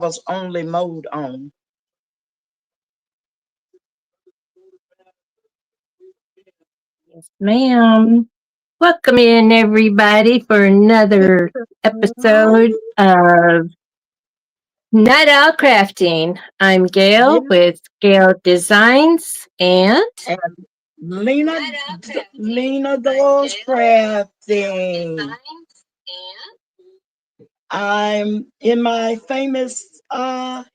was only mode on. Yes, ma'am. Welcome in, everybody, for another episode of Night Owl Crafting. I'm Yeah, Gail with Gail Designs, and and Lena Lena does crafting. I'm in my famous hat.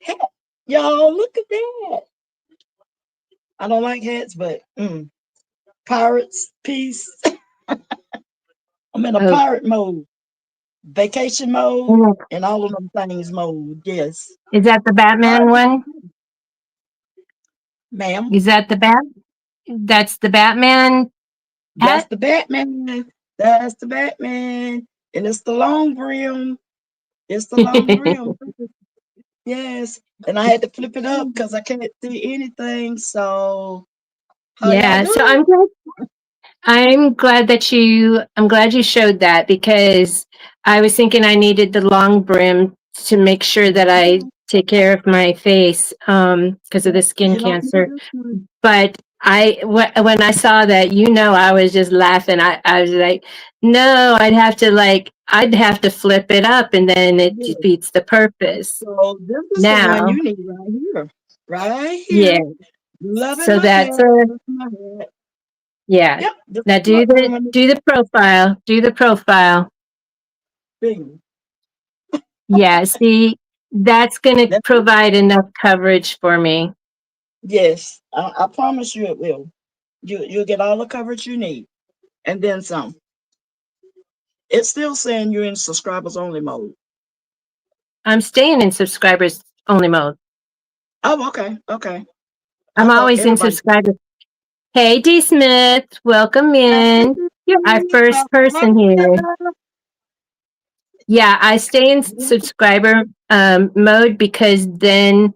Y'all look at that. I don't like hats, but pirates piece. I'm in a oh, pirate mode, vacation mode, and all of them things mode. Yes. is that the How Batman you, one? ma'am? Is that the Bat? That's the Batman That's hat? the Batman. That's the Batman. And it's the long brim. It's the long brim. Yes. And I had to flip it up because I can't see anything. So how y'all Yeah, so doing? I'm glad you showed that because I was thinking I needed the long brim to make sure that I take care of my face because of the skin You don't need cancer. this one. But when I saw that, I was just laughing. I was like, no, I'd have to flip it up and then it Yeah. defeats the purpose. So this is the one Now, you need right here. Right yeah, here. Loving so my hair. that's Loving my hair. yeah. Yep. This Now is what I'm gonna do the profile. Do the profile. do. Yeah, see, that's going to That's it. provide enough coverage for me. Yes. I promise you it will. You'll get all the coverage you need. And then some. It's still saying you're in subscribers only mode. I'm staying in subscribers only mode. Oh, okay. Okay. I I'm thought always in everybody. subscribers. Hey, D. Smith, welcome in. You're our first person here. Yeah, I stay in subscriber mode because then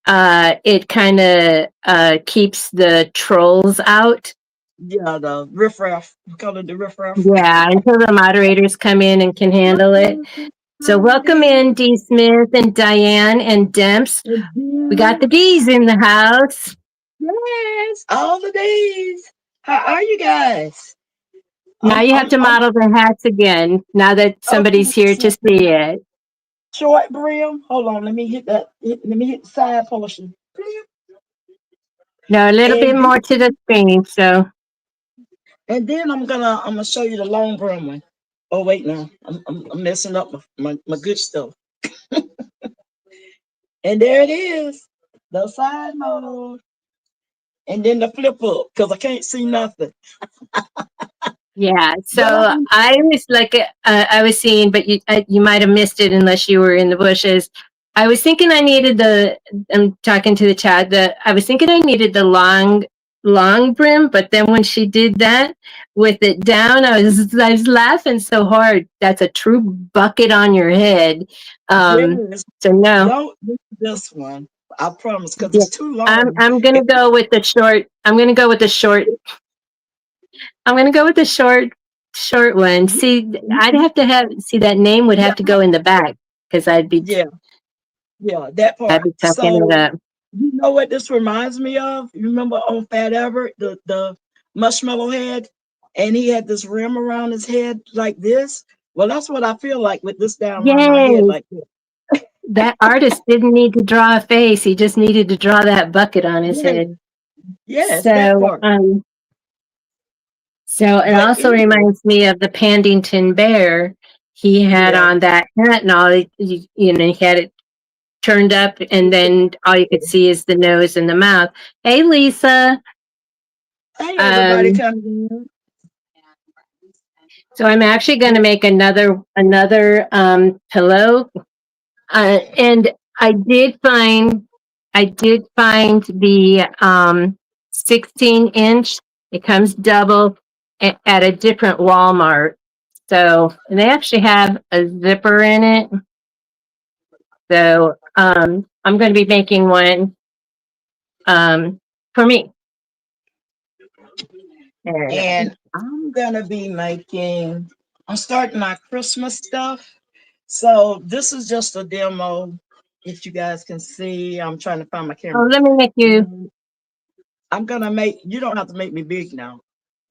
it kind of keeps the trolls out. Yeah, the riffraff. We call it the riffraff. Yeah, until the moderators come in and can handle it. So welcome in D. Smith and Diane and Demps. We got the D's in the house. Yes, all the days. How are you guys? Now you have to I'm model the hats again. Now that okay. somebody's here to So see it. short brim. Hold on, let me hit that. Let me hit the side portion. No, a little bit And more to the screen. So then I'm gonna show you the long brim one. Oh wait, no, I'm messing up my good stuff. And there it is, the side mode, and then the flip up because I can't see nothing. yeah. But So I was like, I was seeing, but you might have missed it unless you were in the bushes. I was thinking I needed the. I'm talking to the chat. I was thinking I needed the long brim, but then when she did that with it down, I was laughing so hard. That's a true bucket on your head. yes, So no, don't do this one. I promise, because yeah, it's too long. I'm If gonna go with the short. I'm gonna go with the short. I'm gonna go with the short one. you, See, I'd you, have to have see that name would yeah, have to go in the back because yeah, yeah, that I'd part. be tucking it So up. you know what this reminds me of? You remember on Fat Everett, the marshmallow head, and he had this rim around his head like this. Well, that's what I feel like with this down around my head Yay! like this. That artist didn't need to draw a face. He just needed to draw that bucket on his Yes, head. yes, that So, part. so it But also anyway, reminds me of the Pandington bear. He had yeah. on that hat and all. He had it turned up, and then all you could see is the nose and the mouth. Hey, Lisa. Hey, everybody Um, coming in. so I'm actually going to Yes. make another pillow, and I did find the 16-inch. It comes double at a different Walmart. So and they actually have a zipper in it. So I'm going to be making one for me. And And I'm gonna be making. I'm starting my Christmas stuff. So this is just a demo. if you guys can see, I'm trying to find my Oh, camera. let me make you. I'm gonna make, you don't have to make me big now.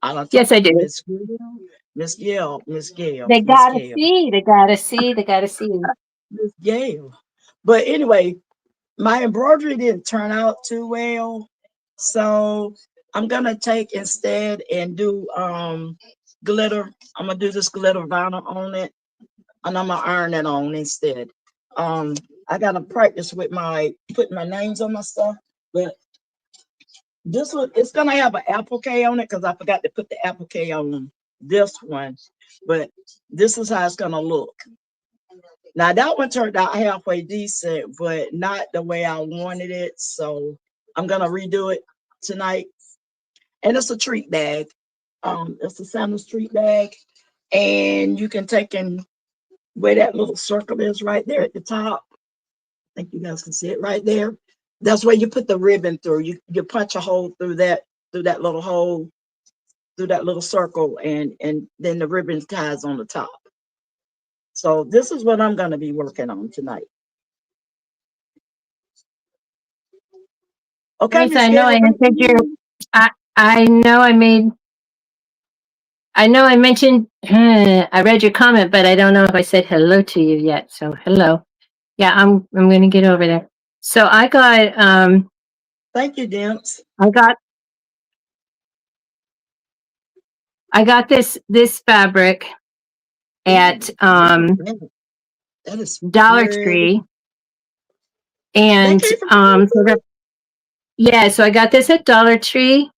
I don't talk Yes, I do. Miss Gail, Miss Gail, Miss Gail, They Miss gotta Gail, see. They gotta see. They gotta see. Miss Gail. But anyway, my embroidery didn't turn out too well. So I'm gonna take instead and do glitter. I'm gonna do this glitter vinyl on it, and I'm gonna iron it on instead. Um, I gotta practice with my putting my names on my stuff, but this one it's gonna have an applique on it because I forgot to put the applique on this one. But this is how it's gonna look. Now that one turned out halfway decent, but not the way I wanted it. So I'm gonna redo it tonight. And it's a treat bag. It's a Santa's treat bag, and you can take and where that little circle is right there at the top. I think you guys can see it right there. That's where you put the ribbon through. You punch a hole through that little hole, through that little circle, and then the ribbon ties on the top. So this is what I'm gonna be working on tonight. Okay, Lisa, Miss I know I Gail, back to answered your. you. I I know I made. I know I mentioned. I read your comment, but I don't know if I said hello to you yet. So hello. Yeah, I'm gonna get over there. So Thank you, Dimps. I got I got this fabric at Ooh, that is Dollar pretty. Tree, That and came from Dollar so Tree? yeah, so I got this at Dollar Tree,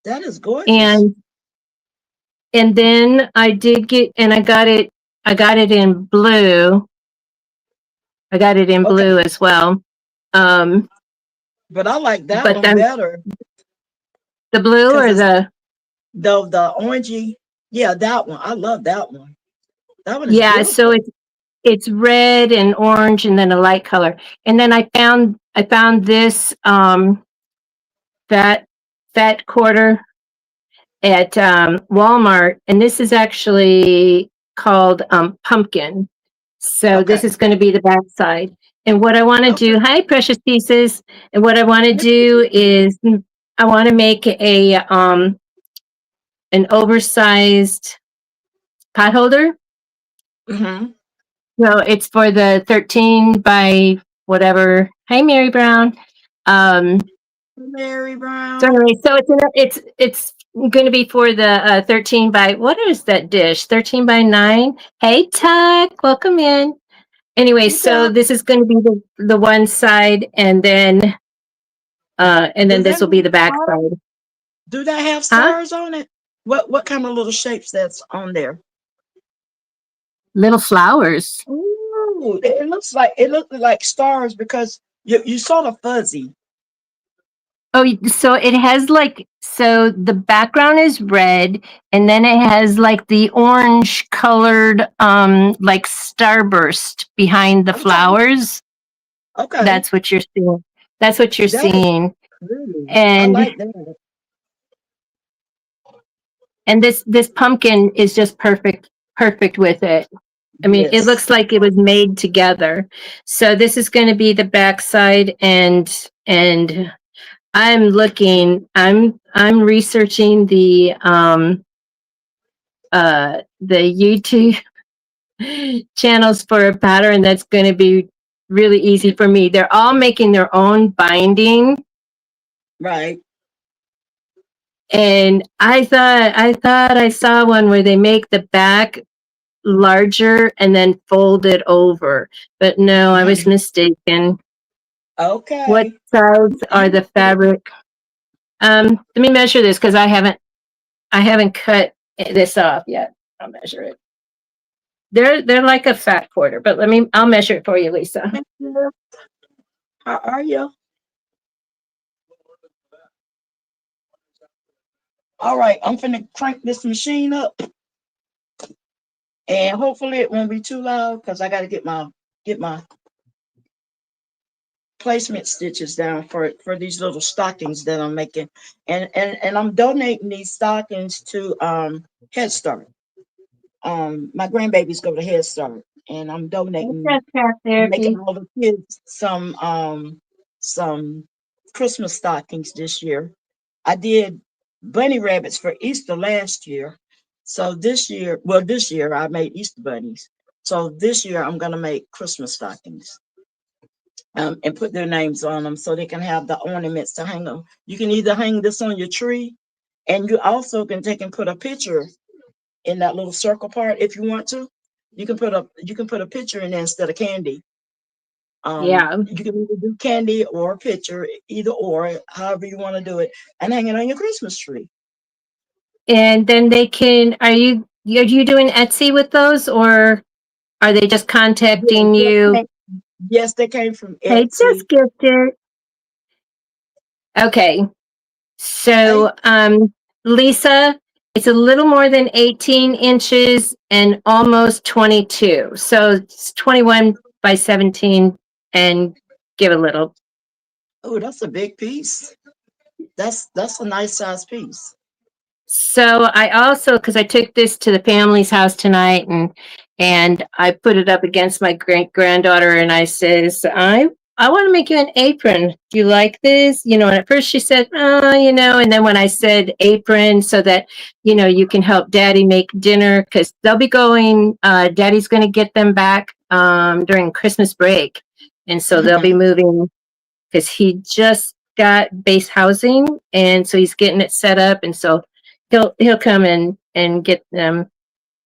That is gorgeous. and then I did get, and I got it in blue. I got it in Okay, blue as well. Um, but I like that but one then better the blue because or it's the the orangey. Yeah, that one. I love that one. That one is yeah, so beautiful. it's red and orange and then a light color. And then I found this fat quarter at Walmart, and this is actually called pumpkin. So this Okay. is going to be the back side. And what I want to Okay. do, hi precious pieces, and what I want to do is I want to make a an oversized pot holder. Mm-hmm. So it's for the 13 by whatever. Hi Mary Brown. Um, Mary so Brown. anyway, so it's going to be for the 13 by what is that dish? 13 by 9. Hey Tuck, welcome in. Anyway, Hey, so Doc. this is going to be the one side, and then Does this that will be have the back stars? side. Do that have Huh? stars on it? What kind of little shapes that's on there? Little flowers. Ooh, it looks like stars because you sort of fuzzy. Oh, so it has like, so the background is red, and then it has like the orange colored, like starburst behind the Okay. flowers. Okay. That's what you're seeing. That's what you're That is seeing. pretty. I And like that. this pumpkin is just perfect with it. I mean, it Yes. looks like it was made together. So this is going to be the backside, and I'm researching the YouTube channels for a pattern that's going to be really easy for me. They're all making their own binding, Right. and I thought I saw one where they make the back larger and then fold it over. But no, I was mistaken. What Okay. size are the fabric? Let me measure this because I haven't cut this off yet. I'll measure it. They're like a fat quarter, but I'll measure it for you, Lisa. How are you? All right, I'm finna crank this machine up, and hopefully it won't be too loud because I got to get my placement stitches down for these little stockings that I'm making, and I'm donating these stockings to Head Start. My grandbabies go to Head Start, and I'm What's donating, that craft making therapy? all the kids some Christmas stockings this year. I did bunny rabbits for Easter last year. So this year I made Easter bunnies. So this year I'm gonna make Christmas stockings, and put their names on them so they can have the ornaments to hang them. You can either hang this on your tree, and you also can take and put a picture in that little circle part if you want to. You can put a picture in there instead of candy. Yeah. You can either do candy or a picture, either or, however you want to do it, and hang it on your Christmas tree. And then they can, are you doing Etsy with those, or are they just Yes, contacting you? they came from Hey, Etsy. just gifted. Okay. Hey, So, Lisa, it's a little more than 18 inches and almost 22. So it's 21 by 17 and give a little. oh, that's a big piece. That's a nice size piece. So I also, because I took this to the family's house tonight, and I put it up against my great granddaughter, and I says, I want to make you an apron. Do you like this? And at first she said, oh, and then when I said apron so that, you can help daddy make dinner, because they'll be going, daddy's going to get them back during Christmas break. And so they'll be Mhm. moving because he just got base housing, and so he's getting it set up, and so he'll come and get them,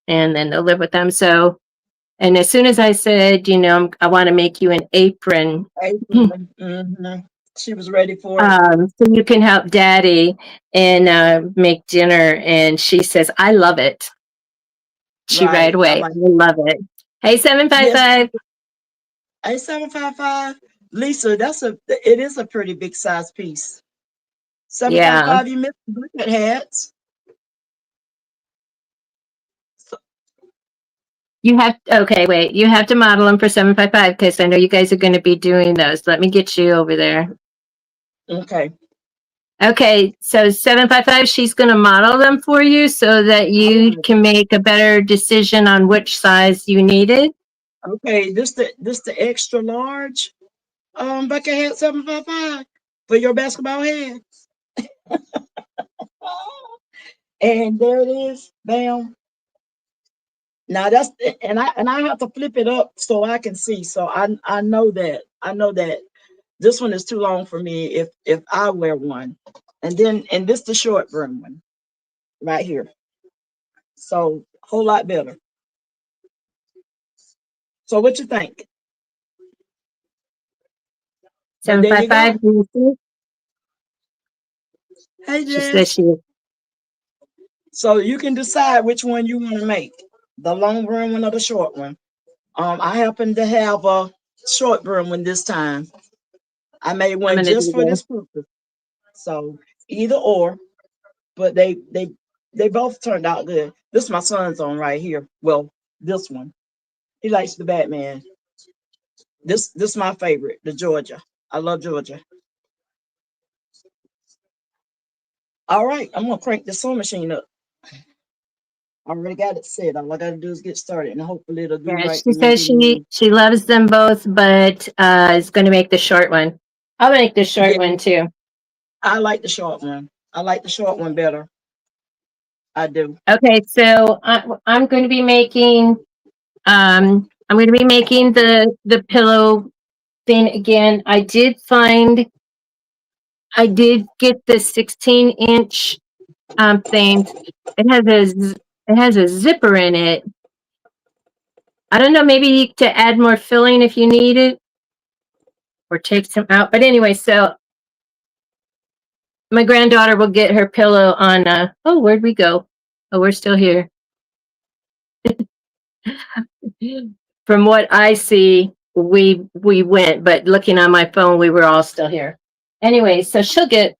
and then they'll live with them. So, and as soon as I said, I want to make you an apron, Apron. She was ready for it. so you can help daddy and make dinner, and she says, I love it. She right Right. I away, I like. love it. Hey, Yes. 755. A 755. Lisa, it is a pretty big size piece. Seven five Yeah. five. You missed the bucket hats. So, You have, okay, wait, you have to model them for 755 because I know you guys are going to be doing those. Let me get you over there. okay. Okay, so 755, she's going to model them for you so that All you right. can make a better decision on which size you needed. Okay. This the extra large bucket hat 755 for your basketball head. And there it is. Bam. Now that's and I have to flip it up so I can see. So I know that this one is too long for me if I wear one. And this the short brim one right here. So whole lot better. So what you think? But there you 755, go. do you see? Hey She says Jess. she, So you can decide which one you want to make. The long brim one or the short one. I happen to have a short brim one this time. I made I'm one going to just do for this. this purpose. So either or, but they both turned out good. This is my son's on right here. Well, this one. He likes the Batman. This is my favorite, the Georgia. I love Georgia. All right, I'm gonna crank the sewing machine up. I already got it set. All I gotta do is get started, and hopefully it'll do Yeah, right she for me. says she loves them both, but is going to make the short one. I'll make the short Yeah, one too. I like the short one. I like the short one better. I do. Okay, so I'm going to be making I'm going to be making the pillow thing again. I did get the 16-inch thing. It has a zipper in it. I don't know, maybe to add more filling if you need it or take some out. But anyway, so my granddaughter will get her pillow on oh, where'd we go? Oh, we're still here. From what I see, we went, but looking on my phone, we were all still here. Anyway, so she'll get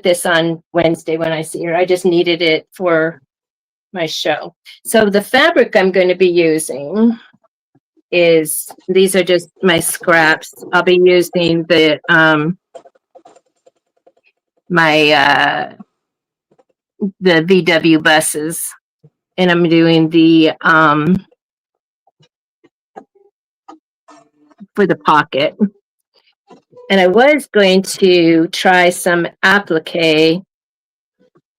this on Wednesday when I see her. I just needed it for my show. So the fabric I'm going to be using is, these are just my scraps. I'll be using my the VW buses, and I'm doing for the pocket. And I was going to try some applique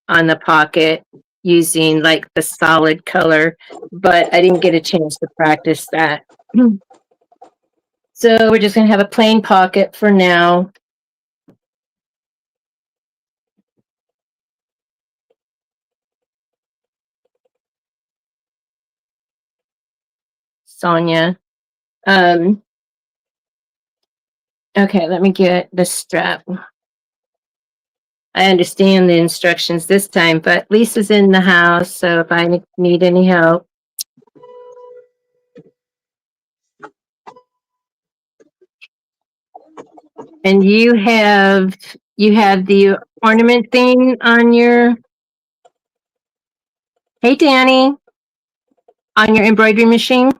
on the pocket using like the solid color, but I didn't get a chance to practice that. So we're just going to have a plain pocket for now. Sonia. Okay, let me get the strap. I understand the instructions this time, but Lisa's in the house, so if I need any help. And you have the ornament thing on your, hey Danny, on your embroidery machine?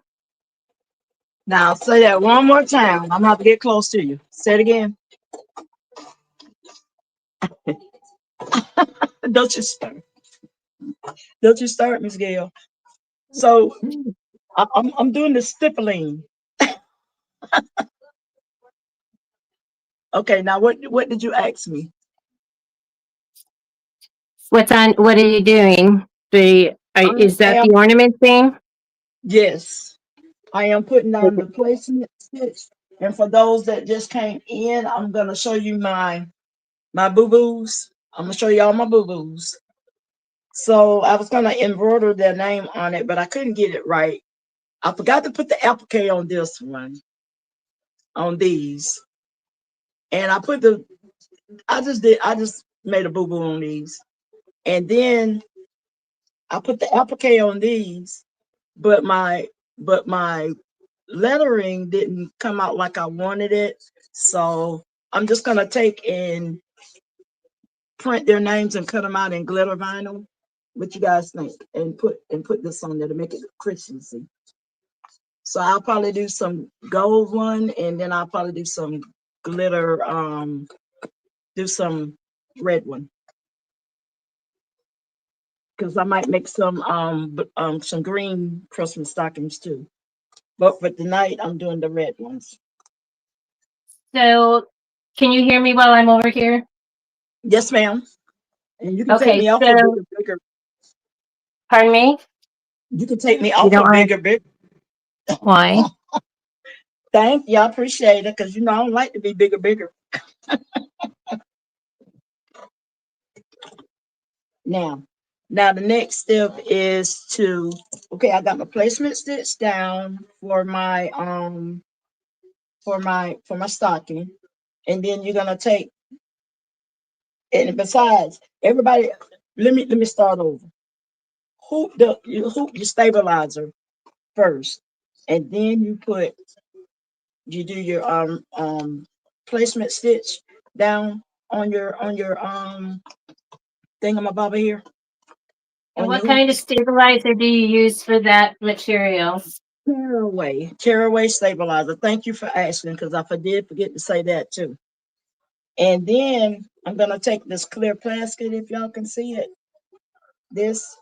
Now say that one more time. I'm gonna have to get close to you. Say it again. Don't you start. Don't you start, Miss Gail. So I'm doing the stippling. Okay, now what did you ask me? What are you doing? Is that the ornament thing? Yes, I am putting on the placement stitch. And for those that just came in, I'm gonna show you my boo-boos. I'm gonna show you all my boo-boos. So I was gonna embroider their name on it, but I couldn't get it right. I forgot to put the applique on this one, on these. And I just made a boo-boo on these. And then I put the applique on these, but my lettering didn't come out like I wanted it. So I'm just gonna take and print their names and cut them out in glitter vinyl. What you guys think? And put this on there to make it Christmassy. So I'll probably do some gold one, and then I'll probably do some glitter, do some red one. Because I might make some green Christmas stockings too. But for tonight, I'm doing the red ones. So can you hear me while I'm over here? Yes, ma'am. And you can take Okay, me off so a bigger. pardon me? You can take me You off don't a want bigger. why? Thank you. I appreciate it because I don't like to be bigger. Now, the next step is to, okay, I got my placement stitch down for my for my stocking, and then you're gonna take, and besides, everybody, let me start over. You hoop your stabilizer first, and then you do your placement stitch down on your thingamabobber here And on your what kind of hoops. stabilizer do you use for that material? Caraway stabilizer. Thank you for asking because I did forget to say that too. And then I'm gonna take this clear plastic, if y'all can see it, this,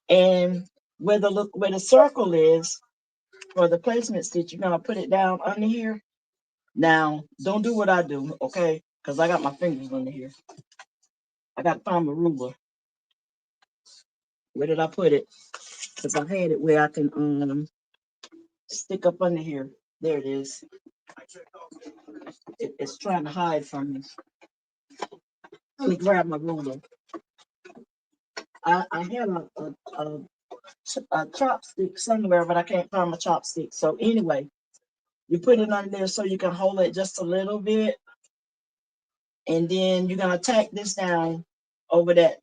and where the circle is for the placement stitch, you're gonna put it down under here. Now, don't do what I do, okay? Because I got my fingers under here. I got to find my ruler. Where did I put it? Because I had it where I can stick up under here. There it is. It's trying to hide from me. Let me grab my ruler. I had a chopstick somewhere, but I can't find my chopstick. So anyway, you put it under there so you can hold it just a little bit. And then you're gonna tack this down over that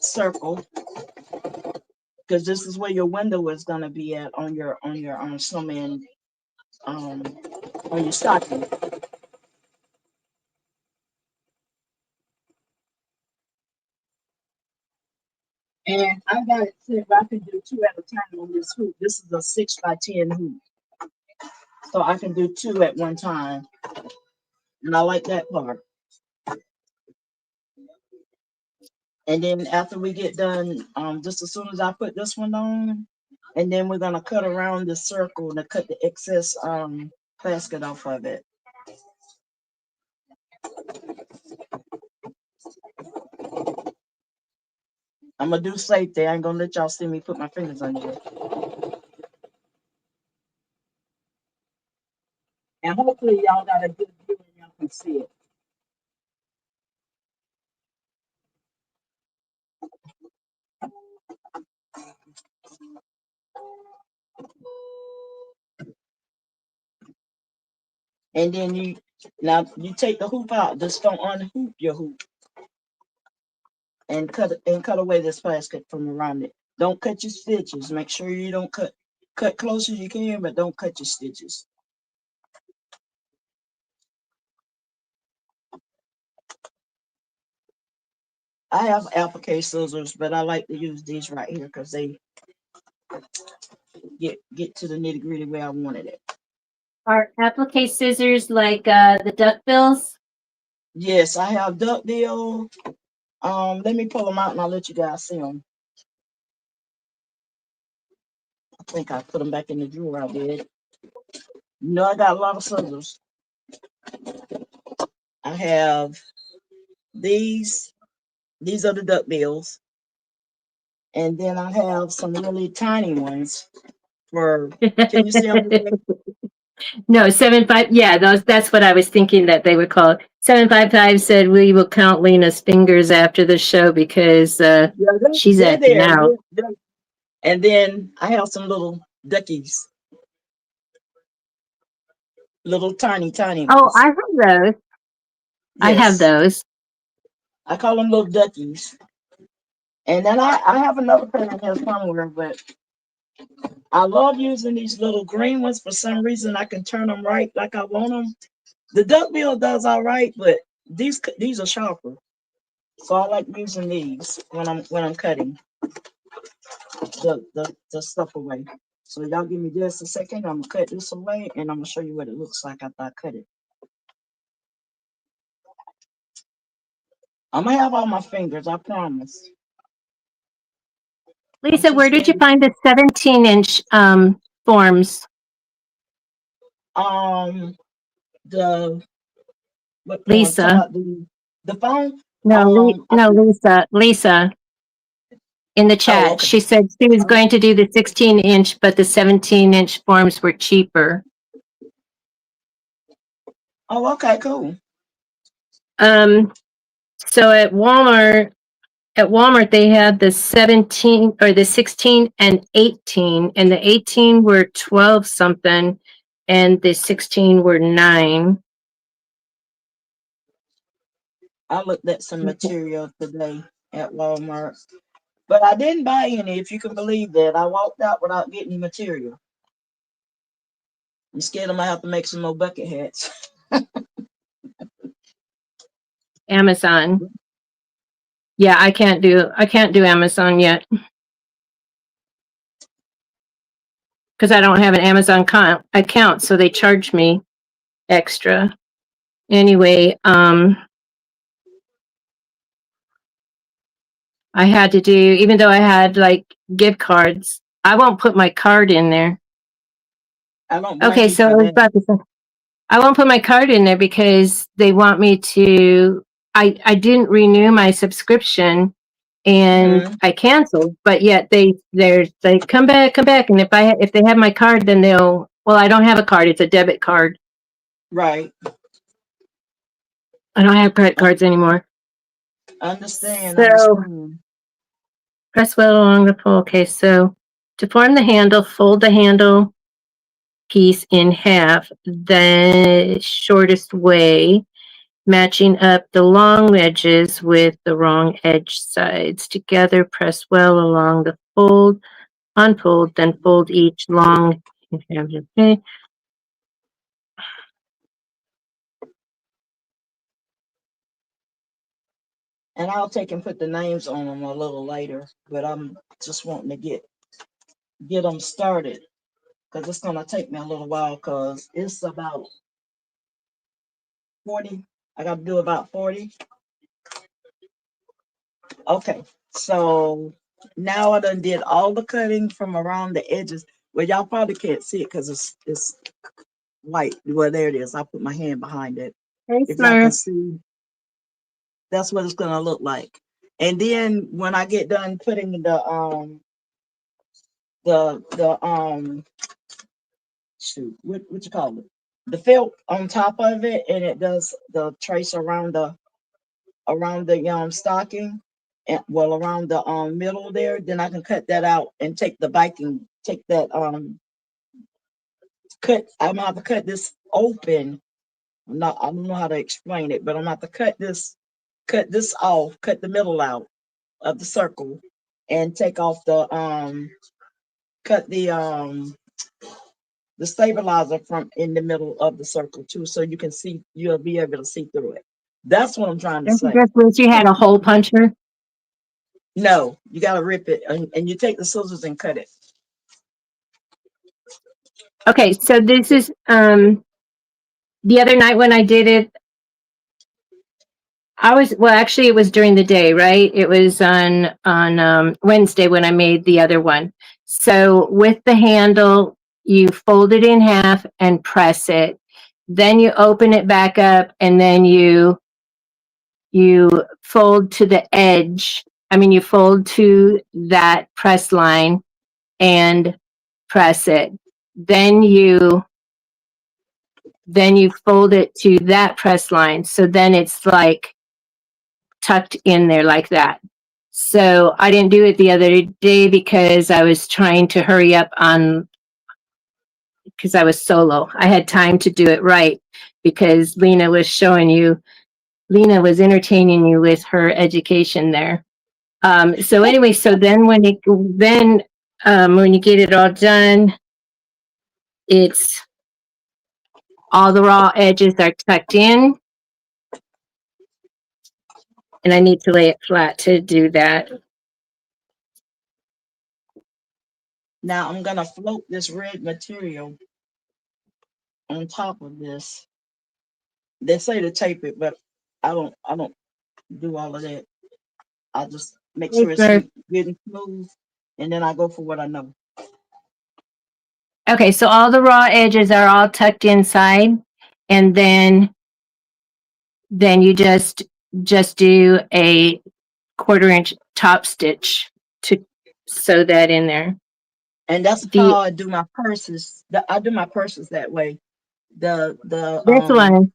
circle, because this is where your window is gonna be at on your snowman on your stocking. And I got it set, I can do 2 at a time on this hoop. This is a 6x10 hoop. So I can do 2 at one time. And I like that part. And then after we get done, just as soon as I put this one on, and then we're gonna cut around the circle to cut the excess plastic off of it. I'm gonna do safety. I ain't gonna let y'all see me put my fingers on it. And hopefully y'all got a good view and y'all can see it. And then you take the hoop out. Just don't unhoop your hoop and cut away this plastic from around it. Don't cut your stitches. Make sure you don't cut close as you can, but don't cut your stitches. I have applique scissors, but I like to use these right here because they get to the nitty gritty where I wanted it. Are applique scissors like the duckbills? Yes, I have duckbill. Let me pull them out and I'll let you guys see them. I think I put them back in the drawer. I did. No, I got a lot of scissors. I have these. These are the duckbills. And then I have some really tiny ones for, can you see them? No, 7.5. Yeah, that's what I was thinking that they would call it. 755 said we will count Lena's fingers after the show because she's they're acting there. out. And then I have some little duckies. Little tiny ones. Oh, I have those. Yes. I have those. I call them little duckies. And then I have another pair in here somewhere, but I love using these little green ones. For some reason, I can turn them right like I want them. The duckbill does all right, but these are sharper. So I like using these when I'm cutting the stuff away. So y'all give me just a second. I'm gonna cut this away and I'm gonna show you what it looks like after I cut it. I'm gonna have all my fingers, I promise. Lisa, where did you find the 17-inch forms? The what Lisa. The phone? No, Lisa. In the chat, oh, okay. She said she was going to do the 16-inch, but the 17-inch forms were cheaper. Oh, okay, cool. So at Walmart, they had the 17 or the 16 and 18, and the 18 were 12 something, and the 16 were 9. I looked at some material today at Walmart, but I didn't buy any, if you can believe that. I walked out without getting material. I'm scared I might have to make some more bucket hats. Amazon. Yeah, I can't do Amazon yet because I don't have an Amazon account, so they charge me extra. Anyway, I had to do, even though I had like gift cards, I won't put my card in there. Okay, so I was about to say, I won't put my card in there because they want me to. I didn't renew my subscription, and I canceled. But yet they come back, and if they have my card, then they'll. Well, I don't have a card; it's a debit card. Right. I don't have credit cards anymore. Understand. So press well along the pole. Okay, so to form the handle, fold the handle piece in half the shortest way, matching up the long edges with the wrong edge sides. Together, press well along the fold, unfold, then fold each long. Okay. And I'll take and put the names on them a little later, but I'm just wanting to get them started because it's gonna take me a little while because it's about 40. I got to do about 40. Okay, so now I done did all the cutting from around the edges. Well, y'all probably can't see it because it's white. Well, there it is. I put my hand behind it. Hey, If y'all can Smurf. see, that's what it's gonna look like. And then when I get done putting the shoot, what you call it? The felt on top of it, and it does the trace around the stocking, and well around the middle there. Then I can cut that out and take the biking, take that cut. I'm gonna have to cut this open. I don't know how to explain it, but I'm gonna have to cut this off, cut the middle out of the circle, and take off cut the stabilizer from in the middle of the circle too, so you can see, you'll be able to see through it. That's what I'm trying to Don't you say. just wish you had a hole puncher? No, you gotta rip it, and you take the scissors and cut it. Okay, so this is the other night when I did it, actually it was during the day, right? It was on Wednesday when I made the other one. So with the handle, you fold it in half and press it. Then you open it back up, and then you fold to the edge. I mean, you fold to that press line and press it. Then you fold it to that press line. So then it's like tucked in there like that. So I didn't do it the other day because I was trying to hurry up because I was solo. I had time to do it right because Lena was entertaining you with her education there. So anyway, so then when you get it all done, it's all the raw edges are tucked in, and I need to lay it flat to do that. Now I'm gonna float this red material on top of this. They say to tape it, but I don't do all of that. I just make sure it's good and smooth, and then I go for what I know. Okay, so all the raw edges are all tucked inside, and then you just do a 1/4 inch top stitch to sew that in there. And that's how I do my purses. I do my purses that way. This one.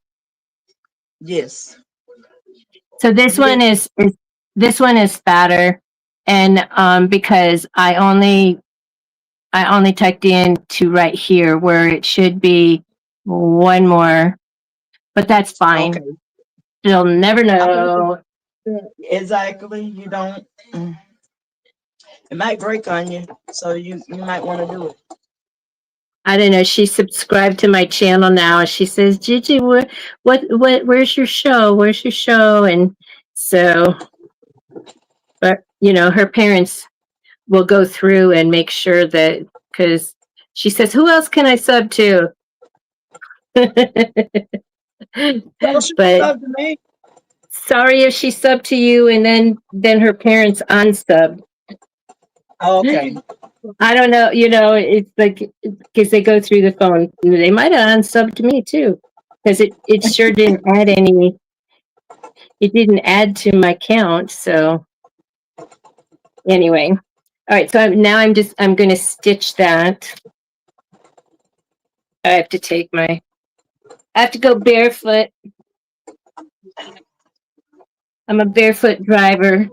Yes. So this one is fatter, and because I only tucked in to right here where it should be one more, but that's fine. Okay. You'll never know. Exactly. You don't. It might break on you, so you might want to do it. I don't know. She subscribed to my channel now. She says, "Gigi, where's your show? Where's your show?" And so, but her parents will go through and make sure that, because she says, "Who else can I sub to?" But sorry if she subbed to you and then her parents unsubbed. Okay. I don't know. It's like, because they go through the phone. They might have unsubbed to me too, because it sure didn't add any. It didn't add to my count. So anyway, all right. So I'm going to stitch that. I have to go barefoot. I'm a barefoot driver.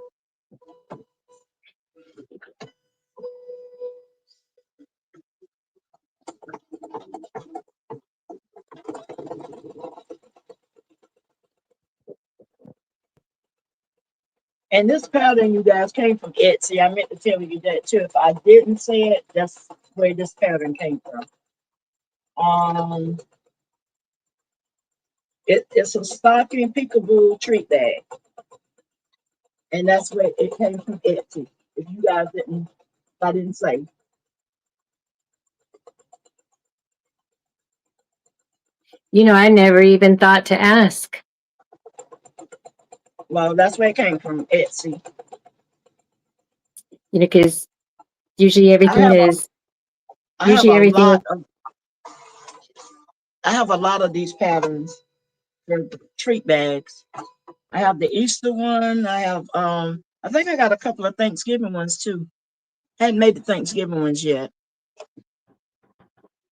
And this pattern, you guys, came from Etsy. I meant to tell you that too. If I didn't say it, that's where this pattern came from. It's a stocking peekaboo treat bag, and that's where it came from Etsy. If you guys didn't, I didn't say. I never even thought to ask. Well, that's where it came from, Etsy. Because usually everything is. I have a lot of I have a lot of these patterns for the treat bags. I have the Easter one. I have I think I got a couple of Thanksgiving ones too. Hadn't made the Thanksgiving ones yet.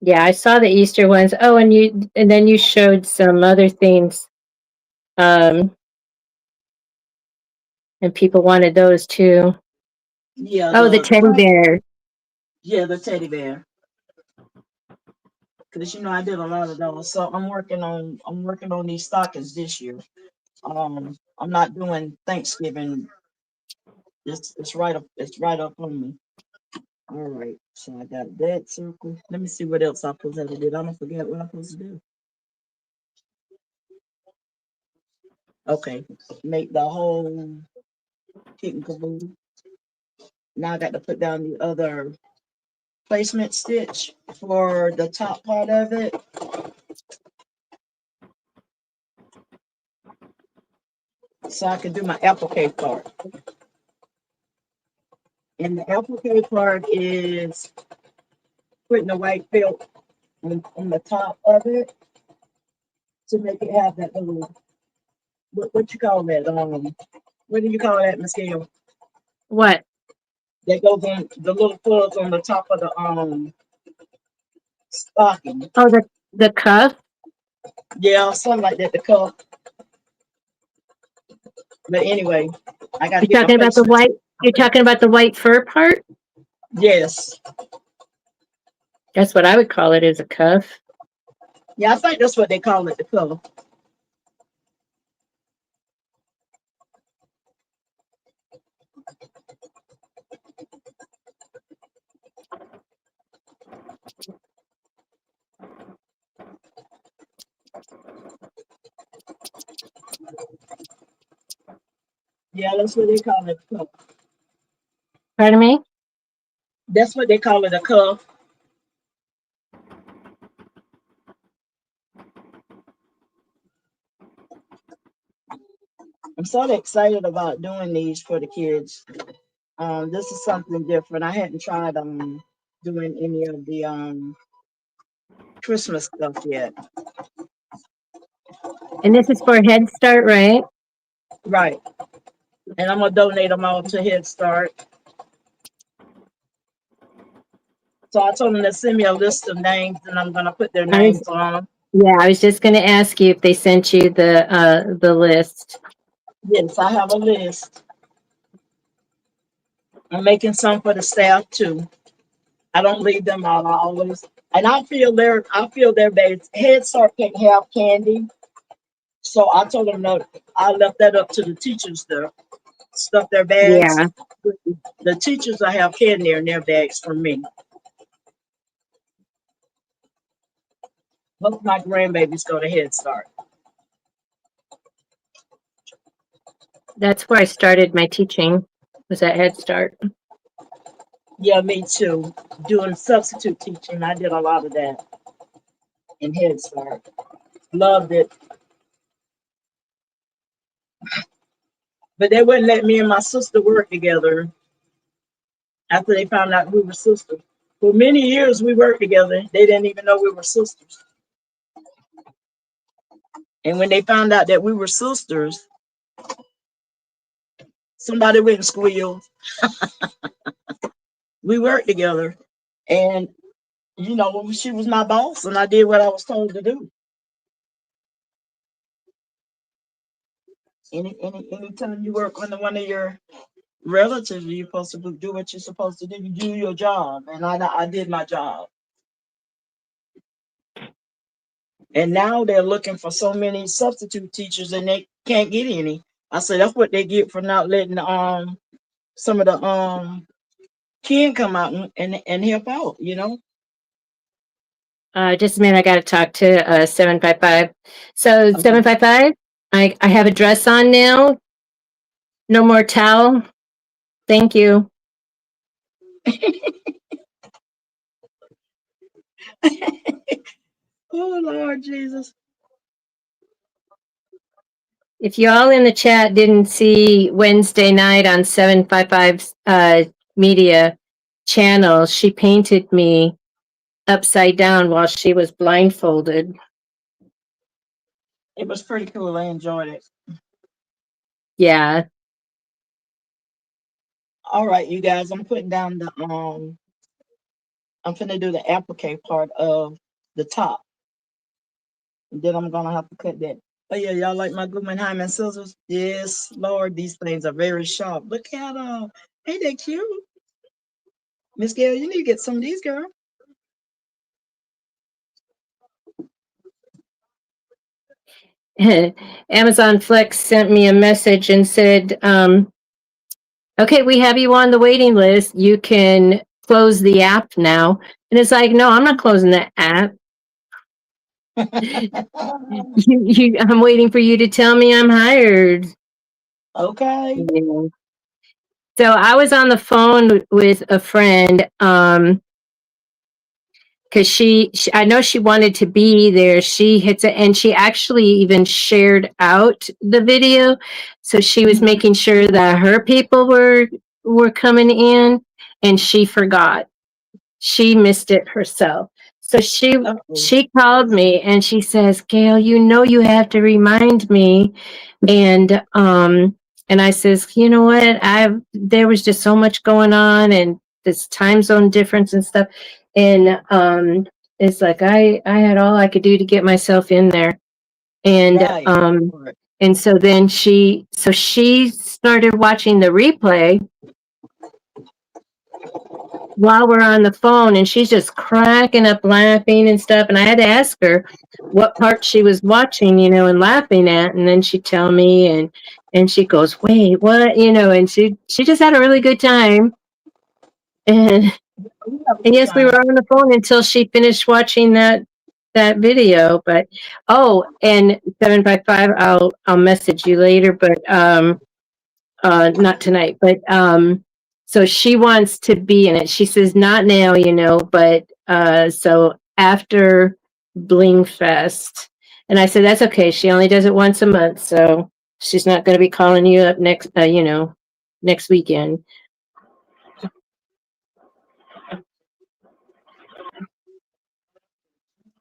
Yeah, I saw the Easter ones. Oh, and then you showed some other things. Um, and people wanted those too. Yeah, Oh, the teddy bear. yeah, the teddy bear. Because I did a lot of those. So I'm working on these stockings this year. I'm not doing Thanksgiving. It's right up on me. All right. So I got that circle. Let me see what else I'm supposed to do. I don't forget what I'm supposed to do. Okay. Make the whole kit and caboodle. Now I got to put down the other placement stitch for the top part of it. So I can do my applique part. And the applique part is putting the white felt on the top of it to make it have that little, what you call that? What do you call that, Miss Gail? What? That goes on the little plugs on the top of the stocking. Oh, the cuff. Yeah, something like that. The cuff. But anyway, I got to You're get my talking about the placement. white. You're talking about the white fur part. Yes. That's what I would call it, is a cuff. Yeah, I think that's what they call it, the cuff. Yeah, that's what they call it, the cuff. Pardon me? That's what they call it, a cuff. I'm sort of excited about doing these for the kids. This is something different. I hadn't tried doing any of the Christmas stuff yet. And this is for Head Start, right? Right. And I'm gonna donate them all to Head Start. So I told them to send me a list of names, and I'm gonna put their names on them. Yeah, I was just going to ask you if they sent you the list. Yes, I have a list. I'm making some for the staff too. I don't leave them out. I always, and I feel their base. Head Start can't have candy, so I told them no. I left that up to the teachers to stuff their bags. Yeah. The teachers will have candy in their bags for me. Both my grandbabies go to Head Start. That's where I started my teaching, was at Head Start. Yeah, me too. Doing substitute teaching, I did a lot of that in Head Start. Loved it. But they wouldn't let me and my sister work together after they found out we were sisters. For many years we worked together. They didn't even know we were sisters. And when they found out that we were sisters, somebody went and squealed. We worked together. And she was my boss and I did what I was told to do. Anytime you work under one of your relatives, you're supposed to do what you're supposed to do. You do your job, and I did my job. And now they're looking for so many substitute teachers, and they can't get any. I said that's what they get for not letting some of the kids come out and help out. Just a minute, I got to talk to 755. So Okay. 755, I have a dress on now. No more towel. Thank you. Oh Lord Jesus. If you all in the chat didn't see Wednesday night on 755's media channel, she painted me upside down while she was blindfolded. It was pretty cool. I enjoyed it. Yeah. All right, you guys, I'm putting down the I'm finna do the applique part of the top. And then I'm gonna have to cut that. Oh yeah, y'all like my Guggenheim and scissors? Yes, Lord, these things are very sharp. Look at them. Ain't they cute? Miss Gail, you need to get some of these, girl. Amazon Flex sent me a message and said, okay, we have you on the waiting list. You can close the app now. And it's like, no, I'm not closing the app. I'm waiting for you to tell me I'm hired. Okay. Yeah. So I was on the phone with a friend, because I know she wanted to be there. She hits it, and she actually even shared out the video. So she was making sure that her people were coming in, and she forgot. She missed it herself. So she called me and she says, "Gail, you know you have to remind me." And I says, "You know what? There was just so much going on and this time zone difference and stuff." And it's like I had all I could do to get myself in there. And Right. and so then she started watching the replay while we're on the phone, and she's just cracking up laughing and stuff. And I had to ask her what part she was watching, and laughing at. And then she'd tell me, and she goes, "Wait, what?" And she just had a really good time. And yes, we were on the phone until she finished watching that video. But and 755, I'll message you later, but not tonight, but so she wants to be in it. She says not now, but so after Bling Fest. And I said that's okay. She only does it once a month, so she's not going to be calling you up next weekend.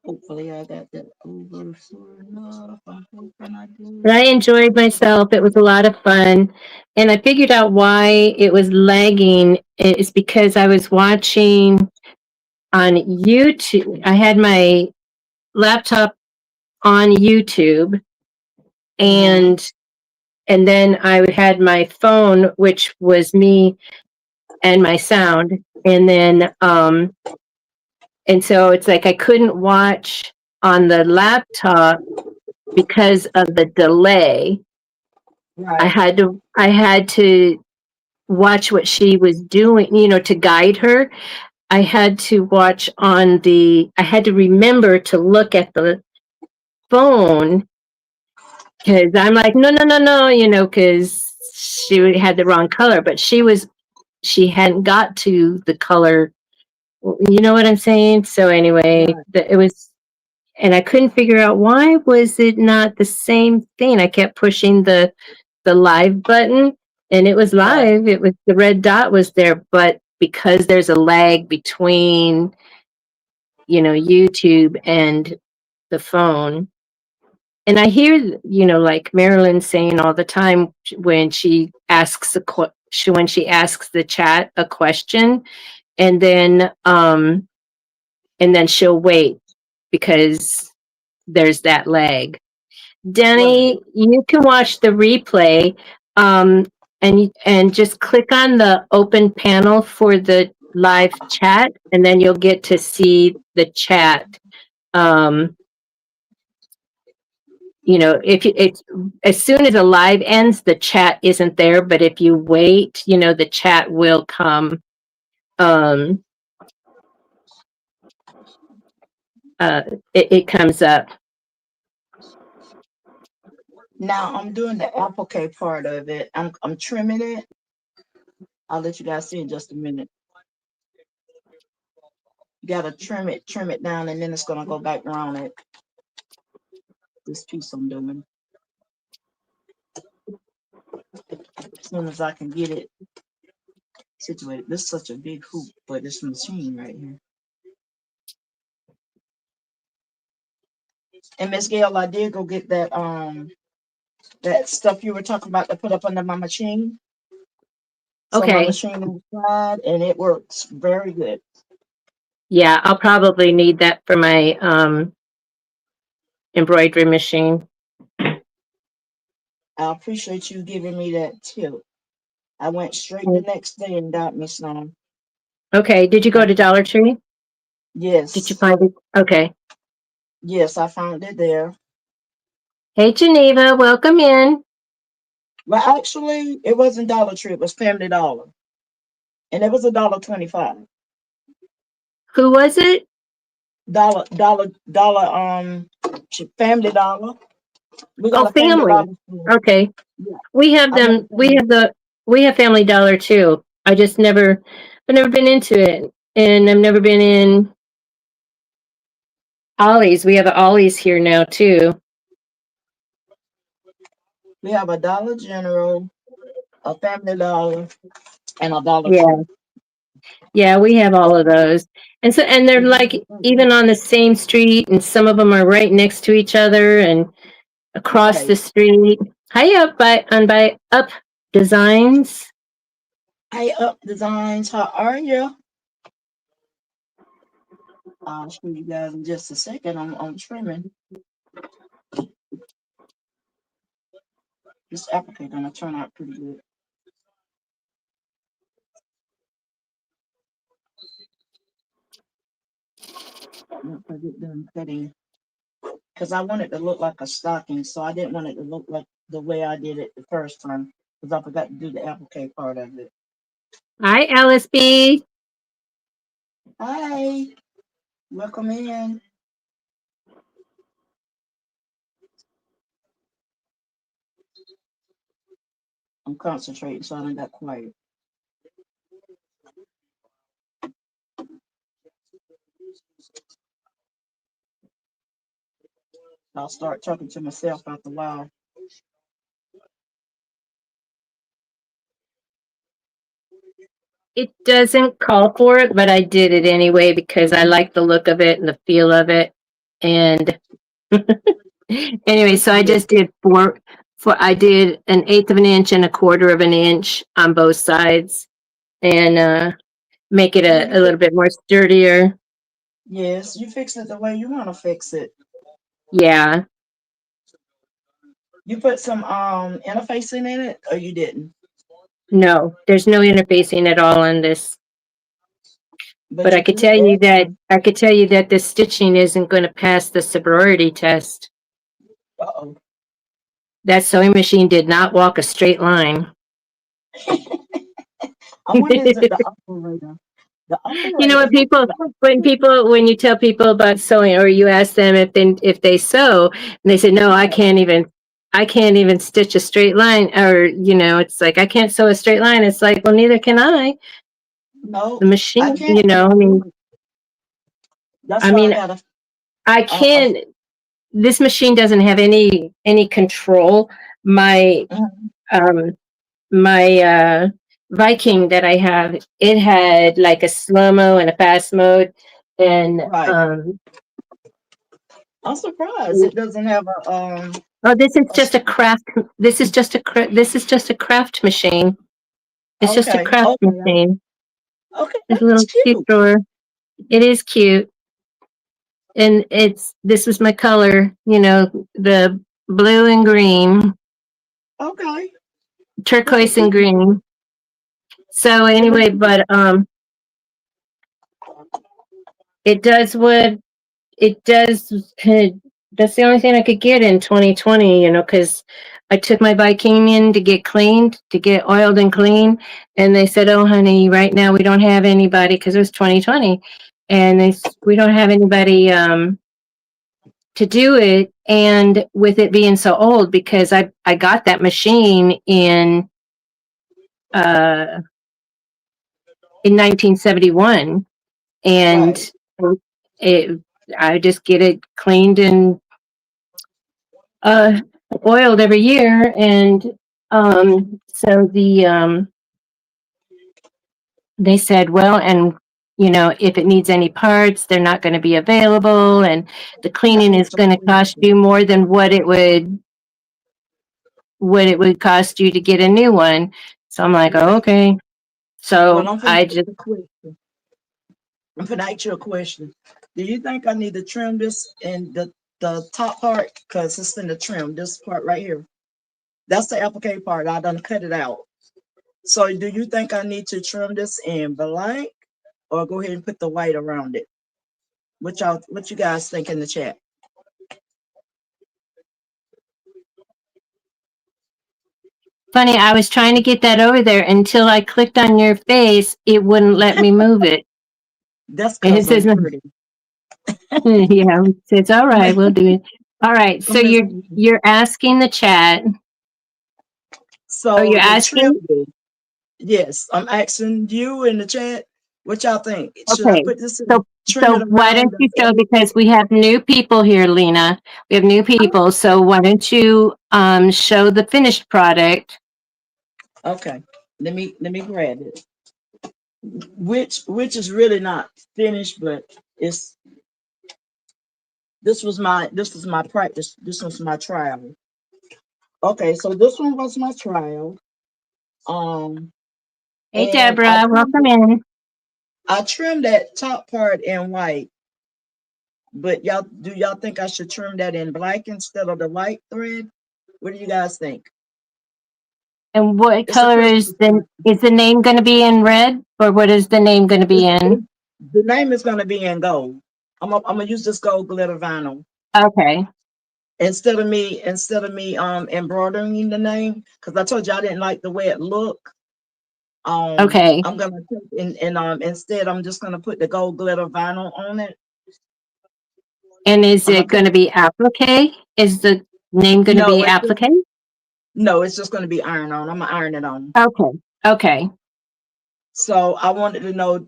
Hopefully I got that over soon enough. I'm hoping I do. But I enjoyed myself. It was a lot of fun. And I figured out why it was lagging is because I was watching on YouTube. I had my laptop on YouTube, and then I had my phone, which was me and my sound. And then and so it's like I couldn't watch on the laptop because of the delay. Right. I had to watch what she was doing, to guide her. I had to remember to look at the phone, because I'm like, no, because she had the wrong color, but she hadn't got to the color. You know what I'm saying? So anyway, it was, and I couldn't figure out why was it not the same thing. I kept pushing the live button, and it was live. It was, the red dot was there, but because there's a lag between, YouTube and the phone. And I hear, like Marilyn saying all the time when she asks when she asks the chat a question, and then she'll wait because there's that lag. Denny, you can watch the replay, and just click on the open panel for the live chat, and then you'll get to see the chat. If it's as soon as a live ends, the chat isn't there, but if you wait, the chat will come. It comes up. Now I'm doing the applique part of it. I'm trimming it. I'll let you guys see in just a minute. You gotta trim it down, and then it's gonna go back around it. This piece I'm doing. As soon as I can get it situated. This is such a big hoop for this machine right here. And Miss Gail, I did go get that stuff you were talking about to put up under my machine. So my Okay. machine inside, and it works very good. Yeah, I'll probably need that for my embroidery machine. I appreciate you giving me that tip. I went straight the next day and got me some. Okay. Did you go to Dollar Tree? Did you Yes, find it? Okay. yes, I found it there. Hey, Geneva, welcome in. Well, actually, it wasn't Dollar Tree; it was Family Dollar, and it was $1.25. Who was it? Dollar. Family Dollar. We Oh, got a Family family. Dollar store. Okay. Yeah, We have I went to them. Family. We have Family Dollar too. I've never been into it, and I've never been in Ollie's. We have an Ollie's here now too. We have a Dollar General, a Family Dollar, and a Dollar Yeah, Tree. yeah, we have all of those, and they're like even on the same street, and some of them are right next to each other and across the Right. street. Hi up by Up Designs. Hey, Up Designs, how are you? I'll show you guys in just a second. I'm trimming. This applicator gonna turn out pretty good. Once I get done cutting, because I want it to look like a stocking, so I didn't want it to look like the way I did it the first time, because I forgot to do the applique part of it. Hi, Alice B. Hi, welcome in. I'm concentrating, so I don't got quiet. I'll start talking to myself after a while. It doesn't call for it, but I did it anyway because I like the look of it and the feel of it. And anyway, Look so I good. just did I did an eighth of an inch and a quarter of an inch on both sides and make it Yeah, you a fix. little bit more sturdier. Yes, you fix it the way you want to fix it. Yeah. You put some interfacing in it, or you didn't, No, there's no interfacing at all on this. But but you could add some. I could tell you that the stitching isn't going to pass the sorority test. Uh-oh. That sewing machine did not walk a straight line. I wonder is it the operator? The You know operator. what people when you tell people about sewing or you ask them if they sew and they say no, Right. I can't even stitch a straight line, or it's like I can't sew a straight line. It's like, well, neither can I. No, The I machine, can't. That's I why I mean, got a. I a can't. This machine doesn't have any control. My mhm. um my Viking that I have, it had like a slow mo and a fast mode, and Right. I'm surprised it doesn't have oh, this is a just a craft. This is just a craft machine. It's just a okay. craft Okay. machine. Okay. It's a That's little cute cute. drawer. It is cute, and this is my color. The blue and green, Okay. Look at turquoise and you. green. So It looks anyway, but it does what it does. That's the only thing I could get in 2020, because I took my Viking in to get cleaned, to get oiled and clean, and they said, "Oh, honey, right now we don't have anybody," because it was 2020, and we don't have anybody to do it. And with it being so old, because I got that machine uh, in 1971, right. and it I just get it cleaned and uh, oiled every year, and so they said, well, and if it needs any parts, they're not going to be available, and the cleaning is going to cost you more than what it would cost you to get a new one. So I'm like, oh, okay. Well, So I'm I finna just, ask you a question. I'm finna ask you a question. Do you think I need to trim this in the top part? Cause it's in the trim, this part right here. That's the applique part. I done cut it out. So do you think I need to trim this in black or go ahead and put the white around it? What you guys think in the chat? funny, I was trying to get that over there until I clicked on your face. It wouldn't let me move it. That's And it cause I'm says, pretty. yeah, it says, all right, we'll do it. All right. So you're asking the chat. Oh, So you're the trim, asking? yes, I'm asking you in the chat. What y'all think? Should I Okay. put this in, So trim it why don't around you the show, because we have new people here, Lena. We have new people. So why don't you show the finished product? Okay, let me grab it. Which is really not finished, but it's this was my practice. This was my trial. Okay, so this one was my trial. Um, Hey, and Deborah, welcome in. I trimmed that top part in white, but y'all think I should trim that in black instead of the white thread? What do you guys think? And what It's a color is Christmas. the name going to be in red, or what is the name going to be in? The name is gonna be in gold. I'm gonna use this gold glitter vinyl. Okay. Instead of me embroidering the name, because I told you I didn't like the way it looked. Okay. I'm gonna take and instead I'm just gonna put the gold glitter vinyl on it. And is I'm gonna it take going to be applique? Is the name going to no, be applique? it's just gonna be iron on. I'm gonna iron it on. Okay. Okay. So I wanted to know,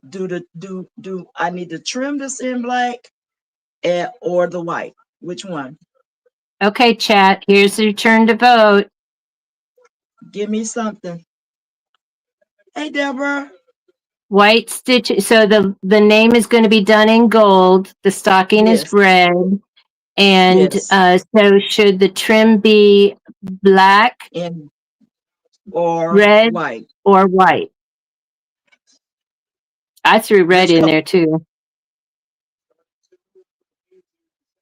do I need to trim this in black or the white? Which one? Okay, chat. Here's your turn to vote. Give me something. Hey Deborah. White stitch. So the name is going to be done in gold. The stocking is Yes, red. And yes. so should the trim be black, In or red, white. or white? I threw red Which in color? there too.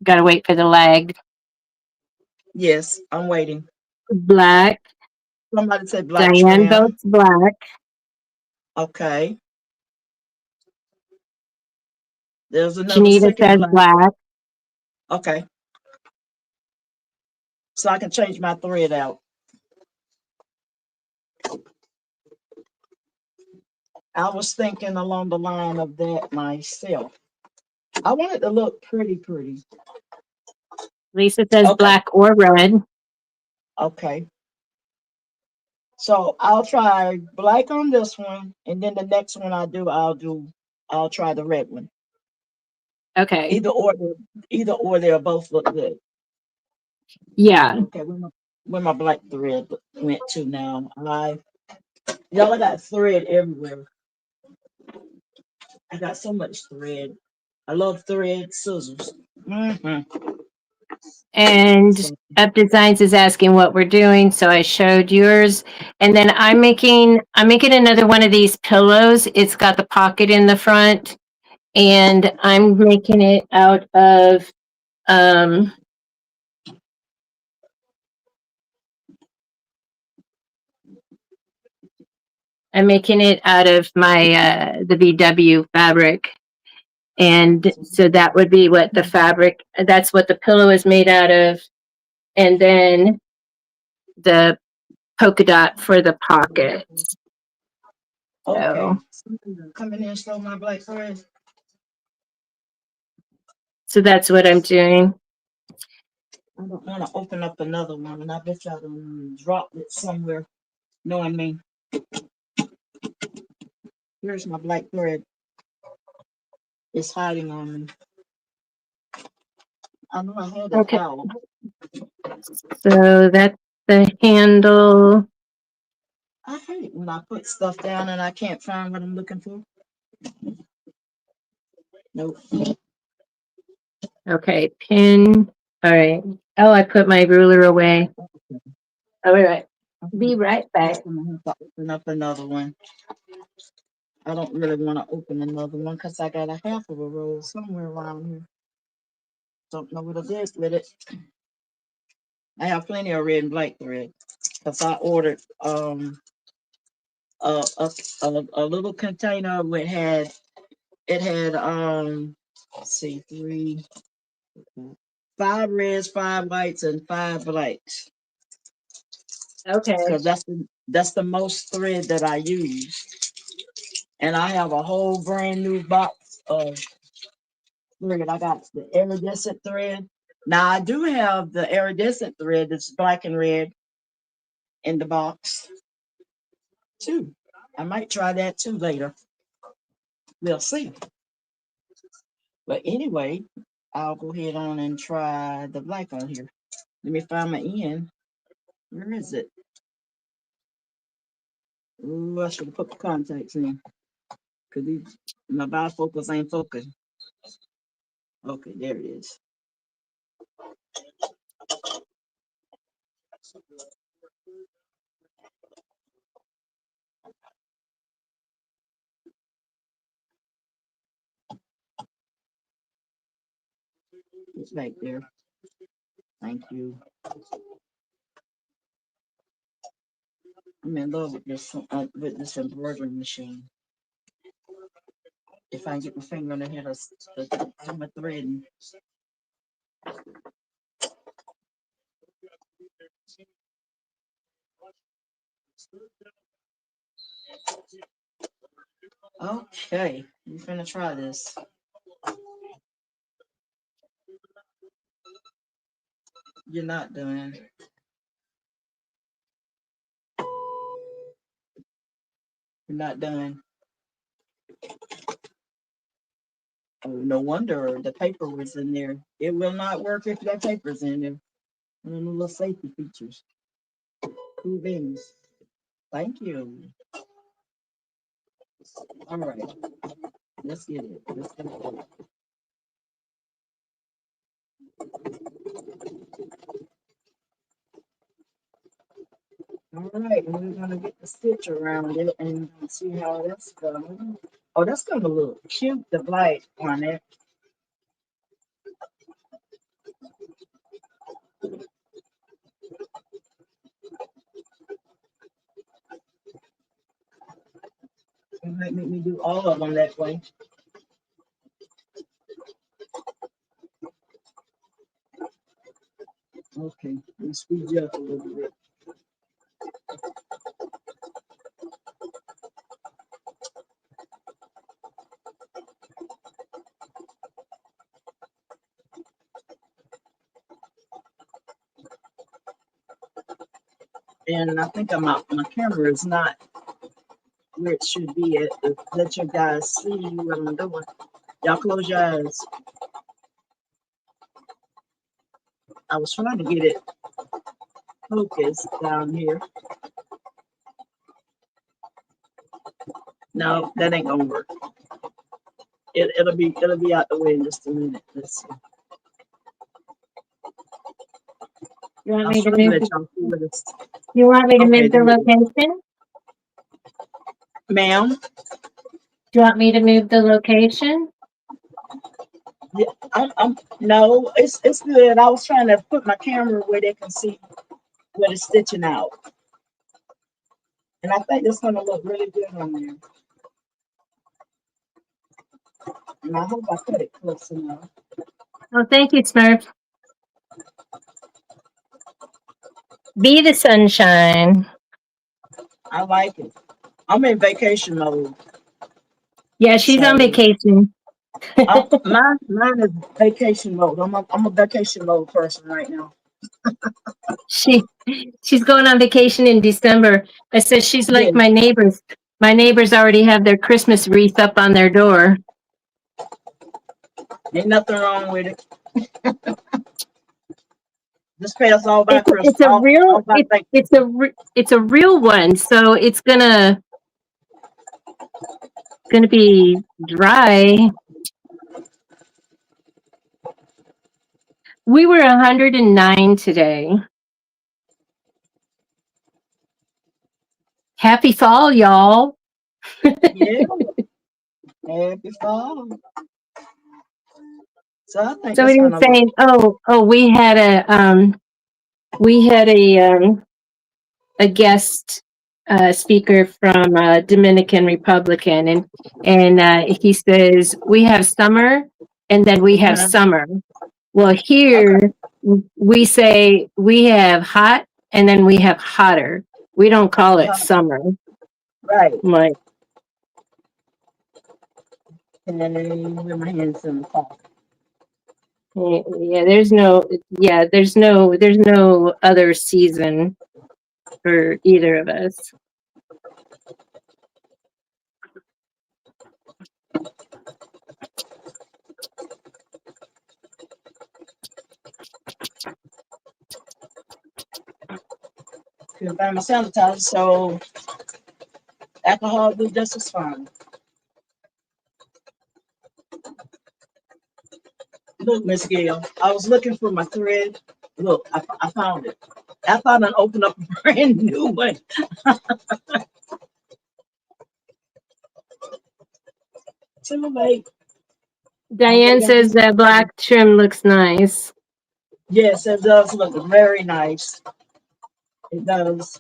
Got to wait for the lag. Yes, I'm waiting. Black. Somebody said black Diane trim. votes black. Okay. There's another Janita second says black. black. Okay. So I can change my thread out. I was thinking along the line of that myself. I want it to look pretty. Lisa says Okay. black or red. Okay. So I'll try black on this one, and then the next one I'll try the red one. Okay. Either or they'll both look good. Yeah. Okay, where my black thread went to now. Y'all, I got thread everywhere. I got so much thread. I love thread scissors. And So, Up Designs is asking what we're doing, so I showed yours. And then I'm making another one of these pillows. It's got the pocket in the front, and I'm making it out of I'm making it out of my the VW fabric. And so that would be what the fabric, that's what the pillow is made out of. And then the polka dot for the pocket. okay. So, Come in here and show my black thread. so that's what I'm doing. I don't want to open up another one, and I bet y'all done dropped it somewhere, knowing me. Here's my black thread. It's hiding on me. I know I had it Okay. out. So that's the handle. I hate when I put stuff down and I can't find what I'm looking for. Nope. Okay, pin. All right. Oh, I put my ruler away. All right. Be right back. I'm gonna have to open up another one. I don't really want to open another one because I got a half of a roll somewhere around here. Don't know what it is with it. I have plenty of red and black thread because I ordered a, a, a little container with had it had let's see, three, five reds, five whites, and five blacks. Okay. Because that's the most thread that I use. And I have a whole brand new box of thread. I got the iridescent thread. Now I do have the iridescent thread that's black and red in the box too. I might try that too later. We'll see. But anyway, I'll go ahead on and try the black on here. Let me find my end. Where is it? Ooh, I should have put the contacts in. Cause these my bifocals ain't focused. Okay, there it is. It's right there. Thank you. I'm in love with this embroidery machine. If I can get my finger on the head of my thread. Okay, we're gonna try this. You're not done. You're not done. Oh, no wonder the paper was in there. It will not work if that paper's in there. And then the little safety features. Cool beans. Thank you. All right. Let's get it. Let's get it. All right, and we're gonna get the stitch around it and see how that's going. Oh, that's gonna look cute, the black on it. It might make me do all of them that way. Okay, let me speed you up a little bit. And I think my camera is not where it should be at. Let you guys see what I'm doing. Y'all close your eyes. I was trying to get it focused down here. No, that ain't gonna work. It'll be out the way in just a minute. Let's see. You want I me was to trying to move? let y'all see what it's. You want me to Okay, move the there it is. location? Ma'am. Do you want me to move the location? Yeah, I'm no, it's good. I was trying to put my camera where they can see what it's stitching out. And I think it's gonna look really good on there. And I hope I cut it close enough. Oh, thank you, Smurf. Be the sunshine. I like it. I'm in vacation mode. Yeah, she's on So vacation. mine is vacation mode. I'm a vacation mode person right now. She's going on vacation in December. I said she's like Yeah, my neighbors. My neighbors already have their Christmas wreath up on their door. ain't nothing wrong with it. Just pass all by It's Christmas. a All real by thank it's a real one. So it's gonna be dry. We were 109 today. Happy fall, y'all. Yeah. Happy fall. So I think So what that's are you gonna look. saying? Oh, we had a guest speaker from Dominican Republican, and he says we have summer and then we have Mhm. summer. Well, Okay. here we say we have hot and then we have hotter. We don't call it Uh, summer. right. I'm like, And then with my hands in the pocket. yeah, there's no other season for either of us. Couldn't find my sanitizer, so alcohol do just as fine. Look, Miss Gail, I was looking for my thread. Look, I found it. I thought I'd open up a brand new one. Too late. Okay, Diane gotta says get that some. black trim looks nice. Yes, it does look very nice. It does.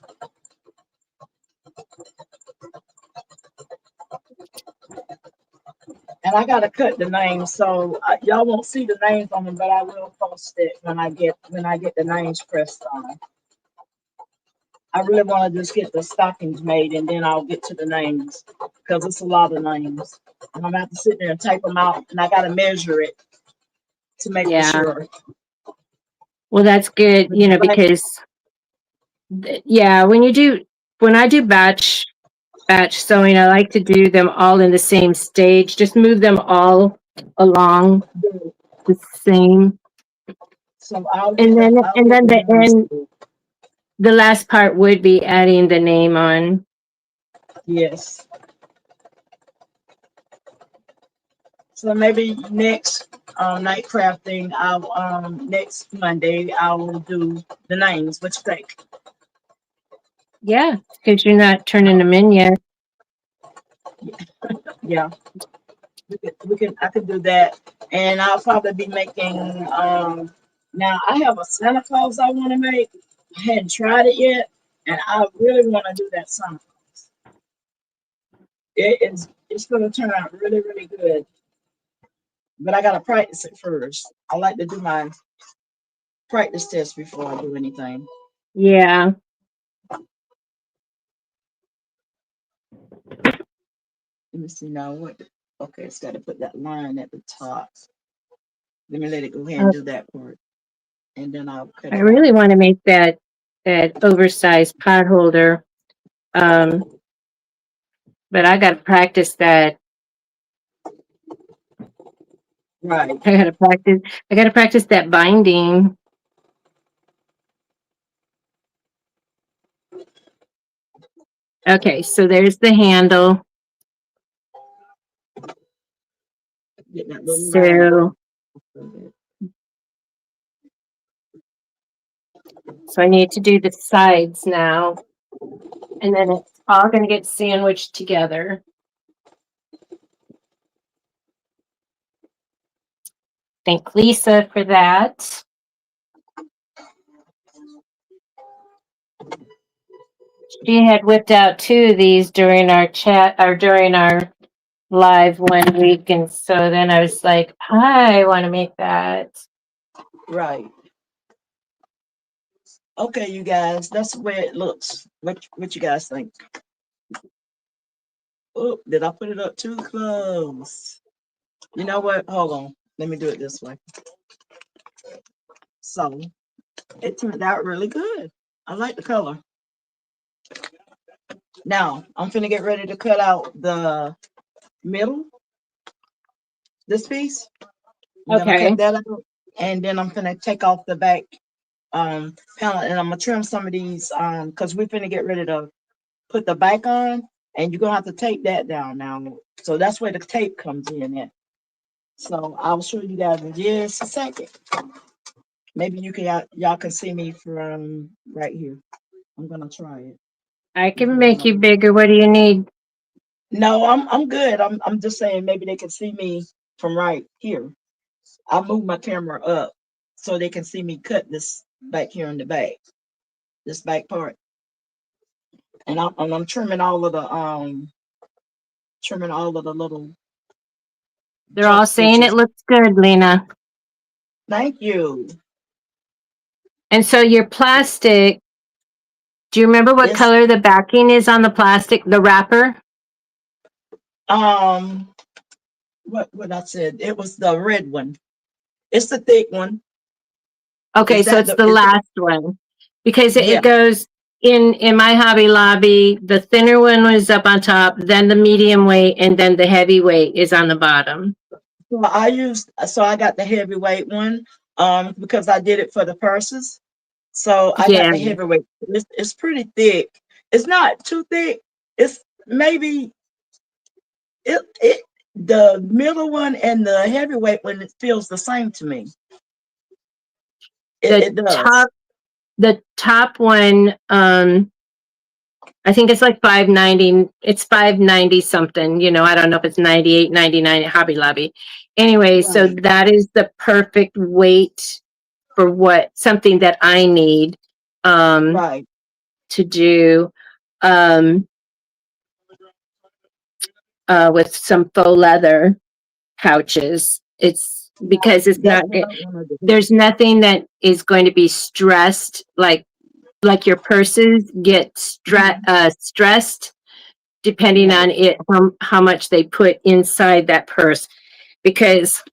And I gotta cut the names, so y'all won't see the names on them, but I will post it when I get the names pressed on. I really want to just get the stockings made, and then I'll get to the names because it's a lot of names, and I'm gonna have to sit there and type them out, and I gotta measure it to make for Yeah. sure. Well, that's good, But because yeah, when I do batch sewing, I like to do them all in the same stage. Just move them all along the same, so I'll and get then the names. the last part would be adding the name on. Yes. So maybe next night crafting, I'll next Monday I will do the names. What you think? Yeah, because you're not turning them in yet. Yeah, I could do that, and I'll probably be making. Now I have a Santa Claus I want to make. I hadn't tried it yet, and I really want to do that Santa Claus. It's going to turn out really good, but I got to practice it first. I like to do my practice test before I do anything. Yeah. Let me see now what. Okay, it's got to put that line at the top. Let me let it go ahead and Uh, do that part, and then I'll cut I it out. really want to make that oversized pot holder, um, but I got to practice that. Right. I got to practice. I got to practice that binding. Okay, so there's the handle. Get that little line out. So I need to do the sides now, and then it's all going to get sandwiched together. Thank Lisa for that. She had whipped out 2 of these during our chat or during our live one week, and so then I was like, I want to make that. Right. Okay, you guys, that's the way it looks. What you guys think? Oh, did I put it up too close? You know what? Hold on. Let me do it this way. So it turned out really good. I like the color. Now I'm finna get ready to cut out the middle, this piece. I'm gonna Okay. cut that out, and then I'm gonna take off the back panel, and I'm gonna trim some of these because we're finna get ready to put the back on, and you're gonna have to tape that down now. So that's where the tape comes in at. So I'll show you guys in just a second. Maybe you can y'all can see me from right here. I'm gonna try it. I You can hold make you on. bigger. What do you need? No, I'm good. I'm just saying maybe they can see me from right here. I move my camera up so they can see me cut this back here in the back, this back part, and I'm trimming all of the little They're jump all saying it stitches. looks good, Lena. Thank you. And so your plastic, do you remember what It's color the backing is on the plastic, the wrapper? um what I said. It was the red one. It's the thick one. Okay, Is so that it's the the is it, last one because it yeah. goes in my Hobby Lobby. The thinner one was up on top, then the medium weight, and then the heavyweight is on the bottom. So I got the heavyweight one because I did it for the purses. So I got Yeah, the heavyweight. It's pretty thick. It's not too thick. It's maybe it the middle one and the heavyweight one it feels the same to me. the It does. top the top one. I think it's like 590. It's 590 something. I don't know if it's 98, 99 at Hobby Lobby. Anyway, so Right. that is the perfect weight for something that I need Right. to do um, with some faux leather pouches. It's Right. because it's That's not what I want to do. there's nothing that is going to be stressed like your purses get Mhm. stressed depending Right. on how much they put inside that purse. Because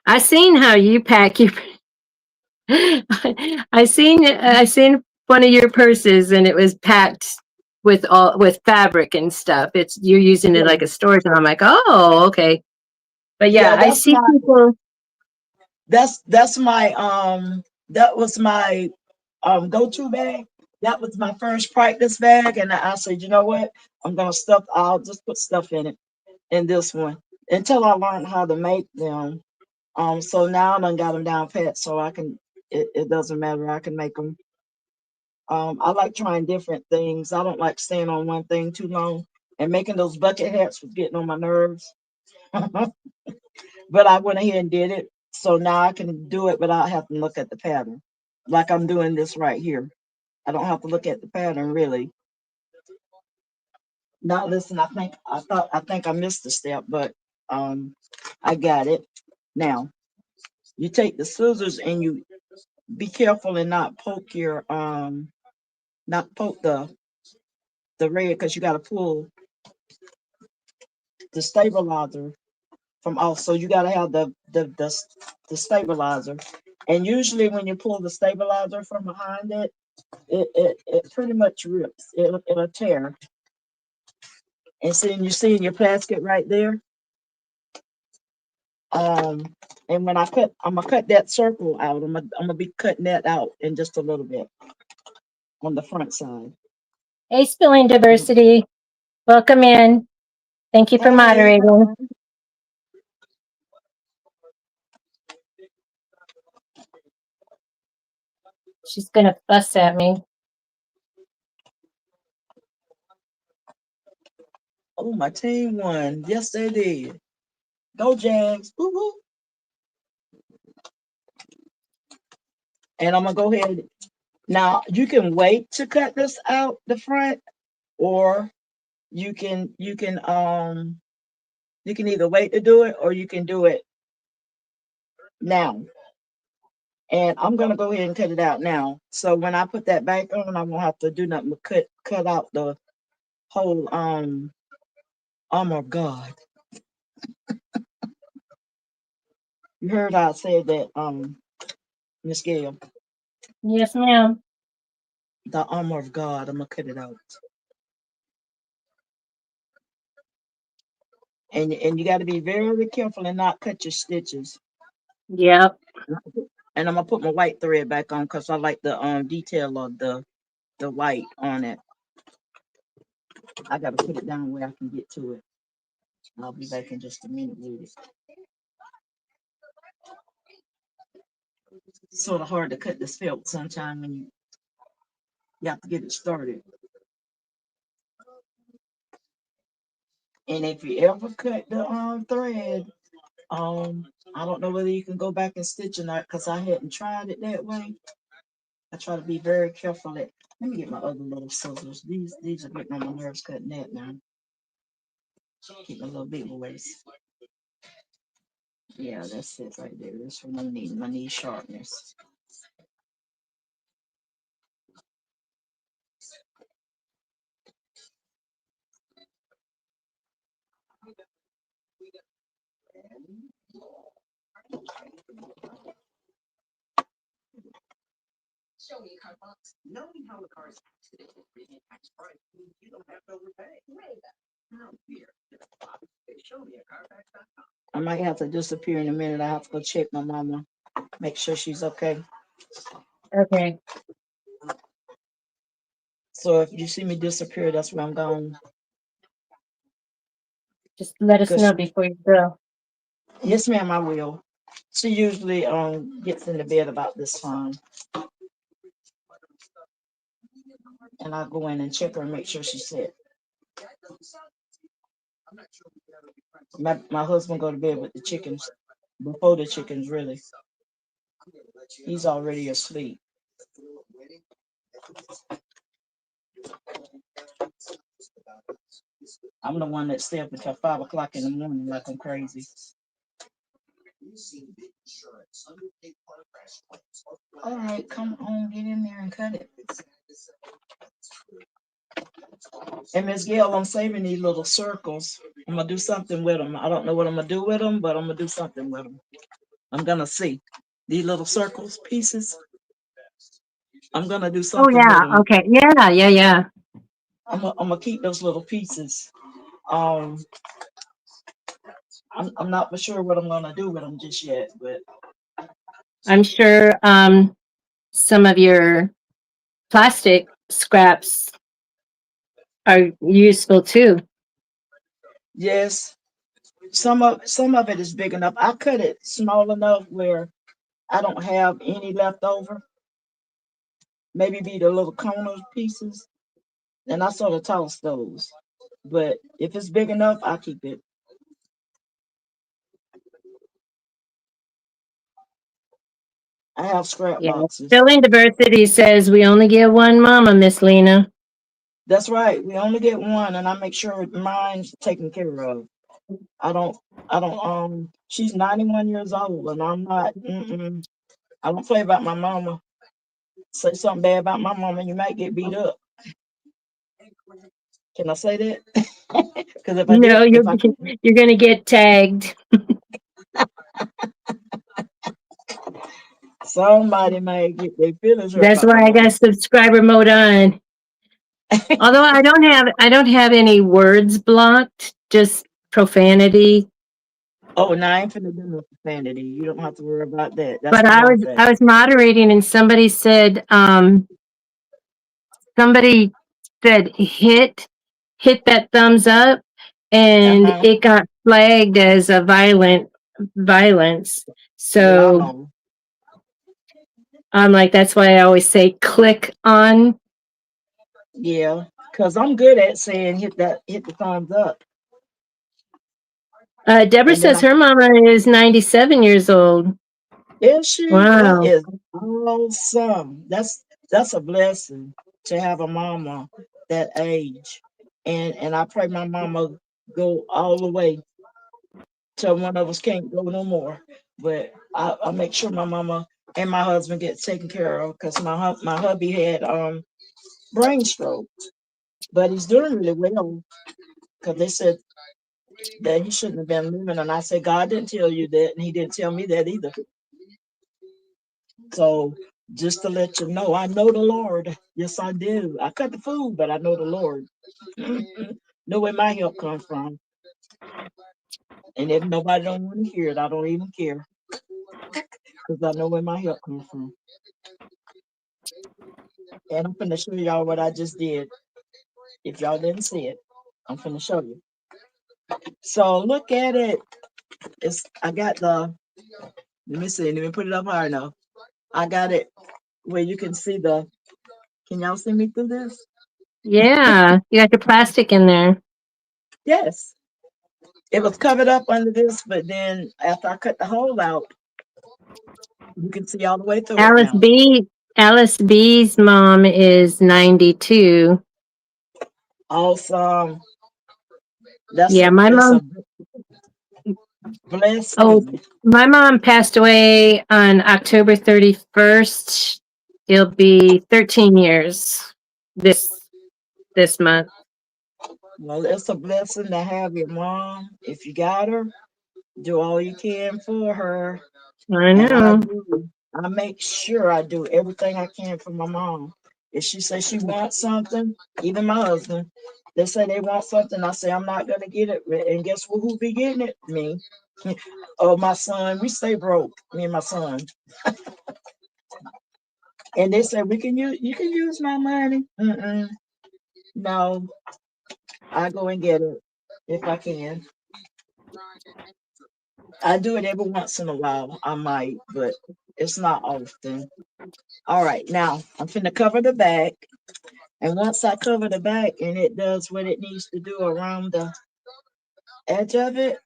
I seen how you pack your I seen one of your purses and it was packed with fabric and stuff. You're using it Yeah. like a storage, and I'm like, oh, okay. But yeah, Yeah, I see people. that's my that was my go-to bag. That was my first practice bag, and I said, you know what? I'll just put stuff in it in this one until I learned how to make them. So now I done got them down pat, so I can. It doesn't matter. I can make them. I like trying different things. I don't like staying on one thing too long. And making those bucket hats was getting on my nerves. But I went ahead and did it. So now I can do it without having to look at the pattern. Like I'm doing this right here. I don't have to look at the pattern really. Now listen, I think I missed a step, but um I got it. Now you take the scissors and you be careful and not poke the red because you gotta pull the stabilizer from off. So you gotta have the stabilizer. And usually when you pull the stabilizer from behind it pretty much rips. It'll tear. And you see in your basket right there. Um, and when I'm gonna cut that circle out. I'm gonna be cutting that out in just a little bit on the front side. Hey, Spilling Diversity, welcome in. Thank you for Hey, moderating. She's gonna fuss at me. oh my team won. Yes, they did. Go Jags. Woo woo. And I'm gonna go ahead. Now you can wait to cut this out the front, or you can either wait to do it or you can do it now. And I'm gonna go ahead and cut it out now. So when I put that back on, I won't have to do nothing but cut out the whole armor of God. You heard I said that, Miss Gail, Yes, ma'am. the armor of God. I'm gonna cut it out. And you gotta be very careful and not cut your stitches. Yep. And I'm gonna put my white thread back on because I like the detail of the white on it. I gotta put it down where I can get to it. I'll be back in just a minute with it. Sort of hard to cut this felt sometime when you have to get it started. And if you ever cut the thread, I don't know whether you can go back and stitch or not because I hadn't tried it that way. I try to be very careful. Let me get my other little scissors. These are getting on my nerves cutting that now. Keep my little big boys. Yeah, that's it right there. That's what I need. My knee sharpness. I might have to disappear in a minute. I have to go check my mama, make sure she's okay. Okay. So if you see me disappear, that's where I'm going. Just let us know Cause before you go. yes, ma'am, I will. She usually gets into bed about this time, and I go in and check her and make sure she's set. My husband go to bed with the chickens before the chickens really. He's already asleep. I'm the one that stay up until 5 o'clock in the morning like I'm crazy. All right, come on, get in there and cut it. And Miss Gail, I'm saving these little circles. I'm gonna do something with them. I don't know what I'm gonna do with them, but I'm gonna do something with them. I'm gonna see these little circles pieces. I'm gonna do Oh something with yeah. them. Okay. Yeah. Yeah. Yeah. I'm gonna keep those little pieces. Um, I'm not for sure what I'm gonna do with them just yet, but I'm sure some of your plastic scraps are useful too. yes, some of it is big enough. I cut it small enough where I don't have any left over. Maybe be the little corner pieces, and I sort of toss those. But if it's big enough, I keep it. I have scrap Yeah. boxes. Filling diversity says we only get one mama, Miss Lena. That's right. We only get one, and I make sure mine's taken care of. I don't. I don't. She's 91 years old, and I'm not. I don't play about my mama. Say something bad about my mama, you might get beat up. Can I say that? Because if I No, did, if I did, you're gonna get tagged. somebody might get their feelings hurt That's about my why I got mama. subscriber mode on. Although I don't have any words blocked, just profanity. Oh, now I ain't finna do no profanity. You don't have to worry about that. That's But the I one was thing. I was moderating and somebody said hit that thumbs up and Uh-huh. it got flagged as a violence. Yeah, I So know. I'm like, that's why I always say click on. Yeah. Because I'm good at saying hit the thumbs up. Deborah And then says her mama is 97 years old. is she? That Wow. is awesome. That's a blessing to have a mama that age. And I pray my mama go all the way till one of us can't go no more. But I make sure my mama and my husband get taken care of because my hubby had brain stroke, but he's doing really well because they said that he shouldn't have been living, and I said God didn't tell you that, and He didn't tell me that either. So just to let you know, I know the Lord. Yes, I do. I cut the food, but I know the Lord. Know where my help comes from, and if nobody don't want to hear it, I don't even care because I know where my help comes from. And I'm finna show y'all what I just did. If y'all didn't see it, I'm finna show you. So look at it. I got the. Let me see. Let me put it up higher now. I got it where you can see the. Can y'all see me through this? Yeah, you got your plastic in there. Yes. It was covered up under this, but then after I cut the hole out, you can see all the way through it Alice now. B. Alice B's mom is 92. Awesome. That's Yeah, a my it's mom. a blessed Oh, thing. my mom passed away on October 31st. It'll be 13 years this this month. Well, it's a blessing to have your mom. If you got her, do all you can for her. I And I know. do. I make sure I do everything I can for my mom. If she says she wants something, even my husband, they say they want something. I say I'm not gonna get it. And guess who be getting it? Me. Oh, my son. We stay broke. Me and my son. And they say we can use. You can use my money. Mm-mm. No, I go and get it if I can. I do it every once in a while. I might, but it's not often. All right, now I'm finna cover the back. And once I cover the back and it does what it needs to do around the edge of it,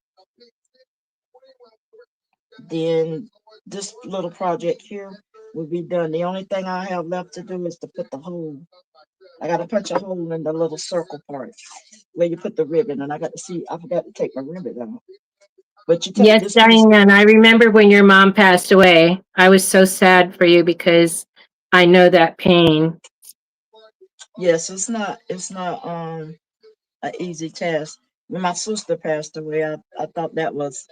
then this little project here will be done. The only thing I have left to do is to put the hole. I got to punch a hole in the little circle part where you put the ribbon. And I got to see, I forgot to take my ribbon out. But you take Yes, this piece. Diane, I remember when your mom passed away. I was so sad for you because I know that pain. Yes, it's not an easy task. When my sister passed away, I thought that was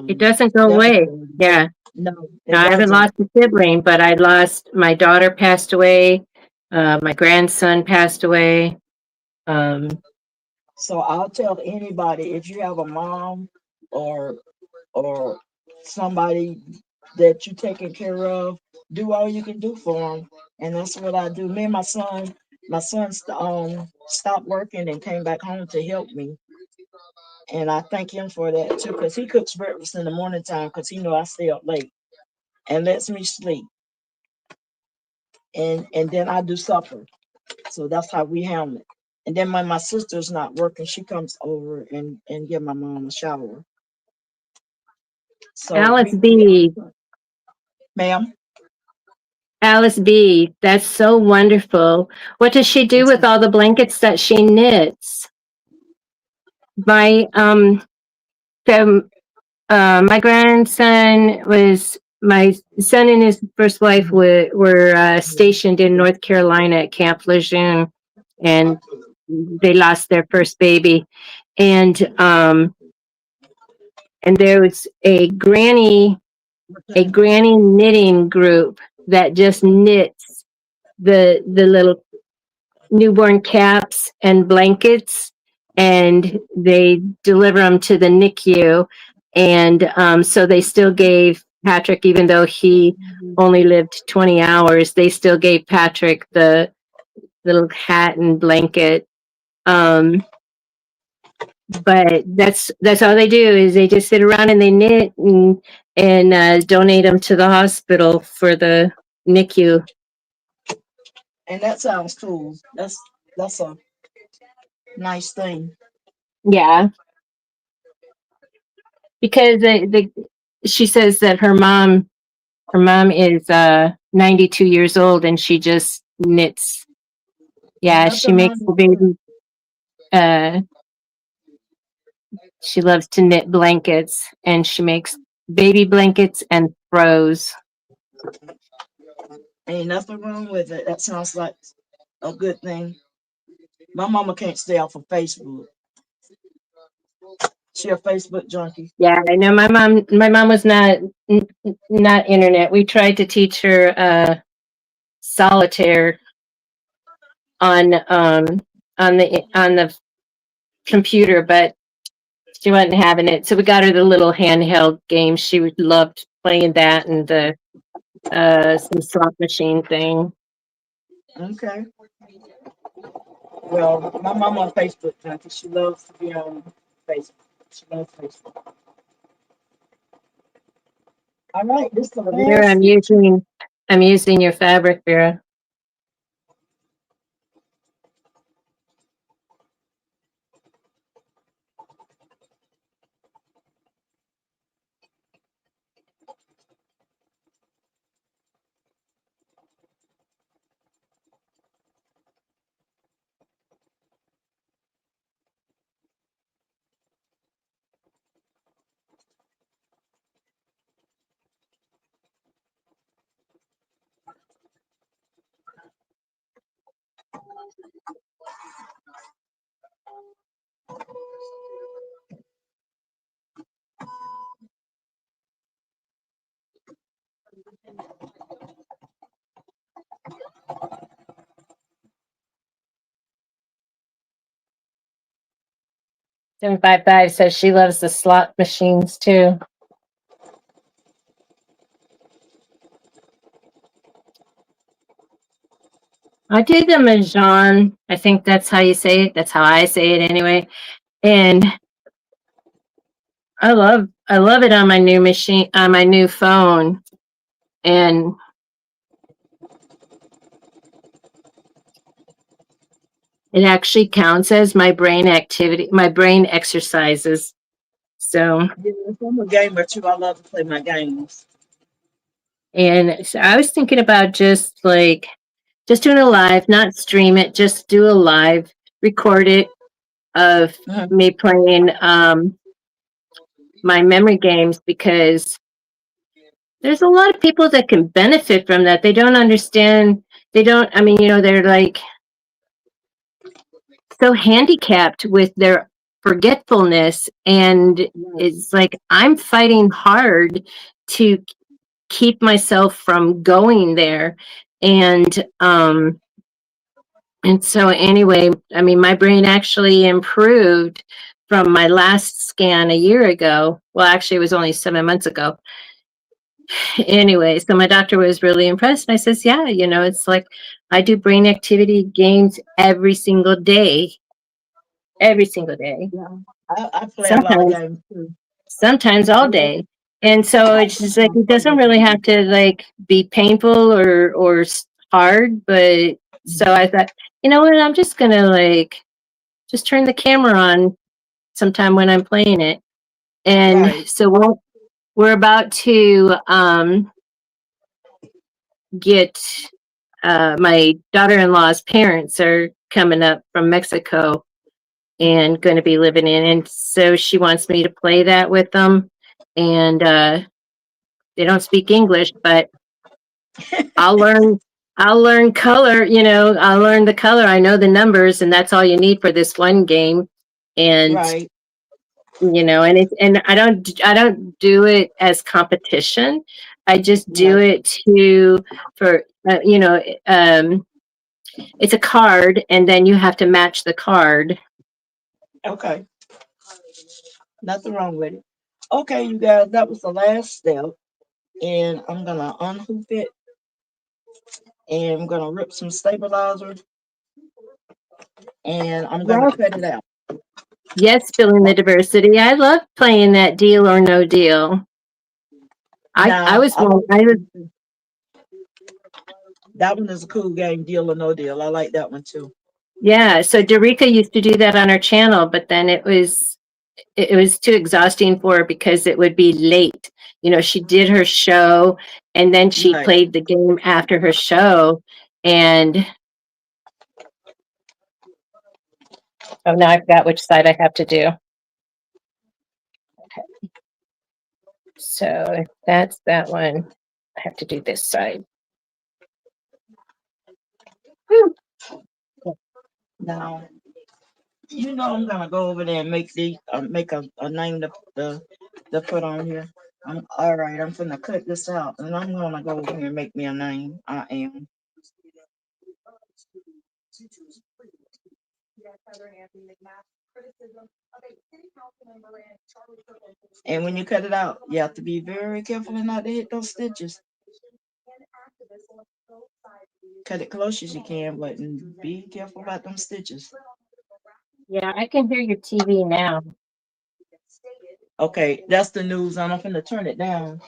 It doesn't go away. devastating. Yeah. No, No, it I haven't doesn't. lost a sibling, but I lost my daughter passed away. My grandson passed away. Um, So I'll tell anybody if you have a mom or or somebody that you taking care of, do all you can do for them, and that's what I do. Me and my son stopped working and came back home to help me, and I thank him for that too, because he cooks breakfast in the morning time because he know I stay up late and lets me sleep, and then I do supper. So that's how we handle it. And then when my sister's not working, she comes over and give my mom a shower. So Alice we B. ma'am. Alice B. That's so wonderful. What does she do with all the blankets that she knits? My so my grandson was my son and his first wife were stationed in North Carolina at Camp Lejeune, and they lost their first baby, and and there was a granny knitting group that just knits the little newborn caps and blankets, and they deliver them to the NICU. And so they still gave Patrick, even though he only lived 20 hours, they still gave Patrick the little hat and blanket. Um, but that's all they do is they just sit around and they knit and donate them to the hospital for the NICU. And that sounds cool. That's a nice thing. Yeah, because she says that her mom is 92 years old and she just knits. Ain't Yeah, she nothing makes wrong the with that. baby. Uh, she loves to knit blankets, and she makes baby blankets and throws. Ain't nothing wrong with it. That sounds like a good thing. My mama can't stay off of Facebook. She a Facebook junkie. Yeah, I know my mom. My mom was not internet. We tried to teach her solitaire on the computer, but she wasn't having it. So we got her the little handheld game. She loved playing that and the some slot machine thing. Okay. Well, my mama on Facebook junkie. She loves to be on Facebook. She loves Facebook. All right, this is the Over here, last I'm picture. using I'm using your fabric, Vera. $755 says she loves the slot machines too. I do the Mahjong. I think that's how you say it. That's how I say it anyway. And I love it on my new machine, on my new phone. And it actually counts as my brain activity, my brain exercises. So, Yeah, I'm a gamer too. I love to play my games. and so I was thinking about just doing a live, not stream it, just do a live, record it of me playing my memory games, because there's a lot of people that can benefit from that. They don't understand. They don't, I mean, they're like so handicapped with their forgetfulness. And it's like, I'm fighting hard to keep myself from going there. And so anyway, I mean, my brain actually improved from my last scan a year ago. Well, actually, it was only 7 months ago. Anyway, so my doctor was really impressed. And I says, yeah, it's like I do brain activity games every single day. Every single day. Yeah. I play a lot of games too. Sometimes all day. And so it's just like, it doesn't really have to like be painful or hard, but so I thought, you know what, I'm just gonna just turn the camera on sometime when I'm playing it. And Right. so we're about to get my daughter-in-law's parents are coming up from Mexico and going to be living in, and so she wants me to play that with them. And they don't speak English, but I'll learn color, I'll learn the color. I know the numbers, and that's all you need for this one game. And Right. and I don't do it as competition. I just do it for it's a card, and then you have to match the card. Okay. Nothing wrong with it. Okay, you guys, that was the last step. And I'm gonna unhoop it, and I'm gonna rip some stabilizer, and I'm gonna cut it out. Yes, filling the diversity. I love playing that Deal or No Deal. I was that one is a cool game, Deal or No Deal. I like that one too. Yeah, so Derica used to do that on her channel, but then it was too exhausting for her because it would be late. She did her show, and then she Right. played the game after her show. And oh, now I forgot which side I have to do. Okay. So if that's that one, I have to do this side. Now, I'm gonna go over there and make a name to put on here. All right. I'm gonna cut this out, and I'm gonna go over here and make me a name. I am. And when you cut it out, you have to be very careful and not to hit those stitches. Cut it close as you can, but be careful about them stitches. Yeah, I can hear your TV now. Okay, that's the news. I'm gonna turn it down.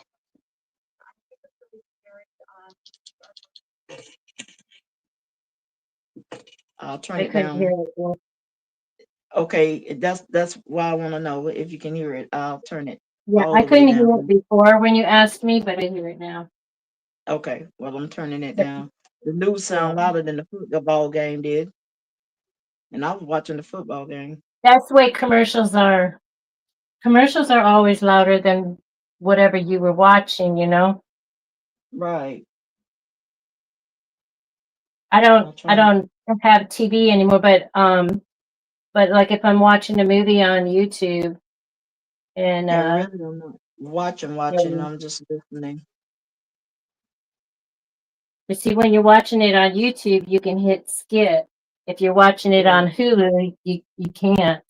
I'll turn I it couldn't hear down. it. Well, Okay, that's why I want to know if you can hear it. I'll turn it yeah, all I the way couldn't hear it down. before when you asked me, but I hear it now. Okay, well I'm turning it But down. The news yeah, sound louder than the football game did, and I was watching the football game. that's the way commercials are. Commercials are always louder than whatever you were watching, you know? Right. I don't I'll I try. don't have TV anymore, but like if I'm watching a movie on YouTube and Yeah, really, I'm not watching. yeah. I'm just listening. But see, when you're watching it on YouTube, you can hit skip. If you're watching it Yeah, on Hulu, you can't.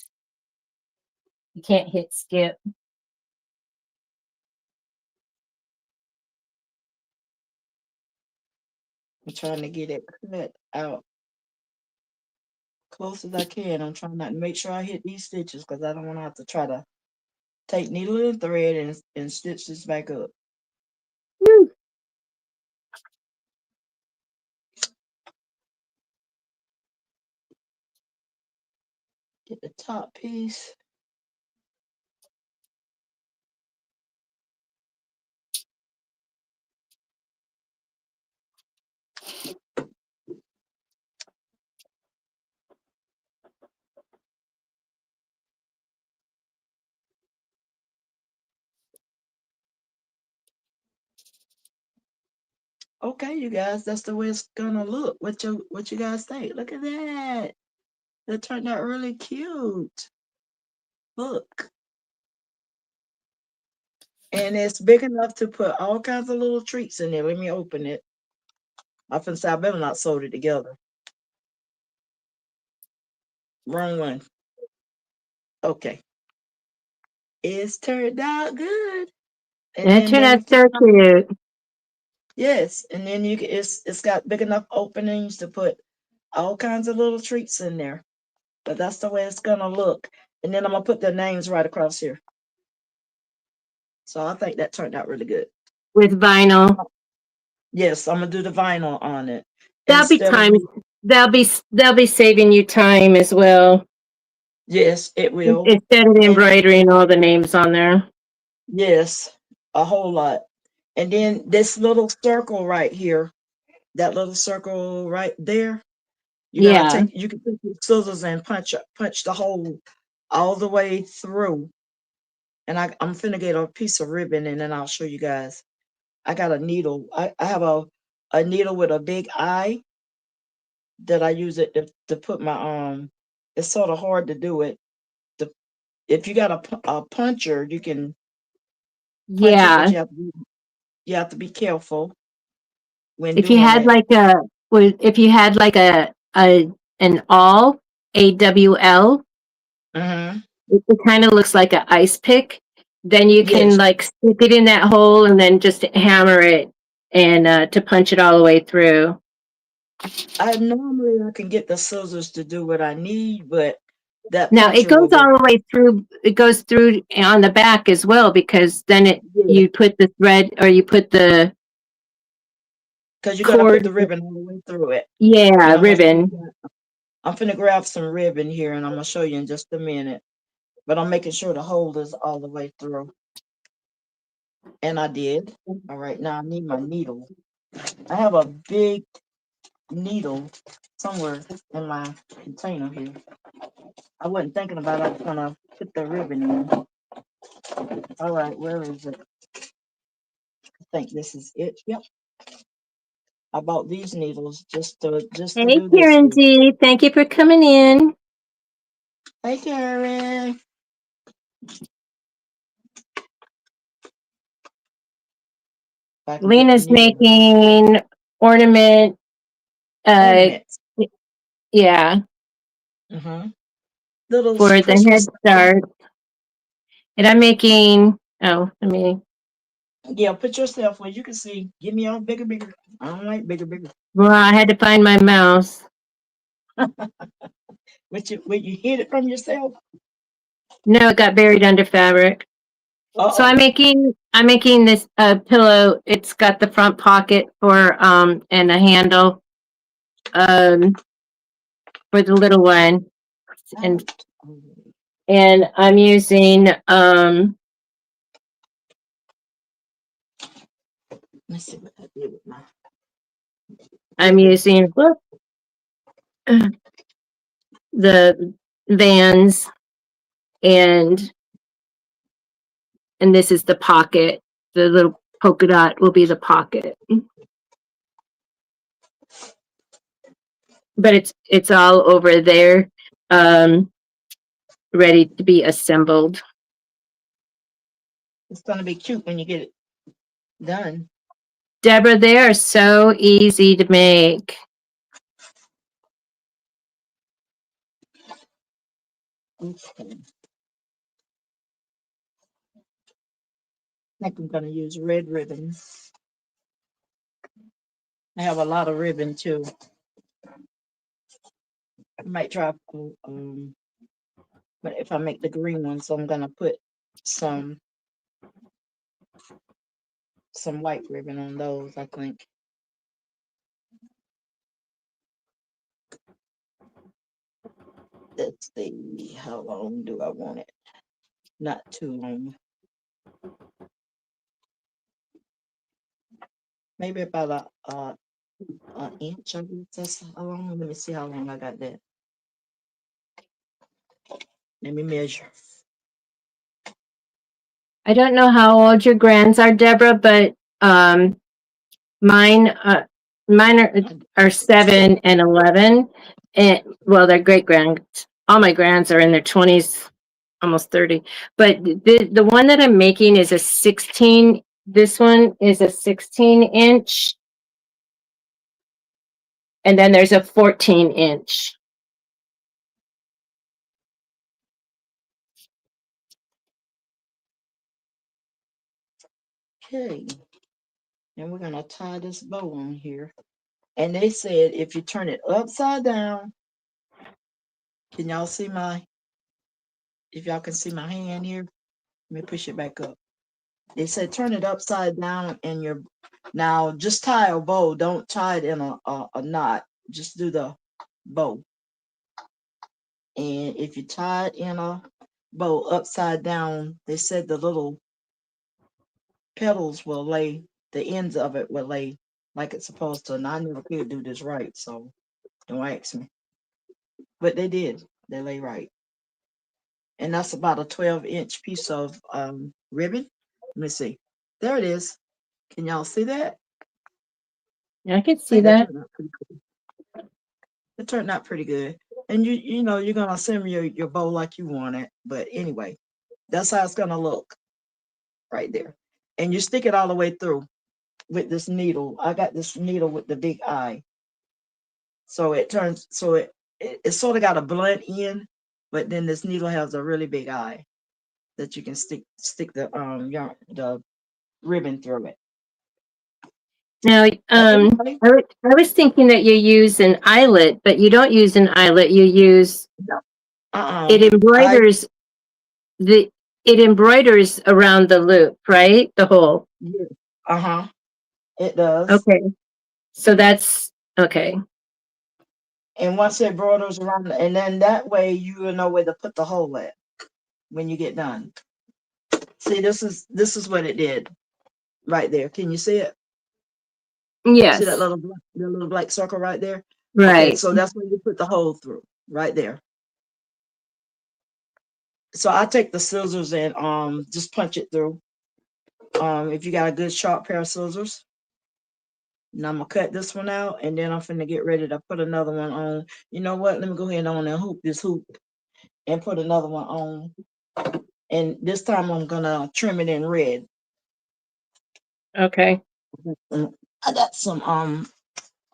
You can't hit skip. I'm trying to get it cut out close as I can. I'm trying not to make sure I hit these stitches because I don't want to have to try to take needle and thread and stitch this back up. Woo. Get the top piece. Okay, you guys, that's the way it's gonna look. What you guys think? Look at that. That turned out really cute. Look. And it's big enough to put all kinds of little treats in there. Let me open it. I finna say I better not sew it together. Wrong one. Okay. It's turned out good. And And it then turned let me out flip so it. cute. Yes, and then it's got big enough openings to put all kinds of little treats in there. But that's the way it's gonna look. And then I'm gonna put their names right across here. So I think that turned out really good. With vinyl. Yes, I'm gonna do the vinyl on it That'll be instead of time. That'll be saving you time as well. yes, it will. Instead of And embroidering all the names on there. yes, a whole lot. And then this little circle right here, that little circle right there, Yeah. you can take your scissors and punch the hole all the way through. And I'm finna get a piece of ribbon and then I'll show you guys. I got a needle. I have a needle with a big eye that I use it to put my it's sort of hard to do it. The if you got a puncher, you can punch it, but Yeah. you have to be careful when If you doing had it. like a if you had like a an awl, AWL, Hmm. it kind of looks like an ice pick. Then you can Yes, like stick it in that hole and then just hammer it and to punch it all the way through. I can get the scissors to do what I need, but that Now it puncher goes will work. all the way through. It goes through on the back as well because then Yeah, you put the thread or you put the because you're gonna put cord. the ribbon all the way through it. And Yeah, I'm gonna show you ribbon. that. I'm finna grab some ribbon here and I'm gonna show you in just a minute. But I'm making sure the hole is all the way through. And I did. All right, now I need my needle. I have a big needle somewhere in my container here. I wasn't thinking about I was gonna put the ribbon in. All right, where is it? I think this is it. Yep. I bought these needles just to Hey, do this Karen with. D. Thank you for coming in. Hey Karen. If I can get the Lena's needle. making ornament. Uh, Ornaments. yeah, Mm-hmm. Little for the Christmas. Head Start. And I'm making. Oh, let me. Yeah, put yourself where you can see. Give me all bigger, bigger. I don't like bigger, bigger. Well, I had to find my mouse. When you hid it from yourself. No, it got buried under fabric. So Uh-oh. I'm making this pillow. It's got the front pocket for and a handle. Um for the little one. And Oh, I'm using let's see what I did with my I'm ribbon. using whoop, the Vans, and this is the pocket. The little polka dot will be the pocket. But it's all over there, ready to be assembled. It's gonna be cute when you get it done. Deborah, they are so easy to make. Okay. I think I'm gonna use red ribbon. I have a lot of ribbon too. I might try, but if I make the green one, so I'm gonna put some white ribbon on those, I think. Let's see, how long do I want it? Not too long. Maybe about an inch, I guess that's how long. Let me see how long I got that. Let me measure. I don't know how old your grands are, Deborah, but mine are 7 and 11, and well, they're great grands. All my grands are in their 20s, almost 30. But the one that I'm making is a 16. This one is a 16-inch, and then there's a 14-inch. Okay. And we're gonna tie this bow on here. And they said if you turn it upside down, can y'all see if y'all can see my hand here? Let me push it back up. They said turn it upside down and now just tie a bow. Don't tie it in a knot. Just do the bow. And if you tie it in a bow upside down, they said the little petals will lay, the ends of it will lay like it's supposed to. And I never could do this right, so don't ask me. But they did. They lay right. And that's about a 12-inch piece of ribbon. Let me see. There it is. Can y'all see that? I can I see think that that. turned out pretty good. It turned out pretty good. And you know, you're gonna assemble your bow like you want it. But anyway, that's how it's gonna look right there. And you stick it all the way through with this needle. I got this needle with the big eye. So it turns, so it sort of got a blunt end, but then this needle has a really big eye that you can stick the ribbon through it. Now, Anyway, I was thinking that you use an eyelet, but you don't use an eyelet. You use uh-uh. it embroiders the it embroiders around the loop, right? The hole. Yeah, uh-huh. It does. Okay. So that's okay. And once it broadens around, and then that way you will know where to put the hole at when you get done. See, this is what it did right there. Can you see it? See that Yes. little black circle right there? Okay, Right. so that's where you put the hole through, right there. So I take the scissors and just punch it through. If you got a good sharp pair of scissors. Now I'm gonna cut this one out, and then I'm finna get ready to put another one on. You know what? Let me go ahead on and hoop this hoop and put another one on. And this time I'm gonna trim it in red. Okay. I got some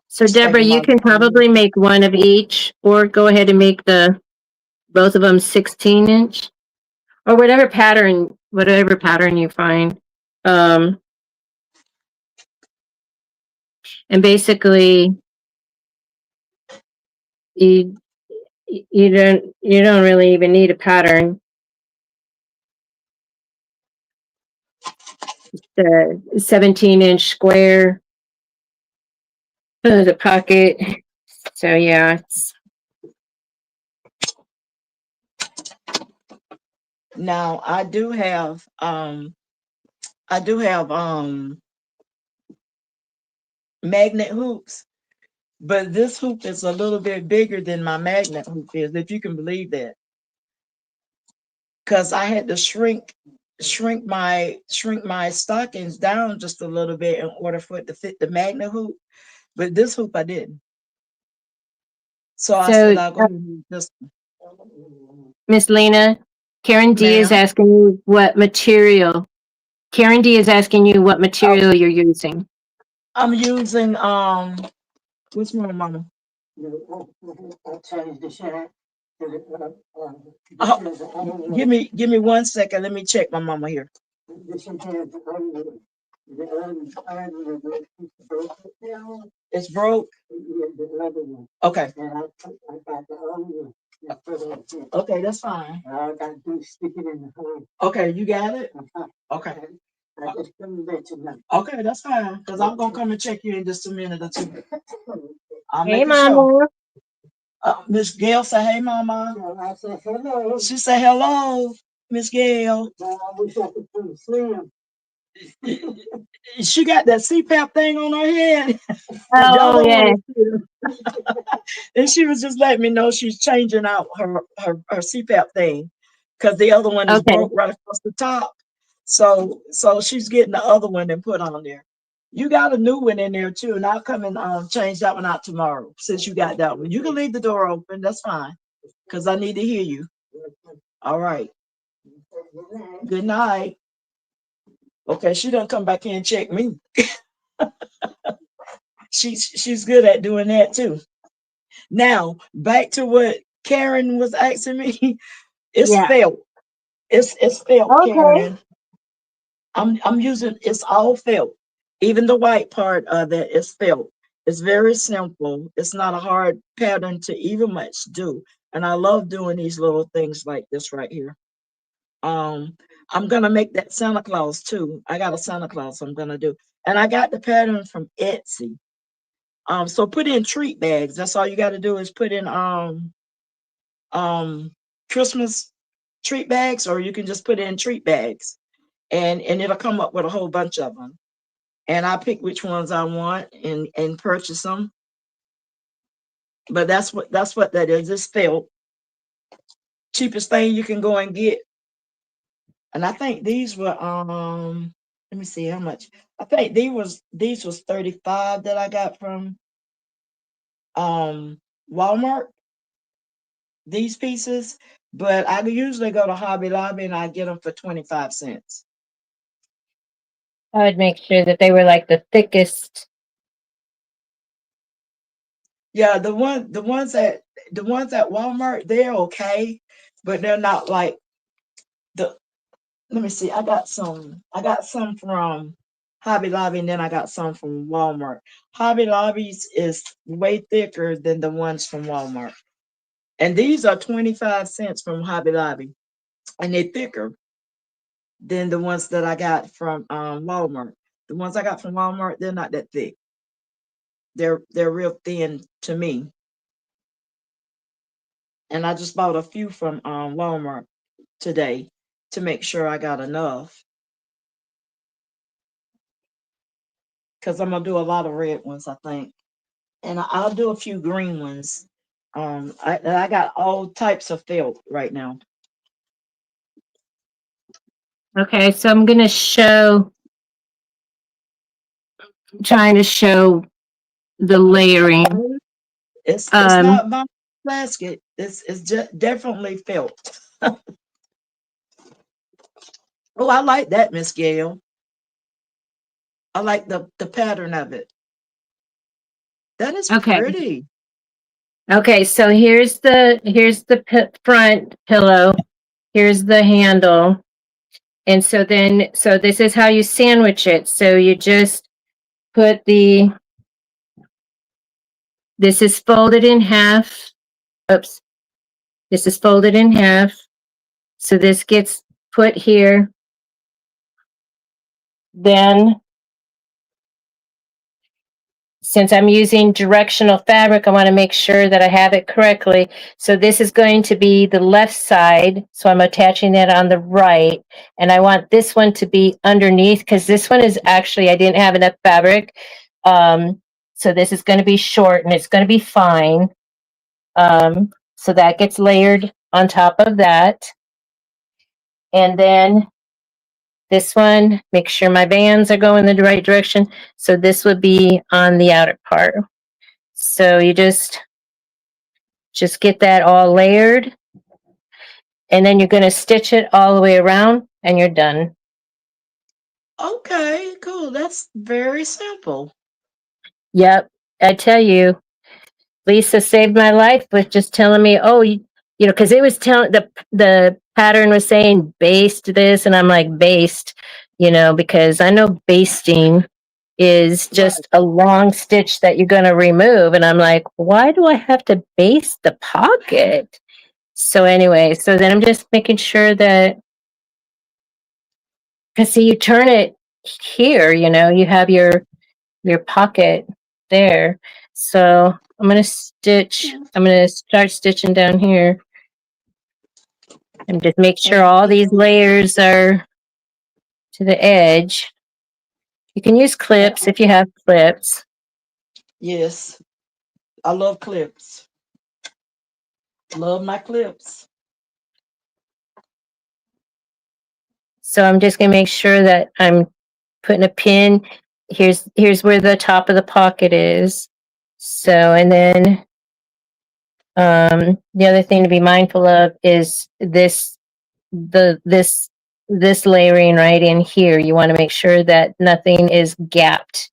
So Deborah, you can probably make one of each, or go ahead and make both of them 16-inch, or whatever pattern you find. And basically, you don't really even need a pattern. The 17-inch square, the pocket. So yeah, Now I do have magnet hoops, but this hoop is a little bit bigger than my magnet hoop is, if you can believe that. Because I had to shrink my stockings down just a little bit in order for it to fit the magnet hoop. But this hoop I didn't. So I said So, I'll go ahead and use this one. Miss Lena, Karen D is Ma'am, asking you what material. Karen D is asking you what oh, material you're using. I'm using what's one, Mama? Give me 1 second. Let me check my mama here. It's broke. Okay. Okay, that's fine. Okay, you got it? Okay. Okay, that's fine. Because I'm gonna come and check you in just a minute or two. I'll Hey, make a show. Mama. Miss Gail say, hey, mama. She say, hello, Miss Gail. She got that CPAP thing on her head. Y'all Oh, don't want yeah. to see her. And she was just letting me know she's changing out her CPAP thing because the other one is Okay. broke right across the top. So she's getting the other one and put on there. You got a new one in there too, and I'll come and change that one out tomorrow since you got that one. You can leave the door open, that's fine, because I need to hear you. All right. Good night. Okay, she done come back in and check me. She's good at doing that too. Now back to what Karen was asking me. It's Yeah. felt. It's felt, Okay. Karen. I'm using it's all felt. Even the white part of it is felt. It's very simple. It's not a hard pattern to even much do. And I love doing these little things like this right here. Um, I'm gonna make that Santa Claus too. I got a Santa Claus I'm gonna do. And I got the pattern from Etsy. So put in treat bags. That's all you gotta do is put in um Christmas treat bags, or you can just put in treat bags and it'll come up with a whole bunch of them. And I pick which ones I want and purchase them. But that's what that is. It's felt. Cheapest thing you can go and get. And I think these were let me see how much. I think these was 35 that I got from Walmart, these pieces. But I usually go to Hobby Lobby and I get them for 25 cents. I would make sure that they were like the thickest. Yeah, the ones at Walmart, they're okay, but they're not like the let me see. I got some from Hobby Lobby and then I got some from Walmart. Hobby Lobby's is way thicker than the ones from Walmart. And these are 25 cents from Hobby Lobby. And they're thicker than the ones that I got from Walmart. The ones I got from Walmart, they're not that thick. They're real thin to me. And I just bought a few from Walmart today to make sure I got enough. Because I'm gonna do a lot of red ones, I think. And I'll do a few green ones. I got all types of felt right now. Okay, so I'm going to trying to show the layering. It's not my basket. It's just definitely felt. Oh, I like that, Miss Gail. I like the pattern of it. That is Okay. pretty. Okay, so here's the front pillow. Here's the handle. And so this is how you sandwich it. So you just put this is folded in half. Oops. This is folded in half. So this gets put here. Then since I'm using directional fabric, I want to make sure that I have it correctly. So this is going to be the left side. So I'm attaching that on the right. And I want this one to be underneath because this one is actually, I didn't have enough fabric. So this is going to be short and it's going to be fine. So that gets layered on top of that. And then this one, make sure my bands are going the right direction. So this would be on the outer part. So you just get that all layered. And then you're going to stitch it all the way around and you're done. Okay, cool. That's very simple. Yep. I tell you, Lisa saved my life with just telling me, oh, you know, because it was telling the pattern was saying baste this, and I'm like, baste, you know, because I know basting is just a long stitch that you're going to remove. And I'm like, why do I have to baste the pocket? So anyway, so then I'm just making sure that, because see, you turn it here, you know, you have your pocket there. So I'm going to start stitching down here and just make sure all these layers are to the edge. You can use clips if you have clips. Yes, I love clips. Love my clips. So I'm just going to make sure that I'm putting a pin. Here's where the top of the pocket is. So, and then the other thing to be mindful of is this layering right in here. You want to make sure that nothing is gapped.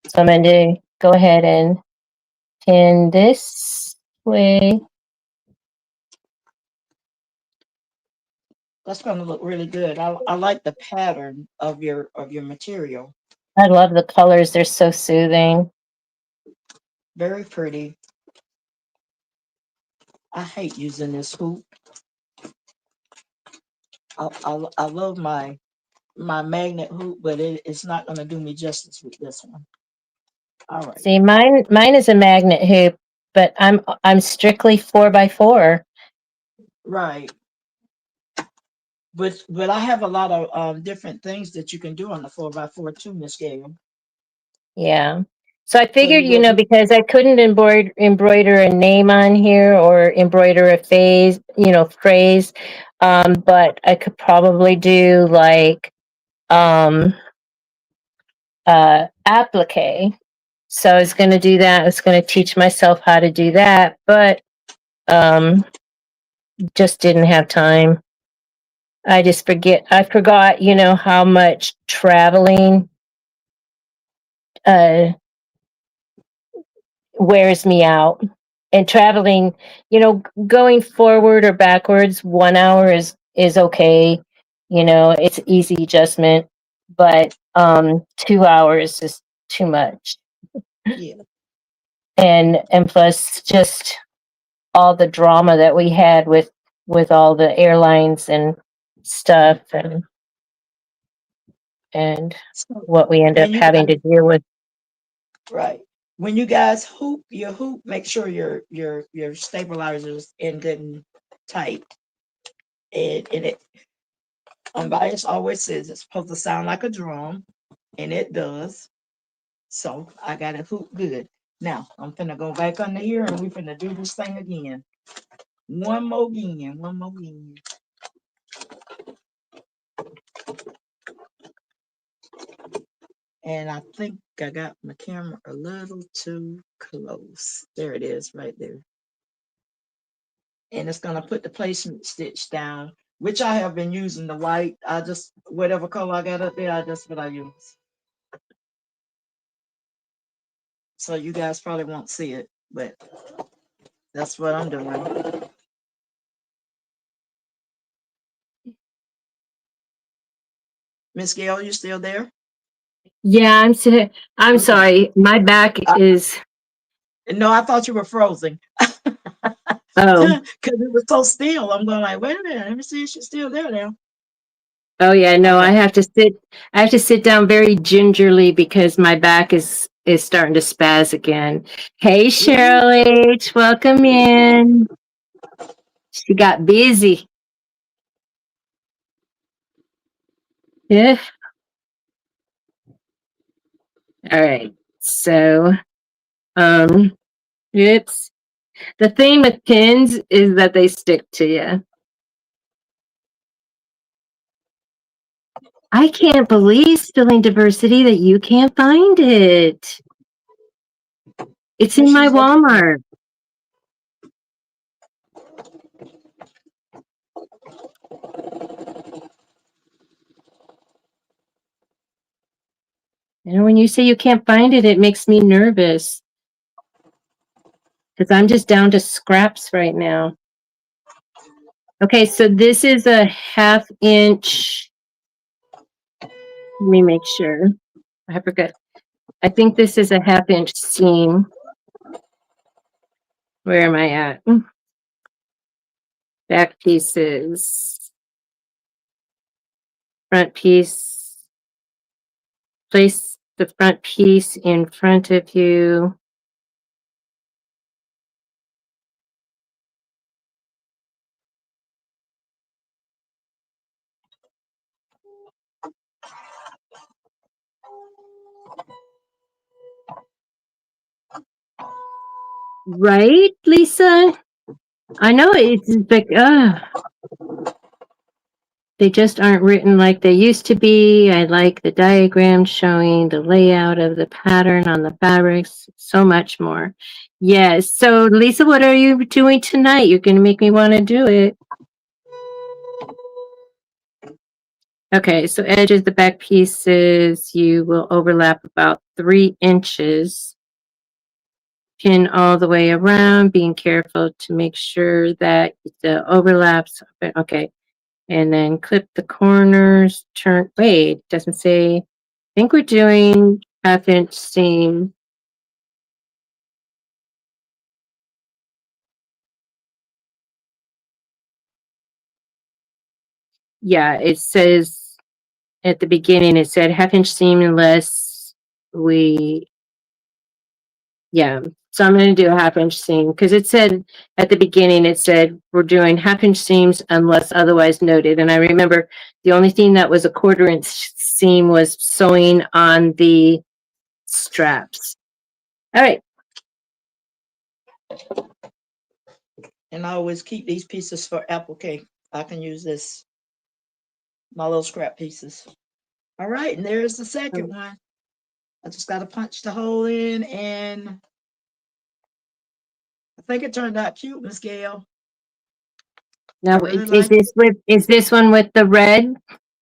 So I'm going to go ahead and pin this way. That's going to look really good. I like the pattern of your material. I love the colors. They're so soothing. Very pretty. I hate using this hoop. I love my magnet hoop, but it's not going to do me justice with this one. All right. See, mine is a magnet hoop, but I'm strictly 4x4. Right. But I have a lot of different things that you can do on the 4x4 too, Miss Gail. Yeah. So I figured, you will be- because I couldn't embroider a name on here or embroider a phrase, but I could probably do like applique. So I was going to do that. I was going to teach myself how to do that, but just didn't have time. I forgot, how much traveling wears me out. And traveling, going forward or backwards, 1 hour is okay. It's easy adjustment, but 2 hours is too much. Yeah. And plus just all the drama that we had with all the airlines and stuff and what we end up having to deal with. Right. When you guys hoop, make sure your stabilizer's in good and tight. And it Unbiased always says it's supposed to sound like a drum, and it does. So I got it hoop good. Now I'm finna go back under here and we finna do this thing again. One more again. And I think I got my camera a little too close. There it is right there. And it's gonna put the placement stitch down, which I have been using the white. I just, whatever color I got up there, that's what I use. So you guys probably won't see it, but that's what I'm doing. Miss Gail, you still there? Yeah, I'm sorry. My back is. No, I thought you were frozen. Oh. Because it was so still. I'm going like, wait a minute, let me see if she's still there now. Oh yeah, no, I have to sit down very gingerly because my back is is starting to spaz again. Hey, Cheryl H, welcome in. She got busy. Yeah. All right. So, oops. The theme with pins is that they stick to you. I can't believe, Spilling Diversity, that you can't find it. It's in my Walmart. And when you say you can't find it, it makes me nervous. Because I'm just down to scraps right now. Okay, so this is a 1/2 inch. Let me make sure. I forgot. I think this is a 1/2 inch seam. Where am I at? Back pieces. Front piece. Place the front piece in front of you. Right, Lisa? I know it's like, they just aren't written like they used to be. I like the diagram showing the layout of the pattern on the fabrics, so much more. Yes. So, Lisa, what are you doing tonight? You're going to make me want to do it. Okay, so edges, the back pieces, you will overlap about 3 inches. Pin all the way around, being careful to make sure that the overlaps. Okay. And then clip the corners, turn, wait, doesn't say, I think we're doing 1/2 inch seam. Yeah, it says at the beginning, it said 1/2 inch seam unless we, yeah. So I'm going to do a 1/2 inch seam because it said at the beginning, it said we're doing 1/2 inch seams unless otherwise noted. And I remember the only thing that was a 1/4 inch seam was sewing on the straps. All right. And I always keep these pieces for applique. I can use this, my little scrap pieces. All right, and there's the second one. I just got to punch the hole in, and I think it turned out cute, Miss Gail. Now, really is this one with the red?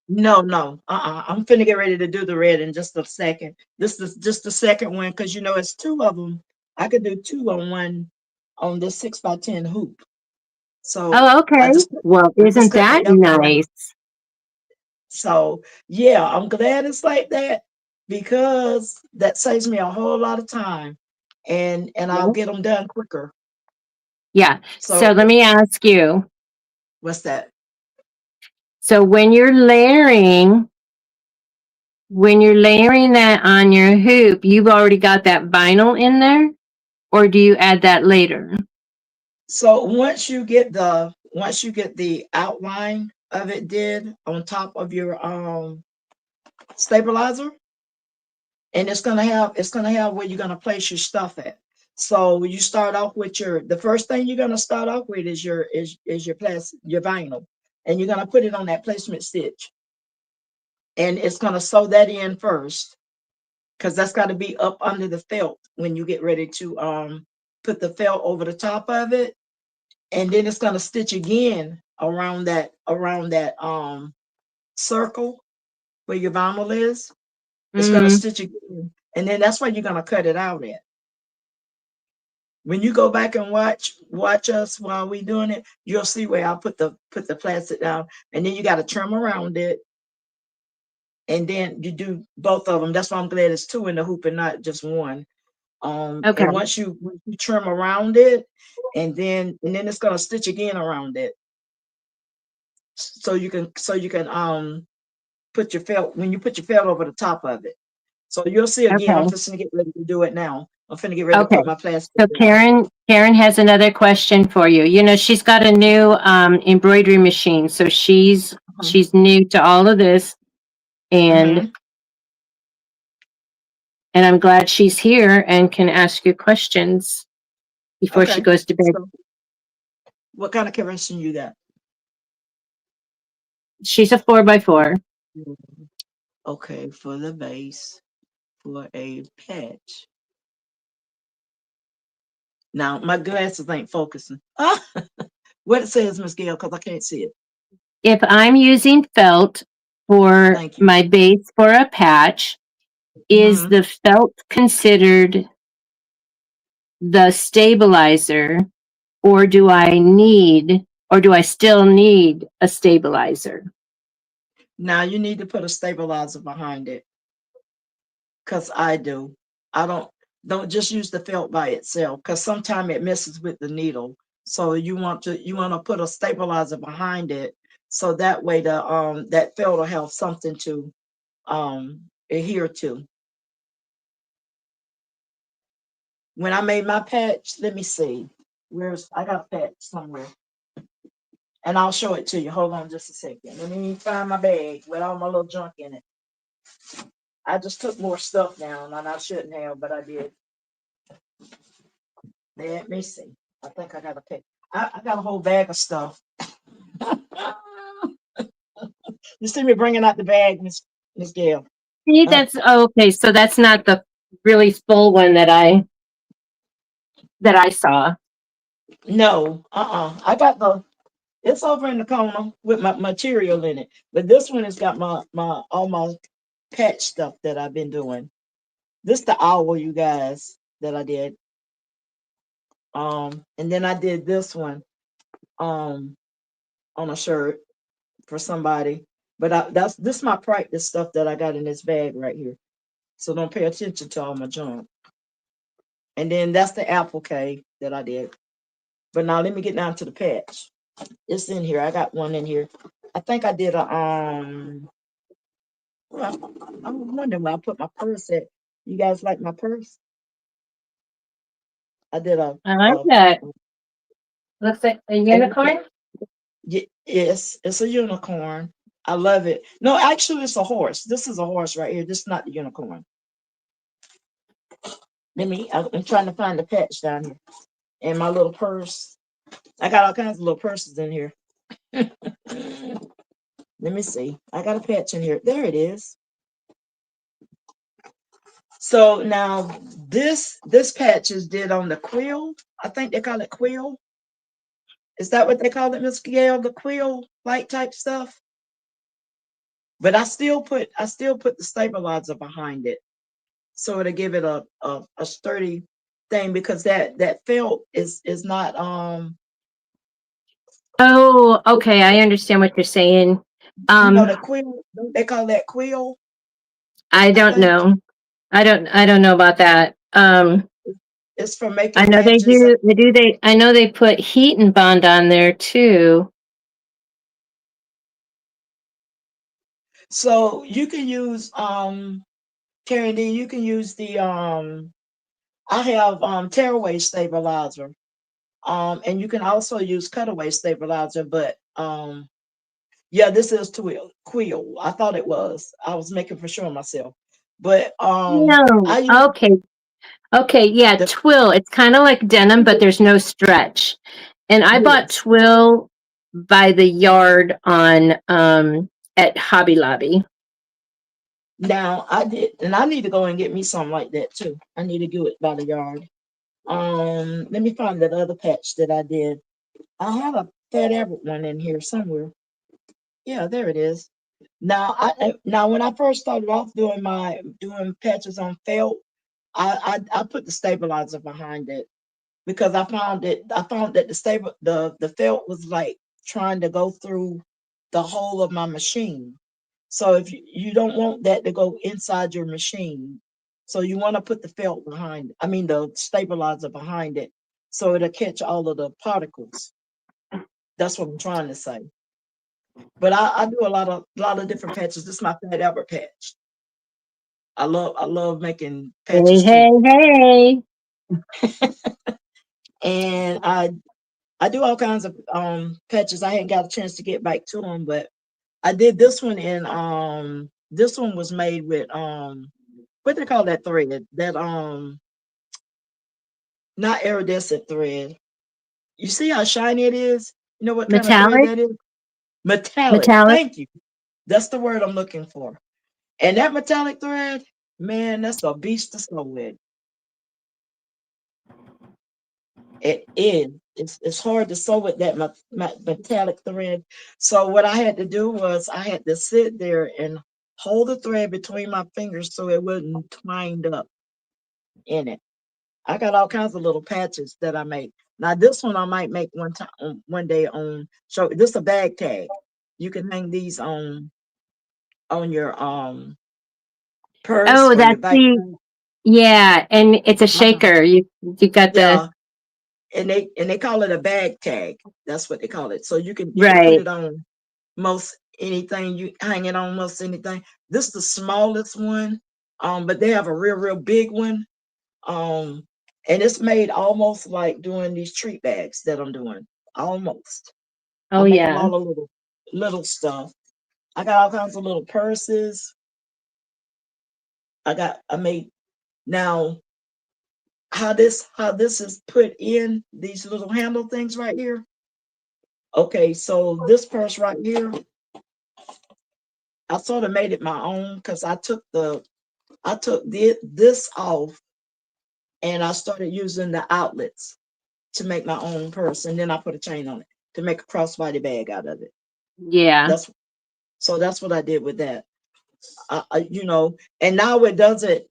No. I'm finna get ready to do the red in just a second. This is just the second one because it's 2 of them. I could do 2 on one on this 6x10 hoop. So Oh, okay. Well, isn't that nice? So yeah, I'm glad it's like that because that saves me a whole lot of time, and I'll get them done quicker. Yeah. So let me ask you. What's that? So when you're layering that on your hoop, you've already got that vinyl in there, or do you add that later? So once you get the outline of it did on top of your stabilizer, and it's gonna have where you're gonna place your stuff at. So you start off with the first thing you're gonna start off with is your vinyl, and you're gonna put it on that placement stitch, and it's gonna sew that in first because that's got to be up under the felt when you get ready to put the felt over the top of it, and then it's gonna stitch again around that circle where your vinyl is. It's gonna stitch again, and then that's why you're gonna cut it out at. When you go back and watch us while we doing it, you'll see where I put the plastic down, and then you got to trim around it, and then you do both of them. That's why I'm glad it's 2 in the hoop and not just 1. Okay. And once you trim around it, and then it's gonna stitch again around it, so you can put your felt when you put your felt over the top of it. So you'll see again, I'm Okay. just gonna get ready to do it now. I'm finna get ready to Okay. put my plastic So down. Karen has another question for you. You know, she's got a new embroidery machine, so Uh-huh. she's new to all of this, and Mhm. I'm glad she's here and can ask you questions before she Okay. goes to bed. So what kind of convention you got? She's a 4x4. Mhm. Okay, for the base, for a patch. Now my glasses ain't focusing. Ah, what it says, Miss Gail, because I can't see it. If I'm using felt for Thank you. my base for a patch, is Hmm. the felt considered the stabilizer, or do I still need a stabilizer? Now you need to put a stabilizer behind it, because I do. I don't just use the felt by itself, because sometimes it messes with the needle. So you want to put a stabilizer behind it, so that way the that felt will have something to adhere to. When I made my patch, let me see. Where's I got a patch somewhere. And I'll show it to you. Hold on just a second. Let me find my bag with all my little junk in it. I just took more stuff down and I shouldn't have, but I did. Let me see. I think I got a pack. I got a whole bag of stuff. You see me bringing out the bag, Miss Gail. See, that's okay. So that's not the really full one that I saw. No, I got it's over in the corner with my material in it. But this one has got my all my patch stuff that I've been doing. This the owl, you guys, that I did. And then I did this one um on a shirt for somebody. But that's this my practice stuff that I got in this bag right here. So don't pay attention to all my junk. And then that's the applique that I did. But now let me get down to the patch. It's in here. I got one in here. I think I did a well, I'm wondering where I put my purse at. You guys like my purse? I did I like a that. Looks like a and unicorn. yes, it's a unicorn. I love it. No, actually, it's a horse. This is a horse right here. This is not the unicorn. I'm trying to find the patch down here. And my little purse. I got all kinds of little purses in here. Let me see. I got a patch in here. There it is. So now this patch is did on the quill. I think they call it quill. Is that what they call it, Miss Gail? The quill light type stuff? But I still put the stabilizer behind it. So to give it a sturdy thing, because that felt is not Oh, okay. I understand what you're saying. Um, the quill, don't they call that quill, I I don't think. know. I don't know about that. It's for I making know they patches. do. I know they put heat and bond on there too. So you can use Karen D, you can use the I have tearaway stabilizer. And you can also use cutaway stabilizer, but yeah, this is quill. I thought it was. I was making for sure myself. But No. I use Okay. Okay. Yeah. the Twill. It's kind of like denim, but there's no stretch. And I bought yes. twill by the yard on at Hobby Lobby. Now I did, and I need to go and get me something like that too. I need to do it by the yard. Let me find that other patch that I did. I have a Fat Everett one in here somewhere. Yeah, there it is. Now when I first started off doing patches on felt, I put the stabilizer behind it because I found that the felt was like trying to go through the whole of my machine. So if you don't want that to go inside your machine, so you want to put the felt behind, I mean the stabilizer behind it, so it'll catch all of the particles. That's what I'm trying to say. But I do a lot of different patches. This is my Fat Albert patch. I love making Hey, patches hey, too. hey. And I do all kinds of patches. I hadn't got a chance to get back to them, but I did this one in this one was made with what they call that thread? That not iridescent thread. You see how shiny it is? You know what kind of thread Metallic? that is? Metallic. Metallic? Thank you. That's the word I'm looking for. And that metallic thread, man, that's a beast to sew with. It is. It's hard to sew with that metallic thread. So what I had to do was I had to sit there and hold the thread between my fingers so it wouldn't twined up in it. I got all kinds of little patches that I make. Now this one I might make one time, one day on. So this is a bag tag. You can hang these on your purse Oh, or your that's backpack. yeah, and it's a Uh-huh. shaker. You got the Yeah, and they call it a bag tag. That's what they call it. So you can put right. it on most anything. You hang it on most anything. This is the smallest one, but they have a real big one. Um, and it's made almost like doing these treat bags that I'm doing. Almost. I Oh make them yeah. all a little stuff. I got all kinds of little purses. I made now how this is put in these little handle things right here. Okay, so this purse right here, I sort of made it my own because I took this off and I started using the outlets to make my own purse, and then I put a chain on it to make a crossbody bag out of it. Yeah. That's what I did with that. And now it doesn't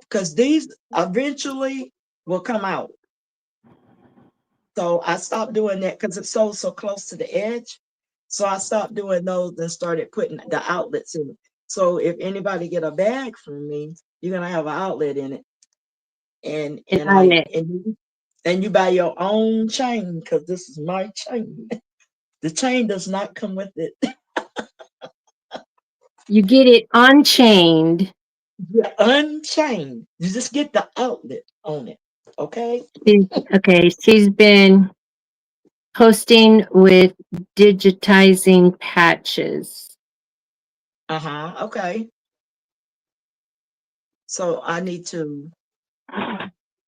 because these eventually will come out. So I stopped doing that because it's so close to the edge. So I stopped doing those and started putting the outlets in it. So if anybody get a bag from me, you're gonna have an outlet in it, and And and on like it. and you buy your own chain because this is my chain. The chain does not come with it. You get it unchained. You unchained. You just get the outlet on it. Okay. Okay, she's been posting with digitizing patches. Uh-huh. Okay. So I need to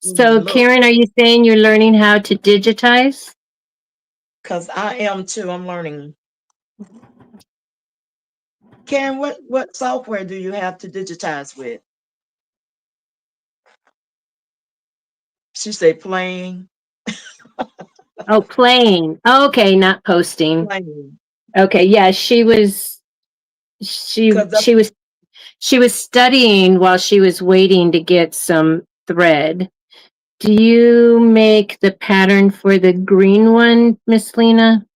So, look Karen, are you saying you're learning how to digitize? because I am too. I'm learning. Karen, what software do you have to digitize with? She said playing. Oh, playing. Okay, not posting. Playing. Okay, yeah, she Because she was she was studying while she was waiting to get some thread. Do you make the pattern for the green one, Miss Lena?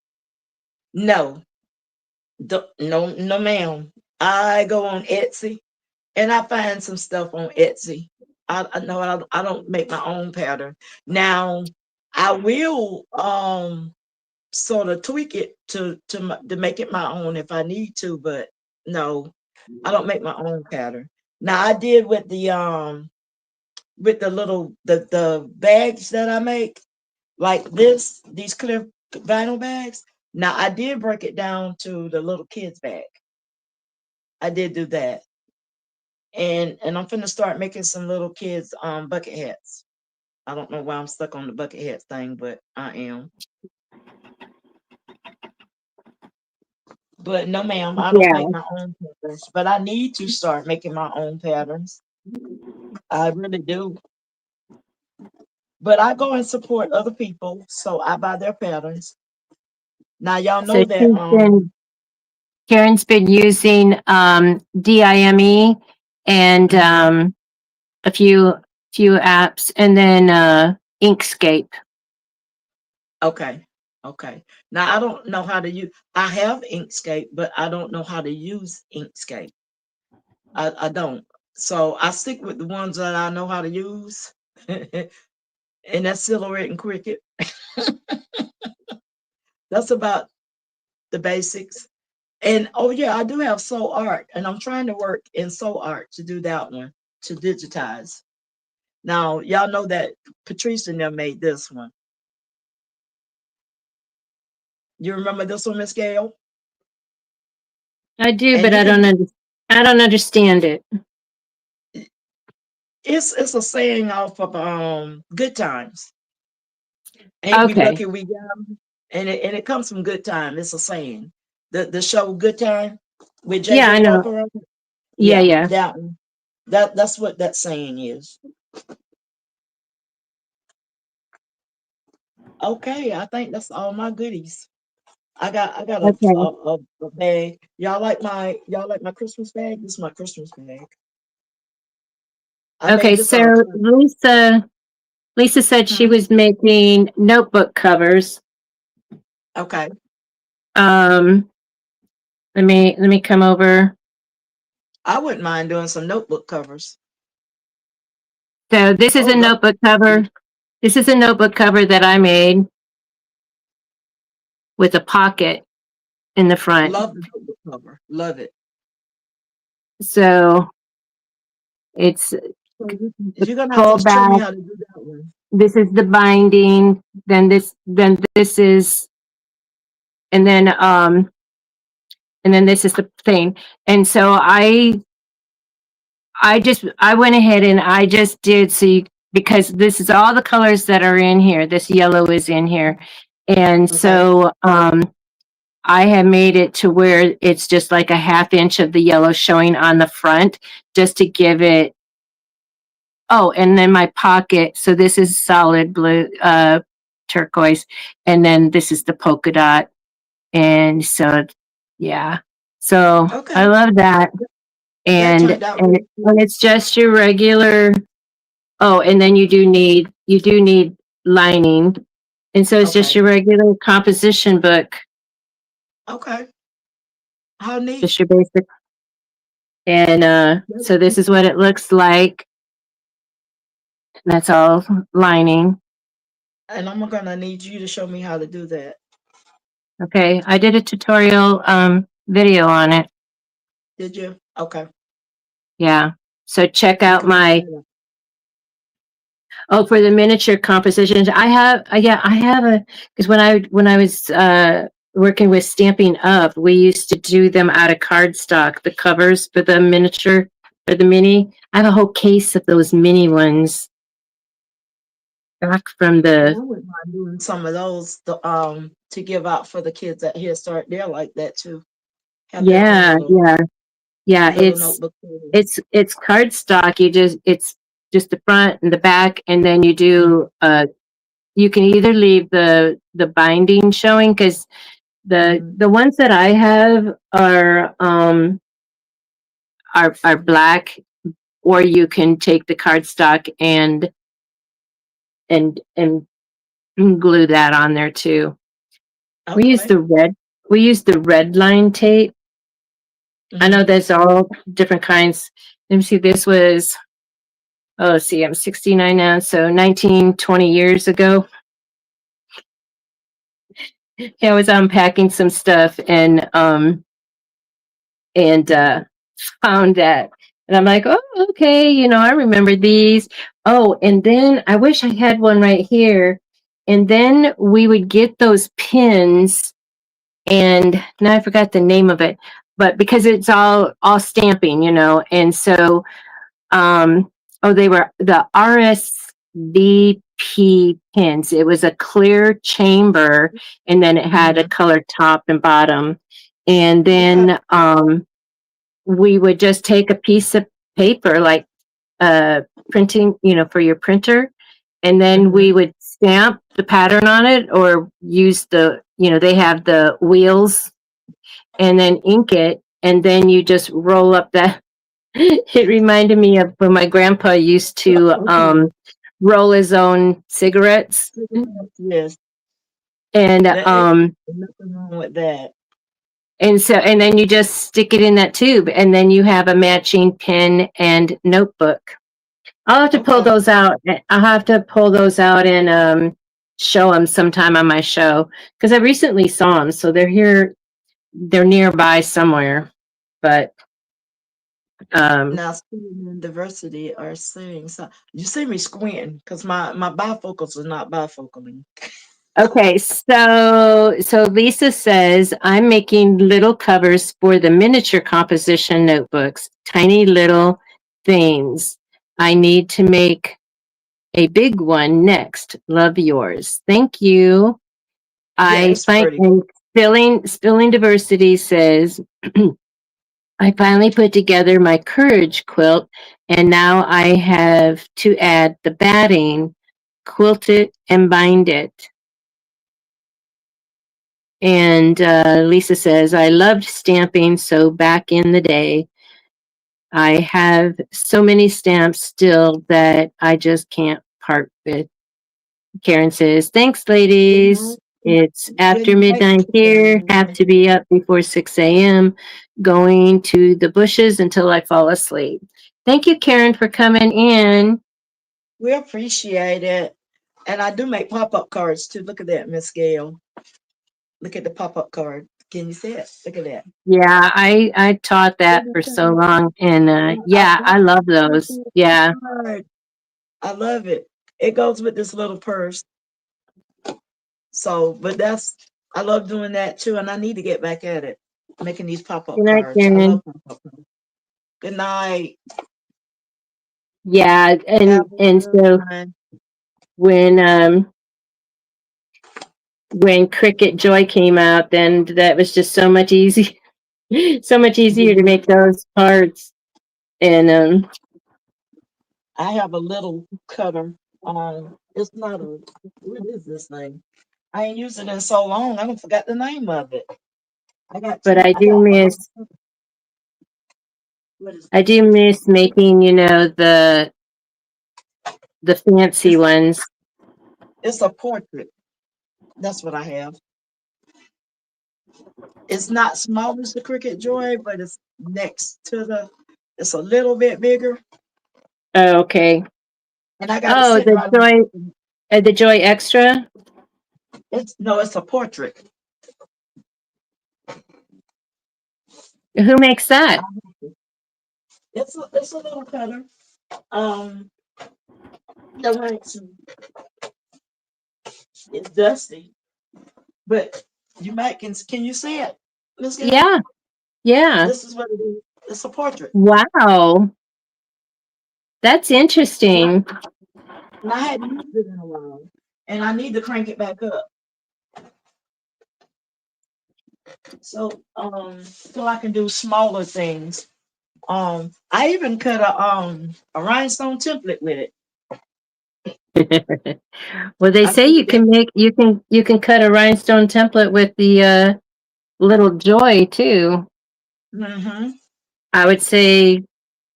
no, no, ma'am. I go on Etsy and I find some stuff on Etsy. I know I don't make my own pattern. Now I will sort of tweak it to make it my own if I need to, but no, I don't make my own pattern. Now I did with the little the bags that I make, like these clear vinyl bags. Now I did break it down to the little kids bag. I did do that. And I'm finna start making some little kids bucket hats. I don't know why I'm stuck on the bucket hats thing, but I am. But no, ma'am, I don't make Yeah. my own patterns. But I need to start making my own patterns. I really do. But I go and support other people, so I buy their patterns. Now y'all So know that Karen's been using DIME and mhm. a few apps, and then Inkscape. Okay. Okay. Now I don't know how to use I have Inkscape, but I don't know how to use Inkscape. I don't. So I stick with the ones that I know how to use. And that's Silhouette and Cricket. That's about the basics. And oh yeah, I do have Soul Art, and I'm trying to work in Soul Art to do that one. to digitize. Now, y'all know that Patrice and them made this one. You remember this one, Miss Gail? I do, And but you can, I don't understand it. it's a saying off of Good Times. Ain't we Okay. lucky we got 'em? And it comes from Good Time. It's a saying. The show Good Time with Yeah, I JJ know. Walker on it. Yeah, Yeah, yeah. that one. That's what that saying is. Okay, I think that's all my goodies. I got Okay. a bag. Y'all like my Christmas bag? This is my Christmas bag. I Okay, made this so out of plastic. Lisa said she Hmm? was making notebook covers. Okay. Um, let me come over. I wouldn't mind doing some notebook covers. So this is Oh, a notebook cover. This is a notebook cover that I made with a pocket in the front. love the notebook cover. Love it. So it's So the you're gonna have to pull show me back. how to do that one. This is the binding. Then this is, and then this is the thing. And so I went ahead and I just did because this is all the colors that are in here. This yellow is in here. And Okay. so I have made it to where it's just like a half inch of the yellow showing on the front just to give it. Oh, and then my pocket. So this is solid blue, turquoise. And then this is the polka dot. And so, yeah. So I Okay. love that. That And, turned out really and good. it's just your regular. Oh, and then you do need lining. And so it's just Okay. your regular composition book, Okay. How neat. just your basic. And so this is what it looks like. That's all lining. And I'm gonna need you to show me how to do that. Okay. I did a tutorial video on it. Did you? Okay. Yeah. So check I'm out gonna look my, that up. oh, for the miniature compositions. I have because when I was working with Stampin' Up, we used to do them out of cardstock, the covers for the miniature, for the mini. I have a whole case of those mini ones back from Yeah, the, I wouldn't mind doing some of those to give out for the kids at Head Start. They're like that too. Have their own yeah, yeah, yeah. little notebook too. It's cardstock. It's just the front and the back, and then you do you can either leave the binding showing because Mhm. the ones that I have are black, or you can take the cardstock and glue that on there too. We use Okay. the red line tape. I know Hmm. there's all different kinds. Let me see, this was, oh, let's see, I'm 69 now, so 19, 20 years ago. Yeah, I was unpacking some stuff and found that. And I'm like, oh, okay, I remember these. Oh, and then I wish I had one right here. And then we would get those pins, and now I forgot the name of it, but because it's all stamping, and so they were the RSVP pins. It was a clear chamber, and then it had a Hmm. colored top and bottom. And Okay. then we would just take a piece of paper, like printing, for your printer, and then Hmm. we would stamp the pattern on it or use they have the wheels, and then ink it, and then you just roll up that. It reminded me of when my grandpa used to Okay. roll his own cigarettes, Yes. and That ain't nothing wrong with that. and then you just stick it in that tube, and then you have a matching pen and notebook. I'll have to pull Okay. those out. I'll have to pull those out and show them sometime on my show because I recently saw them, so they're here. They're nearby somewhere, but Now, student and diversity are saying so. You see me squinting because my bifocals are not bifocaling. Okay, so Lisa says I'm making little covers for the miniature composition notebooks, tiny little things. I need to make a big one next. Love yours. Thank you. Yeah, I it's find pretty. and spilling diversity says I finally put together my courage quilt and now I have to add the batting, quilt it and bind it. And Lisa says, I loved stamping, so back in the day, I have so many stamps still that I just can't part with. Karen says, thanks, Good ladies. night. It's Good after night, midnight here. Have Karen. to be up before 6 a.m., going to the bushes until I fall asleep. Thank you, Karen, for coming in. We appreciate it. And I do make pop-up cards too. Look at that, Miss Gail. Look at the pop-up card. Can you see it? Look at that. Yeah, I taught that Isn't for it so pretty? long. And I yeah, I love love those. Yeah. the card. I love it. It goes with this little purse. So, but I love doing that too, and I need to get back at it, making these pop-up Good night, cards. I love Karen. pop-up cards. Good night. Yeah, Have a and good so one. when Cricket Joy came out, then that was just so much easy, so much easier to make those cards. And I have a little cutter. It's not a. What is this thing? I ain't used it in so long. I don't forgot the name of it. I got but two. I got a little. What is I this? do miss making, the fancy It's ones. it's a portrait. That's what I have. It's not small as the Cricket Joy, but it's next to the. It's a little bit bigger, Oh, okay. and I got it Oh, sitting right on top of me. The Joy Extra. It's no, it's a portrait. Who makes that? It's a little cutter. Um, the lights it's dusty, but you might can you see it, Miss Gail? Yeah, yeah. This is what it is. It's a portrait. Wow, that's And I, interesting. and I hadn't used it in a while, and I need to crank it back up. So I can do smaller things. I even cut a rhinestone template with it. Well, they I say cut it down. you can cut a rhinestone template with the little Joy too. Mm-hmm. I would say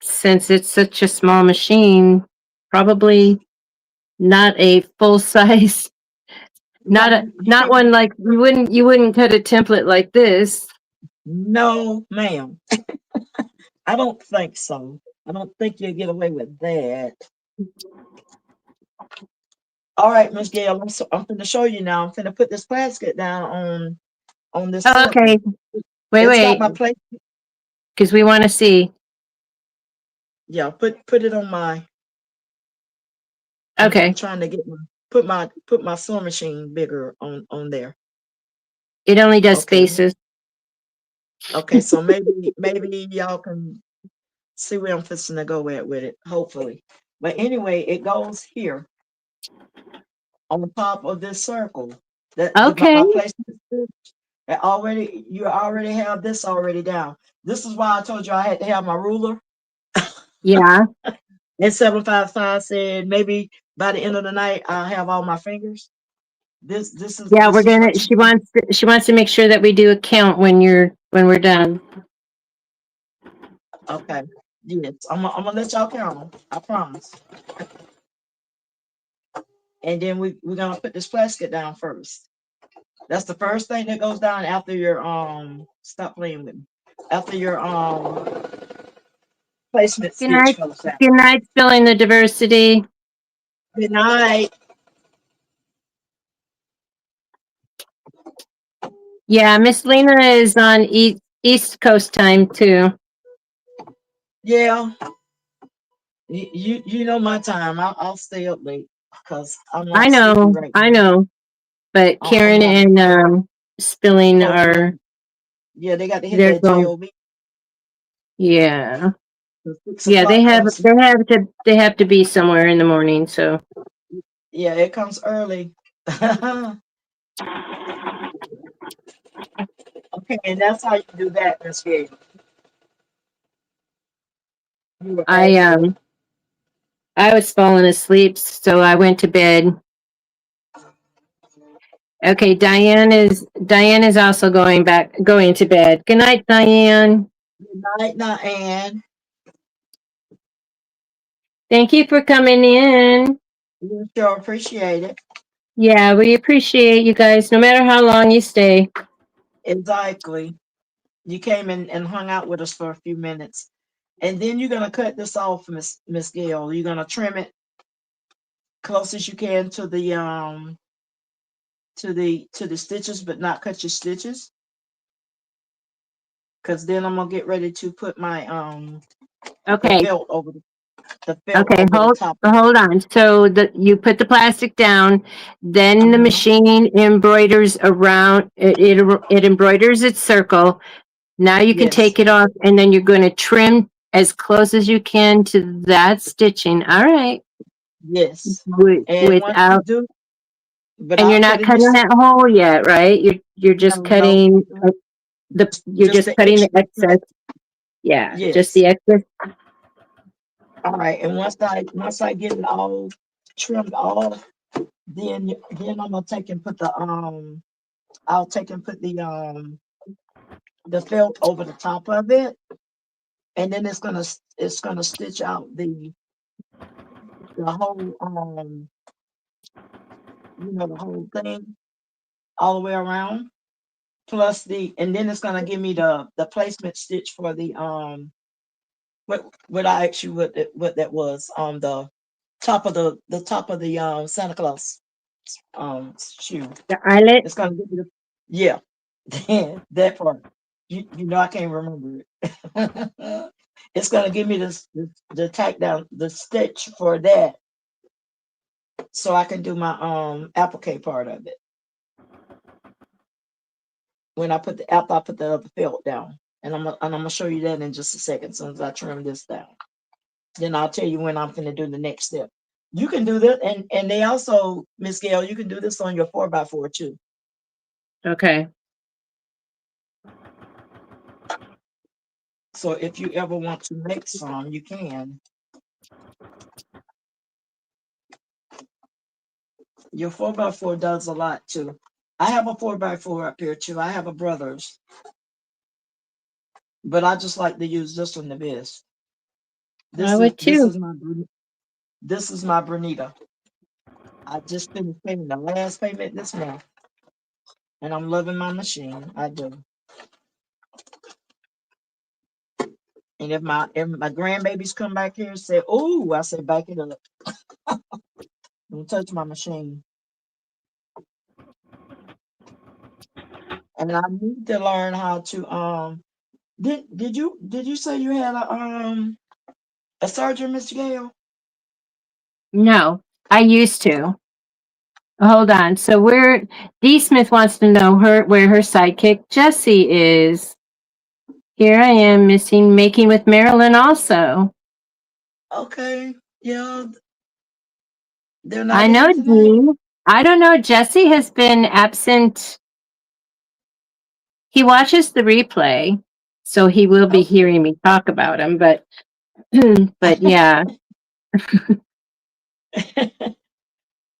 since it's such a small machine, probably not a full size, You not can't. one like you wouldn't cut a template like this. No, ma'am. I don't think so. I don't think you'll get away with that. All right, Miss Gail, I'm going to show you now. I'm going to put this plastic down on this Oh, okay, circle. It's got wait, my plate. because we want to see. Yeah, put it on my. I'm Okay, trying to get put my sewing machine bigger on there. it only does Okay, spaces. okay. So maybe y'all can see where I'm fixing to go at with it. Hopefully, but anyway, it goes here on the top of this circle. That Okay, my placement. You already have this already down. This is why I told you I had to have my ruler. yeah, And 755 said maybe by the end of the night I'll have all my fingers. yeah. We're This is what gonna. you need. She wants to make sure that we do a count when we're done. Okay. Yes, I'm gonna let y'all count them. I promise. And then we're gonna put this plastic down first. That's the first thing that goes down after your stop playing with me. After your placement Good stitch night. goes down. Good night, spilling the diversity. Good night. Yeah, Miss Lena is on East Coast time too. Yeah, you know my time. I'll stay up late because I'm I not sleepy know, right I now. know. But On Karen my and Spilling are program. Yeah, they got to hit they're that going. job. Yeah, The 6 yeah. o'clock comes. They have to be somewhere in the morning. So Yeah, it comes early. Okay, and that's how you do that, Miss Gabe. You were I asking. I was falling asleep, so I went to bed. Okay, Diane is also going to bed. Good night, Diane. Good night now, Ann. Thank you for coming in. We sure appreciate it. Yeah, we appreciate you guys, no matter how long you stay. Exactly. You came in and hung out with us for a few minutes. And then you're gonna cut this off, Miss Gail. You're gonna trim it close as you can to the stitches, but not cut your stitches. Cause then I'm gonna get ready to put my the Okay, felt over okay, the top of it. hold on. So you put the plastic down, then the Uh-huh. machine embroiders around it embroiders its circle. Now you can Yes. take it off, and then you're going to trim as close as you can to that stitching. All right. Yes. And once you Without, do, and you're without not cutting your cutting that stitches, hole yet, right? You're just no, no, cutting you're just just the cutting the extra excess. cut. Yeah, just Yes. the excess. All right. And once I get it all trimmed off, then I'm gonna take and put I'll take and put the felt over the top of it, and then it's gonna stitch out the whole the whole thing all the way around. Plus and then it's gonna give me the placement stitch for the what I asked you what that was the top of the Santa Claus shoe. The eyelet. It's gonna give me the yeah that part. You know I can't remember it. It's gonna give me the tack down the stitch for that, so I can do my applique part of it when after I put the other felt down. And I'm gonna show you that in just a second, as soon as I trim this down. Then I'll tell you when I'm gonna do the next step. You can do that, and they also, Miss Gail, you can do this on your 4x4 too. Okay. So if you ever want to make some, you can. Your 4x4 does a lot too. I have a 4x4 up here too. I have a brother's, but I just like to use this one the best. I This is would this too. is my this is my Bernita. I just finished paying the last payment this month, and I'm loving my machine. I do. And if my grandbabies come back here and say, "Oh," I say, "Back it up. Don't touch my machine." And I need to learn how to Did you say you had a surgery, Mr. Gale? No, I used to. Hold on. So D. Smith wants to know where her sidekick Jessie is. Here I am missing Making with Marilyn also. Okay. Yeah, they're not I in know, tonight. Dee. I don't know. Jesse has been absent. He watches the replay, so he will be Okay. hearing me talk about him. But but yeah,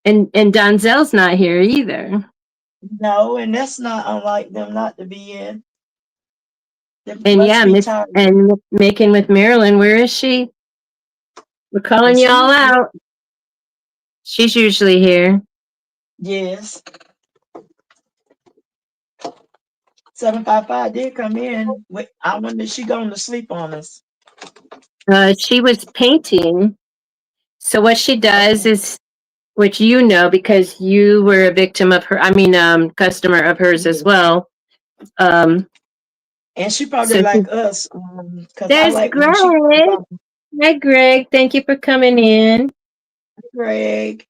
and Donzel's not here either. No, and that's not unlike them not to be in. They And must yeah, be tired. Making with Marilyn. Where is she? We're calling And you she all was out. She's usually here. yes. 755 did come in. I wonder if she going to sleep on us. She was painting. So what she does Okay. is, which you know because you were a victim of her. I mean, customer of hers as Yes. well. Um, And she probably So like us, because I there's like when she Greg. Hi, Greg. Thank you for coming in. Greg.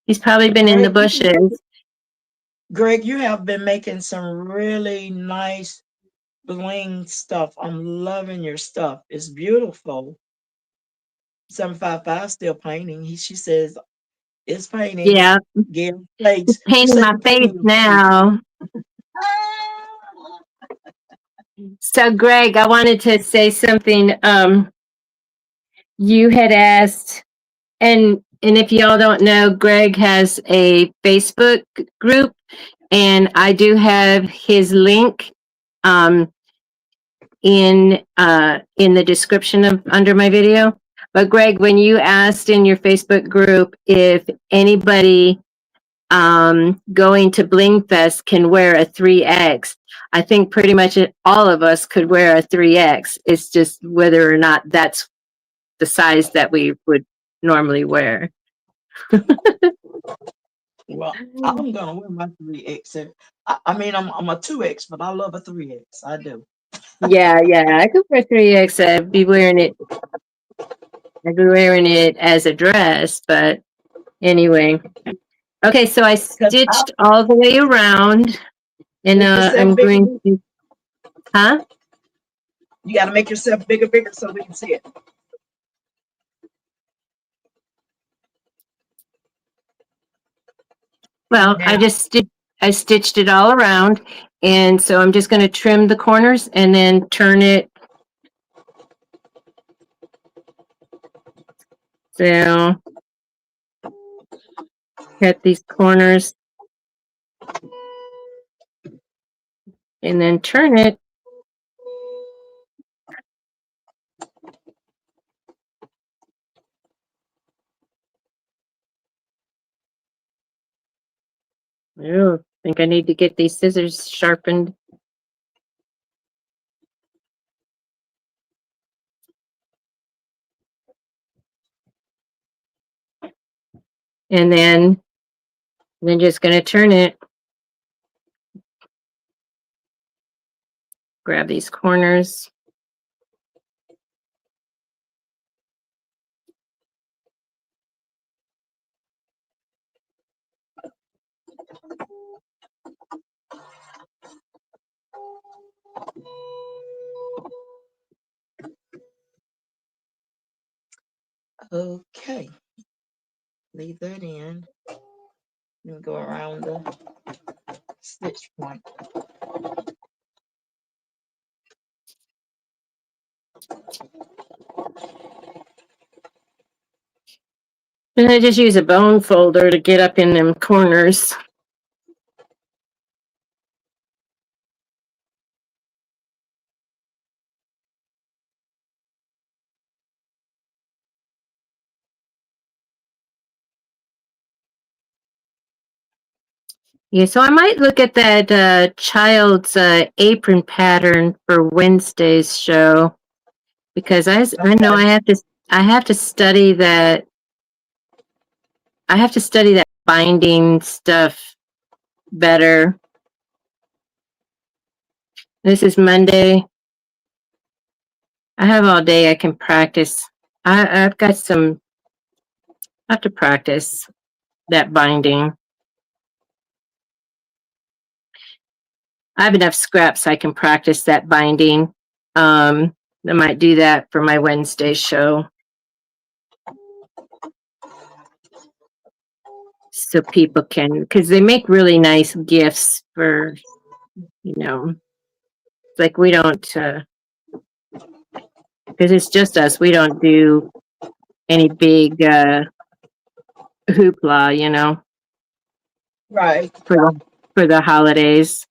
He's probably been in the Greg, bushes. Greg, you have been making some really nice bling stuff. I'm loving your stuff. It's beautiful. 755 still painting. She says it's painting. Yeah, Gail face. You painting said my you're face painting your face. now. So, Greg, I wanted to say something. You had asked, and if y'all don't know, Greg has a Facebook group, and I do have his link um, in the description of under my video. But Greg, when you asked in your Facebook group if anybody going to Bling Fest can wear a 3X, I think pretty much all of us could wear a 3X. It's just whether or not that's the size that we would normally wear. Well, I'm gonna wear my 3X. I mean, I'm a 2X, but I love a 3X. I do. Yeah, I could wear 3X. I'd be wearing it. I'd be wearing it as a dress, but anyway. Okay, so I Cause stitched all the way around, and make yourself I'm bigger. going to, huh? You got to make yourself bigger, so we can see it. Well, Now, I stitched it all around, and so I'm just going to trim the corners and then turn it. So cut these corners and then turn it. Oh, I think I need to get these scissors sharpened. And then just going to turn it. Grab these corners. okay, leave that in. Then go around the stitch point. And I just use a bone folder to get up in them corners. Yeah, so I might look at that child's apron pattern for Wednesday's show, because I know Okay. I have to study that. I have to study that binding stuff better. This is Monday. I have all day I can practice. I've got some. I have to practice that binding. I have enough scraps I can practice that binding. I might do that for my Wednesday show, so people can, because they make really nice gifts for, like we don't, because it's just us. We don't do any big hoopla, Right. for the holidays.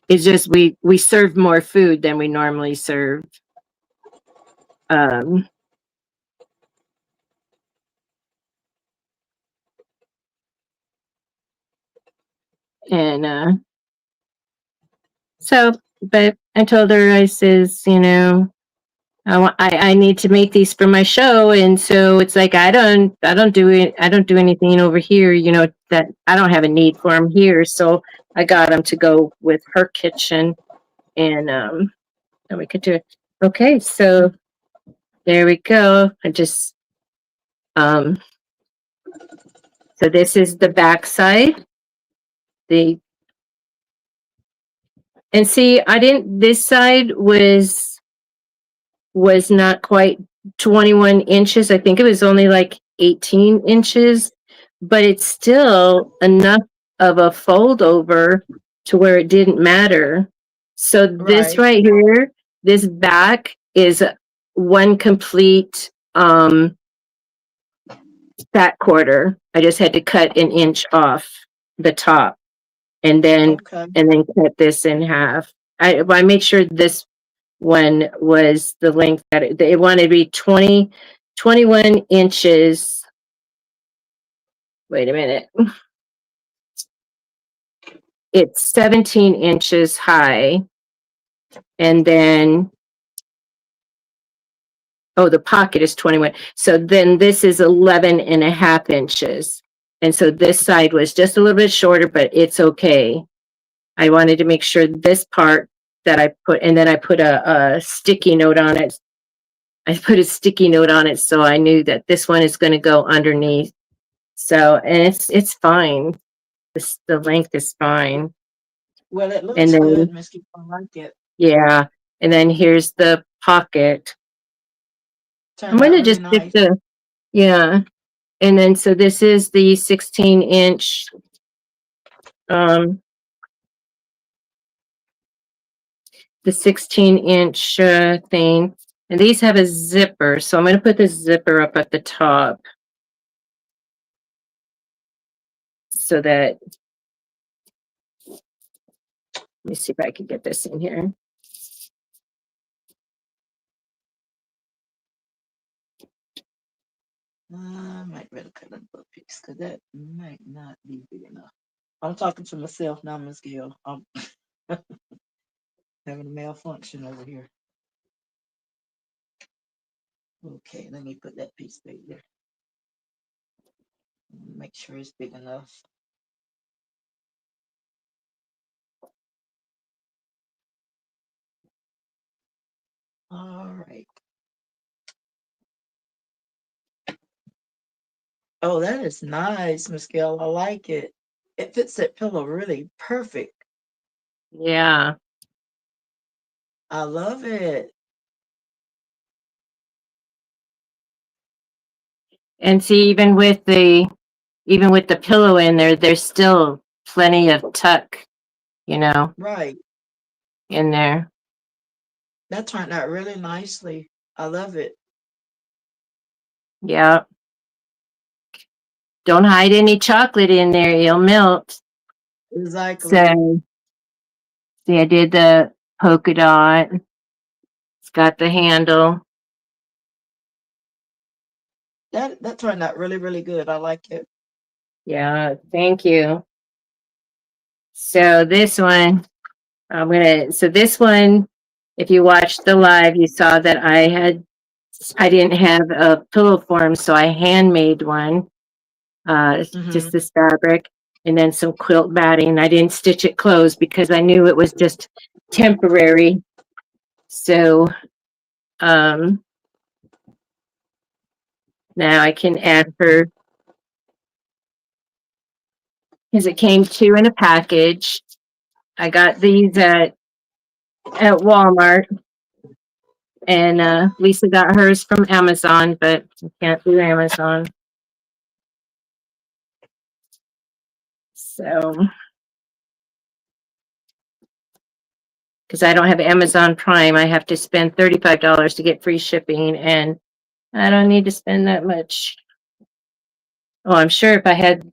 It's just we serve more food than we normally serve. Um, and so, but I told her, I says, I need to make these for my show, and so it's like I don't do it. I don't do anything over here. You know that I don't have a need for them here, so I got them to go with her kitchen, and we could do it. Okay, so there we go. I just um, so this is the back side. The and see, I didn't. This side was not quite 21 inches. I think it was only like 18 inches, but it's still enough of a fold over to where it didn't matter. So this Right. right here, this back is one complete fat quarter. I just had to cut an inch off the top and then Okay. cut this in half. I made sure this one was the length that it wanted to be 21 inches. Wait a minute. It's 17 inches high. And then, oh, the pocket is 21. So then this is 11 and a half inches. And so this side was just a little bit shorter, but it's okay. I wanted to make sure this part that I put, and then I put a sticky note on it. I put a sticky note on it so I knew that this one is going to go underneath. So, and it's fine. The length is fine. Well, it And looks then, good, Miss Keith. I like it. yeah. And then here's the pocket. I'm Turned going out to really just stick nice. yeah. And then, so this is the 16-inch, um, the 16-inch thing. And these have a zipper. So I'm going to put the zipper up at the top so that, let me see if I can get this in here. I might better cut a little piece because that might not be big enough. I'm talking to myself now, Miss Gail. I'm having a malfunction over here. Okay, let me put that piece back there. Make sure it's big enough. All right. Oh, that is nice, Miss Gail. I like it. It fits that pillow really perfect. Yeah. I love it. And see, even with the pillow in there, there's still plenty of tuck, you know, Right. in there. That turned out really nicely. I love it. Yeah. Don't hide any chocolate in there, it'll melt. Exactly. So, see, I did the polka dot. It's got the handle. That turned out really, really good. I like it. Yeah, thank you. So this one, so this one, if you watched the live, you saw that I didn't have a pillow form, so I handmade one. Hmm. Just this fabric and then some quilt batting. I didn't stitch it closed because I knew it was just temporary. So um, now I can add her because it came two in a package. I got these at Walmart, and Lisa got hers from Amazon, but I can't do Amazon. So because I don't have Amazon Prime, I have to spend $35 to get free shipping, and I don't need to spend that much. Oh, I'm sure if I had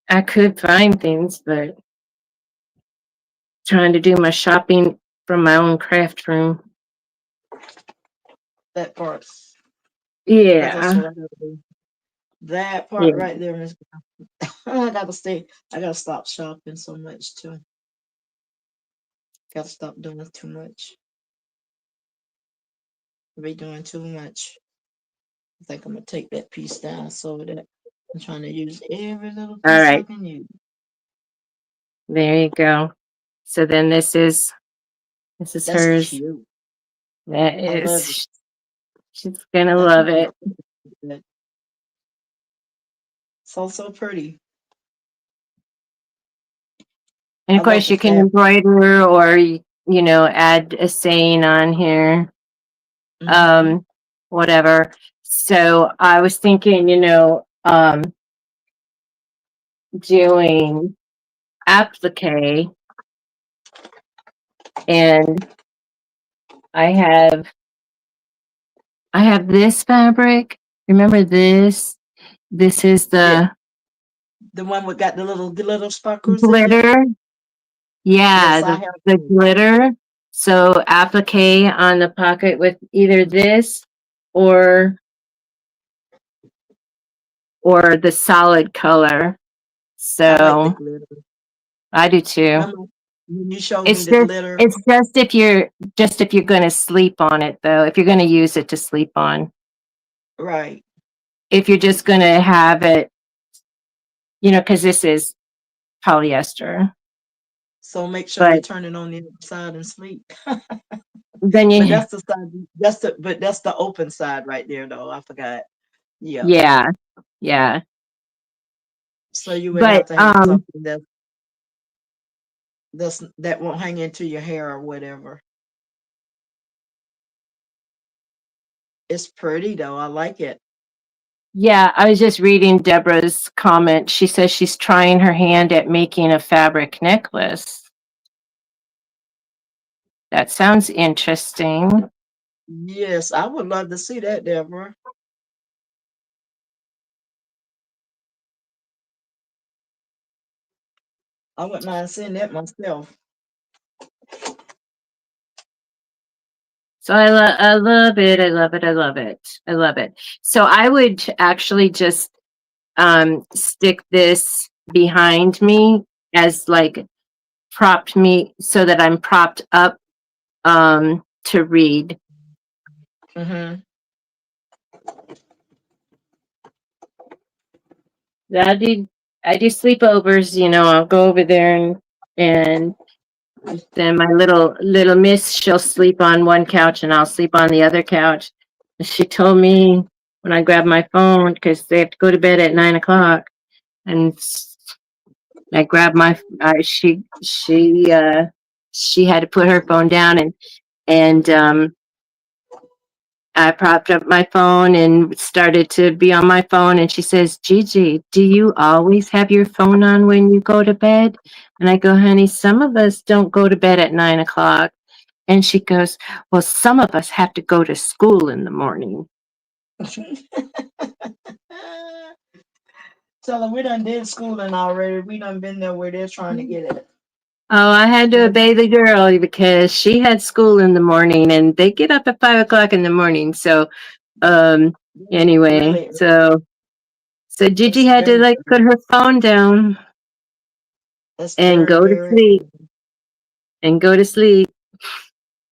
I could find things, but trying to do my shopping from my own craft room. That part. That's Yeah. what I gotta do. That Yeah. part right there, Miss. I gotta stay. I gotta stop shopping so much too. Gotta stop doing too much. Be doing too much. I think I'm gonna take that piece down so that I'm trying to use every little All piece I right, can use. there you go. So then this is That's hers. cute. That I love it. is, she's gonna I love keep it. it. So pretty. And I of love course, the you can fabric. embroider or add a saying on here, Hmm. um, whatever. So I was thinking, doing applique, and I have I have this fabric. Remember this? This is Yeah, the the one with got the little sparkles in it. glitter. Yeah, Yes, I the have the those. glitter. So applique on the pocket with either this or or the solid color. I like the So glitter. I do too. Remember when you showed me It's the just glitter? it's just if you're going to sleep on it though. If you're going to use it to sleep on. Right. If you're just going to have it, because this is polyester. So make sure you But turn it on the other side and sleep. then But you that's the side. That's the open side right there, though. I forgot. Yeah. yeah, yeah. So you would have But to have something that won't hang into your hair or whatever. It's pretty though. I like it. yeah, I was just reading Deborah's comment. She says she's trying her hand at making a fabric necklace. That sounds interesting. Yes, I would love to see that, Deborah. I wouldn't mind seeing that myself. So I love it. I love it. I love it. I love it. So I would actually just stick this behind me as like propped me so that I'm propped up to read. Hmm. I do I do sleepovers, I'll go over there and then my little miss, she'll sleep on one couch and I'll sleep on the other couch. She told me when I grabbed my phone because they have to go to bed at 9 o'clock, and I grabbed my she had to put her phone down and I propped up my phone and started to be on my phone. And she says, Gigi, do you always have your phone on when you go to bed? And I go, honey, some of us don't go to bed at 9 o'clock. And she goes, well, some of us have to go to school in the morning. Tell them we done did schooling already. We done been there where they're trying to get it. Oh, I had to obey the girl because she had school in the morning and they get up at 5 o'clock in the morning. So, anyway, Really, so Gigi that's had to very, like put her phone down that's and very, go to very. sleep and go to sleep.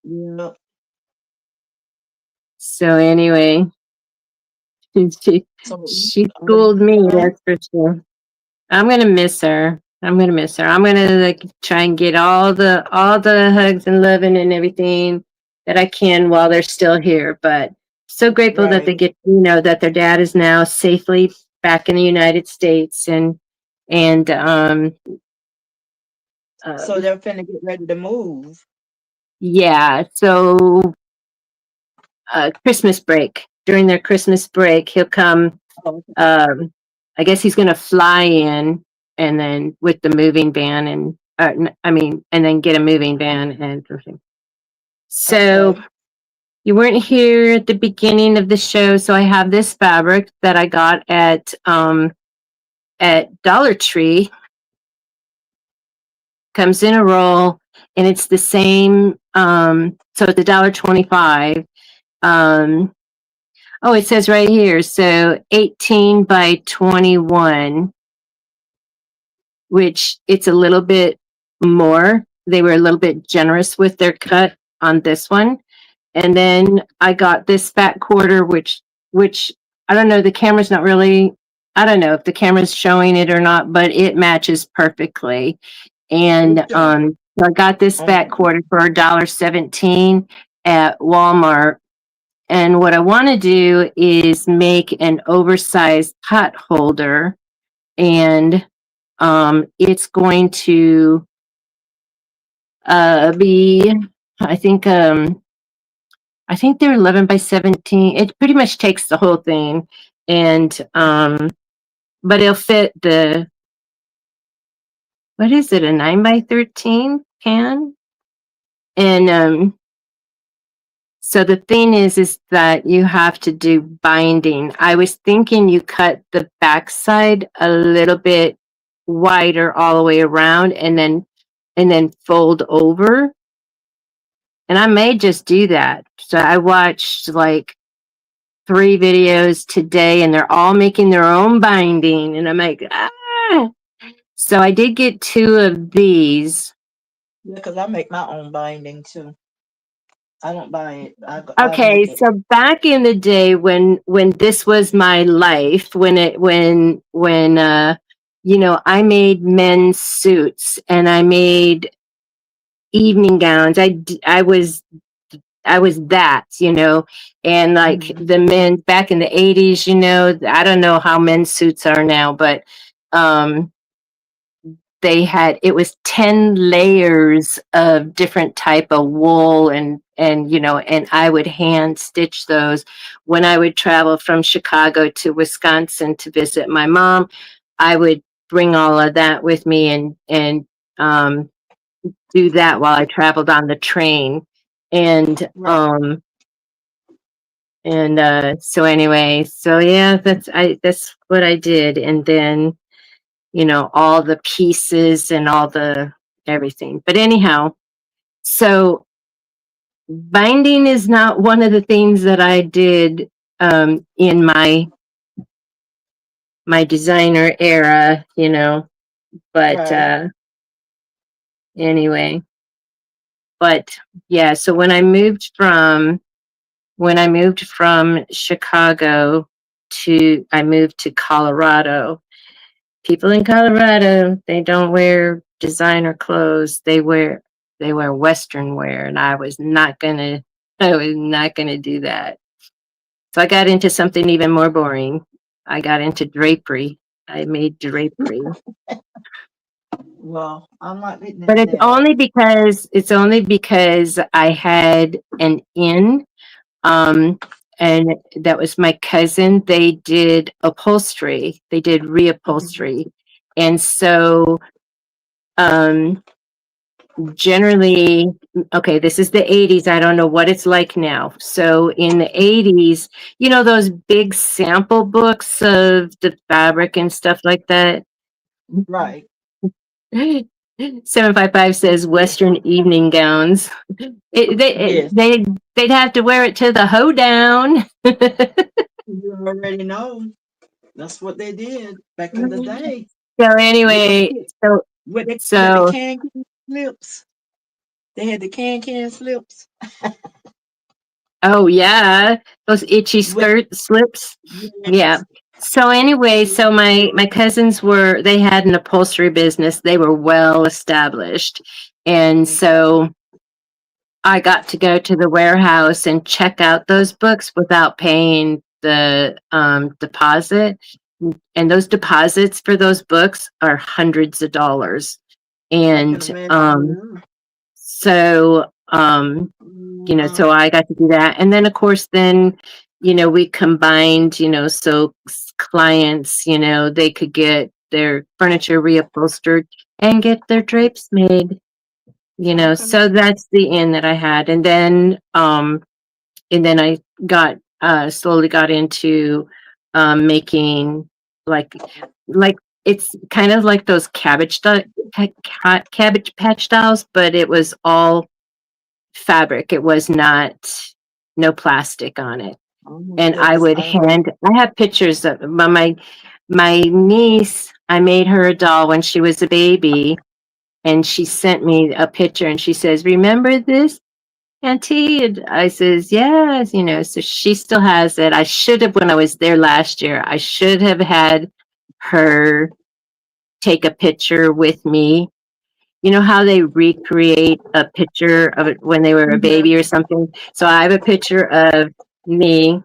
Yeah. So anyway, she So she are you schooled me, back? that's for sure. I'm gonna miss her. I'm gonna miss her. I'm gonna like try and get all the hugs and loving and everything that I can while they're still here. But so grateful that Right. they get, that their dad is now safely back in the United States and So um they're finna get ready to move. yeah. So Christmas break. During their Christmas break, he'll come. Oh, Um, I guess he's going to fly in and then with the moving van and then get a moving van and everything. So okay. you weren't here at the beginning of the show, so I have this fabric that I got at Dollar Tree. Comes in a roll, and it's the same. So it's $1.25. Um, oh, it says right here. So 18 by 21, which it's a little bit more. They were a little bit generous with their cut on this one. And then I got this fat quarter, which I don't know, the camera's not really, I don't know if the camera's showing it or not, but it matches perfectly. And so I got this fat quarter for $1.17 at Walmart. And what I want to do is make an oversized pot holder, and it's going to be, I think they're 11 by 17. It pretty much takes the whole thing, and but it'll fit the, what is it, a 9 by 13 can? And so the thing is that you have to do binding. I was thinking you cut the backside a little bit wider all the way around, and then fold over. And I may just do that. So I watched like 3 videos today, and they're all making their own binding, and I'm like, ah. So I did get 2 of these. Yeah, because I make my own binding too. I don't buy it. I Okay, make it. so back in the day when this was my life, when you know, I made men's suits and I made evening gowns. I was that, you know, and like the men back in the 80s, you know, I don't know how men's suits are now, but it was 10 layers of different type of wool, and you know, and I would hand stitch those when I would travel from Chicago to Wisconsin to visit my mom. I would bring all of that with me and do that while I traveled on the train. And so anyway, so yeah, that's what I did. And then, you know, all the pieces and all the everything. But anyhow, so binding is not one of the things that I did in my designer era, you know, but anyway. But yeah, so when I moved from Chicago I moved to Colorado. People in Colorado, they don't wear designer clothes. They wear Western wear, and I was not gonna do that. So I got into something even more boring. I got into drapery. I made drapery. Well, I'm not getting But into it's only because I had an in, and that was my cousin. They did upholstery. They did reupholstery. And so generally, okay, this is the 80s. I don't know what it's like now. So in the 80s, you know, those big sample books of the fabric and stuff like that. Right. 755 says Western evening gowns. They'd have to wear it to the hoedown. You already know. That's what they did back in the day. So anyway, with the can slips. They had the can slips. Oh yeah, those itchy slips. Yeah. So anyway, so my cousins they had an upholstery business. They were well established. And so I got to go to the warehouse and check out those books without paying the deposit. And those deposits for those books are hundreds of dollars. And so you know, so I got to do that. And then of course you know, we combined, you know, so clients, you know, they could get their furniture reupholstered and get their drapes made, you know. So that's the end that I had. And then I slowly got into making like it's kind of like those cabbage patch dolls, but it was all fabric. It was no plastic on it. And I have pictures of my niece. I made her a doll when she was a baby, and she sent me a picture and she says, "Remember this? Auntie, and I says, yes, so she still has it. I should have, when I was there last year, I should have had her take a picture with me. You know how they recreate a picture of it when they were a Mhm. baby or something? So I have a picture of me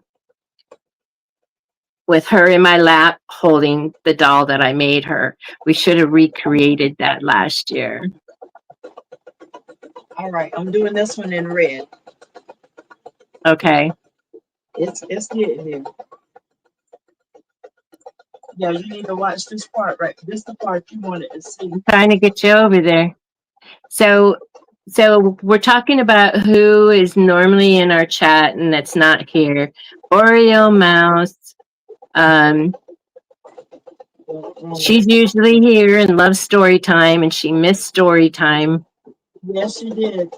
with her in my lap holding the doll that I made her. We should have recreated that last year. All right, I'm doing this one in red. Okay. It's getting there. Yeah, you need to watch this part, right? This the part you wanted to see. I'm trying to get you over there. So we're talking about who is normally in our chat and that's not here. Oreo Mouse. Um, she's usually here and loves story time, and she missed story time. Yes, she did.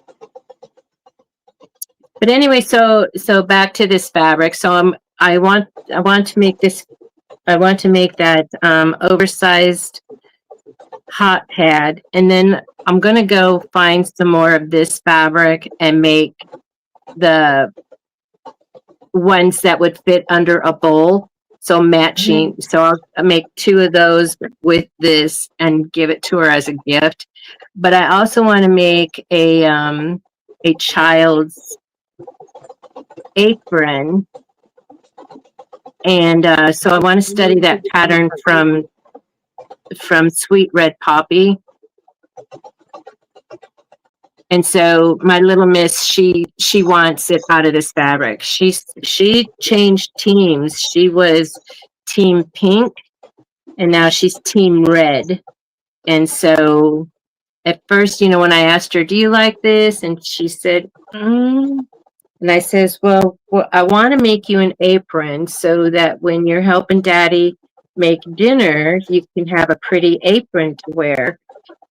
But anyway, so back to this fabric. So I want to make this. I want to make that oversized hot pad, and then I'm gonna go find some more of this fabric and make the ones that would fit under a bowl. So matching. So I'll make 2 of those with this and give it to her as a gift. But I also want to make a child's apron, and so I want to study that pattern from Sweet Red Poppy. And so my little miss, she wants it out of this fabric. She changed teams. She was team pink, and now she's team red. And so at first, when I asked her, do you like this? And she said, and I says, well, I want to make you an apron so that when you're helping Daddy make dinner, you can have a pretty apron to wear.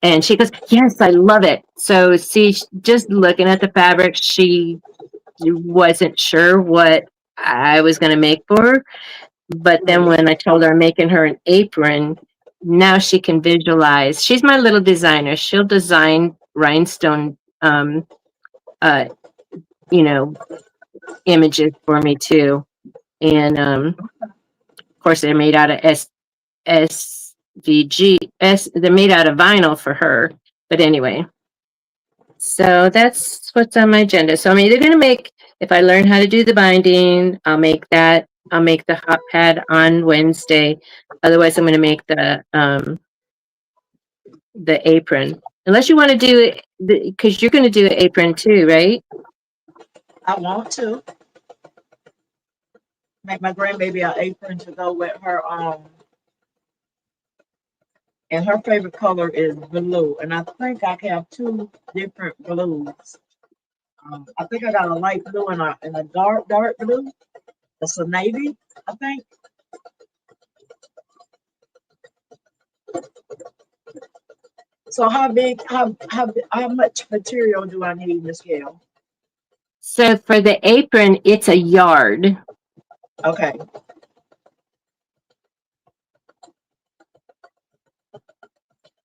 And she goes, yes, I love it. So see, just looking at the fabric, she wasn't sure what I was going to make for her. But then when I told her I'm making her an apron, now she can visualize. She's my little designer. She'll design rhinestone, images for me too. And of course, they're made out of they're made out of vinyl for her. But anyway, so that's what's on my agenda. So I'm either going to make, if I learn how to do the binding, I'll make that. I'll make the hot pad on Wednesday. Otherwise, I'm going to make the apron. Unless you want to do it, because you're going to do an apron too, right? I want to make my grandbaby an apron to go with her. And her favorite color is blue. And I think I have 2 different blues. I think I got a light blue and a dark blue. It's a navy, I think. So how big? How much material do I need, Miss Gail? So for the apron, it's a yard. Okay.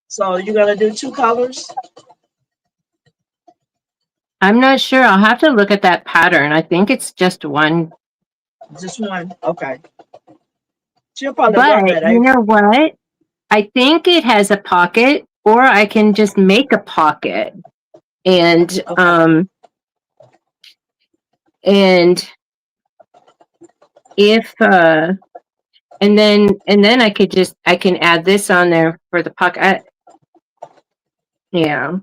So you're gonna do 2 colors? I'm not sure. I'll have to look at that pattern. I think it's just one. Just one. Okay. She'll probably love But that you apron. know what? I think it has a pocket, or I can just make a pocket. And Okay. and if and then I can add this on there for the pocket. Yeah.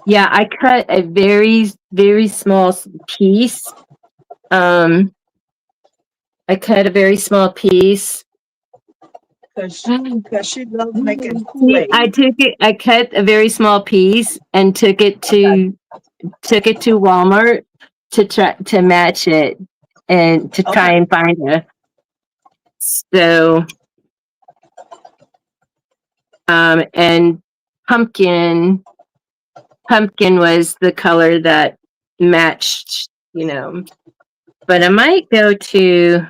I cut a very, very small piece. I cut a very small piece. Because she loves making See, Kool-Aid. I cut a very small piece and took it to Walmart to try to match it and to try Okay. and find a. So and pumpkin was the color that matched, but I might go to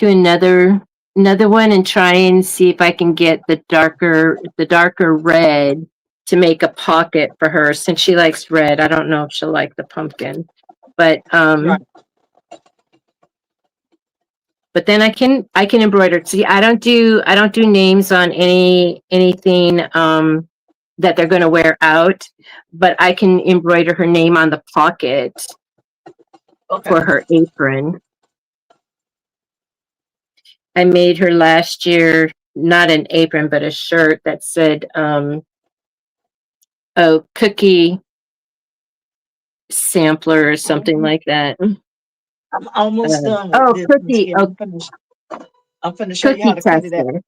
another one and try and see if I can get the darker red to make a pocket for her since she likes red. I don't know if she'll like the pumpkin, but Right. but then I can embroider. See, I don't do names on anything that they're going to wear out, but I can embroider her name on the pocket Okay. for her apron. I made her last year not an apron but a shirt that said cookie sampler or something like that. I'm almost done with this. Cookie. Yeah, I'm finna show you how Cookie to cut it out. tester.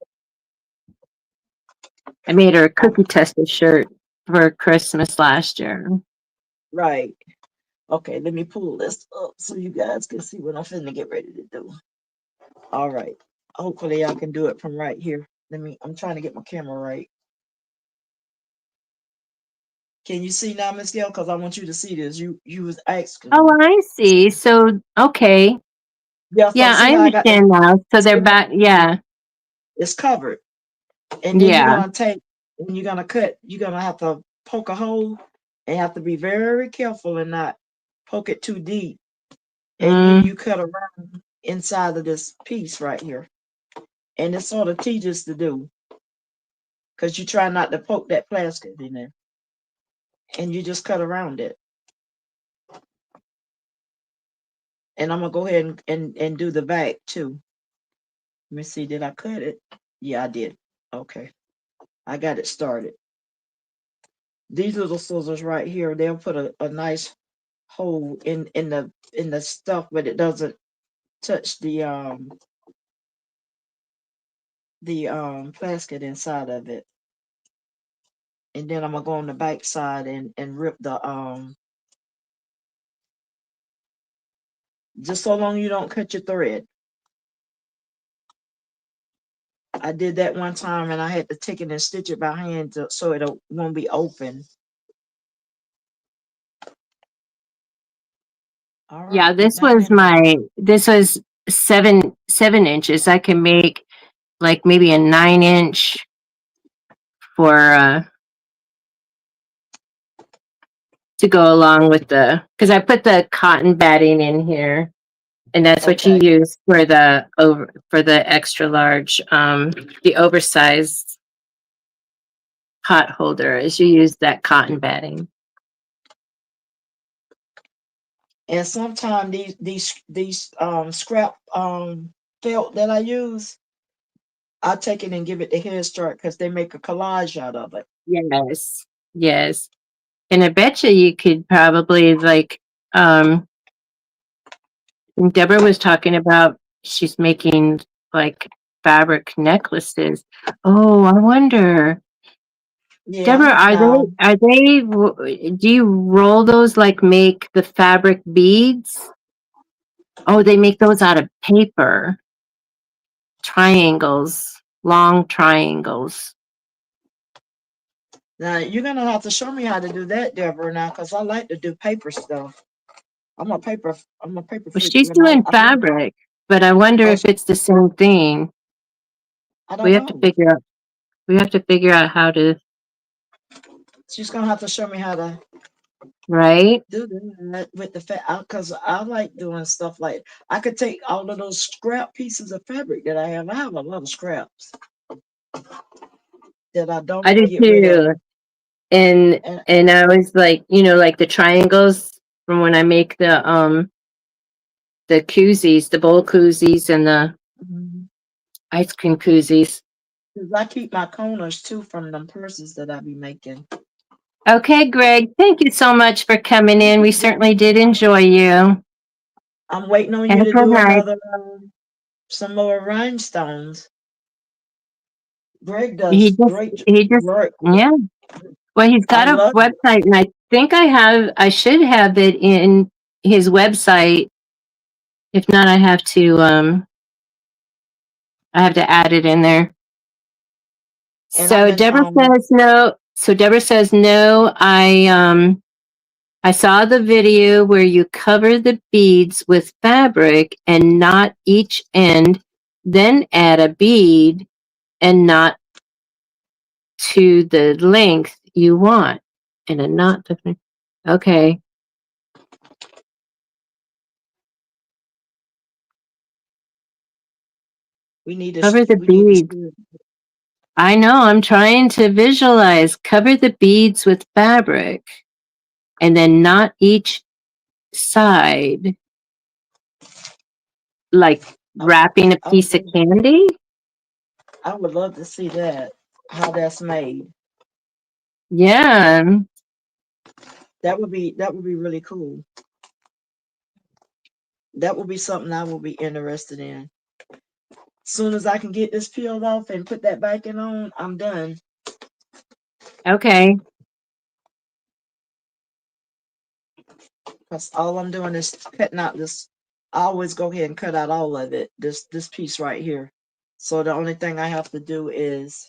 I made her a cookie tester shirt for Christmas last year. Right. Okay, let me pull this up so you guys can see what I'm finna get ready to do. All right. Hopefully y'all can do it from right here. I'm trying to get my camera right. Can you see now, Miss Gail? Because I want you to see this. You was asking. Oh, I see. So, okay. Yeah, so Yeah, I understand now. So they're back. Yeah. It's covered. And then Yeah. you're going to take, when you're going to cut, you're going to have to poke a hole and have to be very careful and not poke it too deep. And you cut around inside of this piece right here. And it's sort of tedious to do because you try not to poke that plastic in there. And you just cut around it. And I'm going to go ahead and do the back too. Let me see, did I cut it? Yeah, I did. Okay. I got it started. These little scissors right here, they'll put a nice hole in the stuff, but it doesn't touch the plastic inside of it. And then I'm gonna go on the back side and rip the just so long you don't cut your thread. I did that one time and I had to take it and stitch it by hand so it won't be open. All right. Yeah, this was 7 inches. I can make like maybe a 9-inch for to go along with because I put the cotton batting in here, and that's what you use for the extra large, the oversized pot holder, is you use that cotton batting. And sometimes these scrap felt that I use, I take it and give it to Head Start because they make a collage out of it. Yes, yes. And I bet you could probably Deborah was talking about, she's making like fabric necklaces. Oh, I wonder. Yeah, Deborah, do you roll those, like make the fabric beads? Oh, they make those out of paper. Triangles, long triangles. Now you're gonna have to show me how to do that, Deborah, now, because I like to do paper stuff. I'm a paper. Well, she's doing fabric, but I wonder if it's the same thing. I don't know. We have to figure out how to. She's gonna have to show me how to. Right. Do that with the because I like doing stuff like I could take all of those scrap pieces of fabric that I have. I have a lot of scraps that I don't. I do too. And I was like, like the triangles from when I make the koozies, the bowl koozies, and the ice cream koozies. Because I keep my coners too from them purses that I be making. Okay, Greg, thank you so much for coming in. We certainly did enjoy you. I'm waiting on you to do another some more rhinestones. Greg does great work. Yeah. Well, he's got a website, and I think I should have it in his website. If not, I have to add it in there. So Deborah says no. So Deborah says no. I saw the video where you cover the beads with fabric and knot each end, then add a bead and knot to the length you want in a not different. Okay. Cover the we need to beads. stir. I know, I'm trying to visualize. Cover the beads with fabric and then not each side, like I would, wrapping a I would piece of love, candy. I would love to see that, how that's made. Yeah. That would be really cool. That would be something I will be interested in. Soon as I can get this peeled off and put that backing on, I'm done. Okay. Because all I'm doing is cutting out this. I always go ahead and cut out all of it. This piece right here. So the only thing I have to do is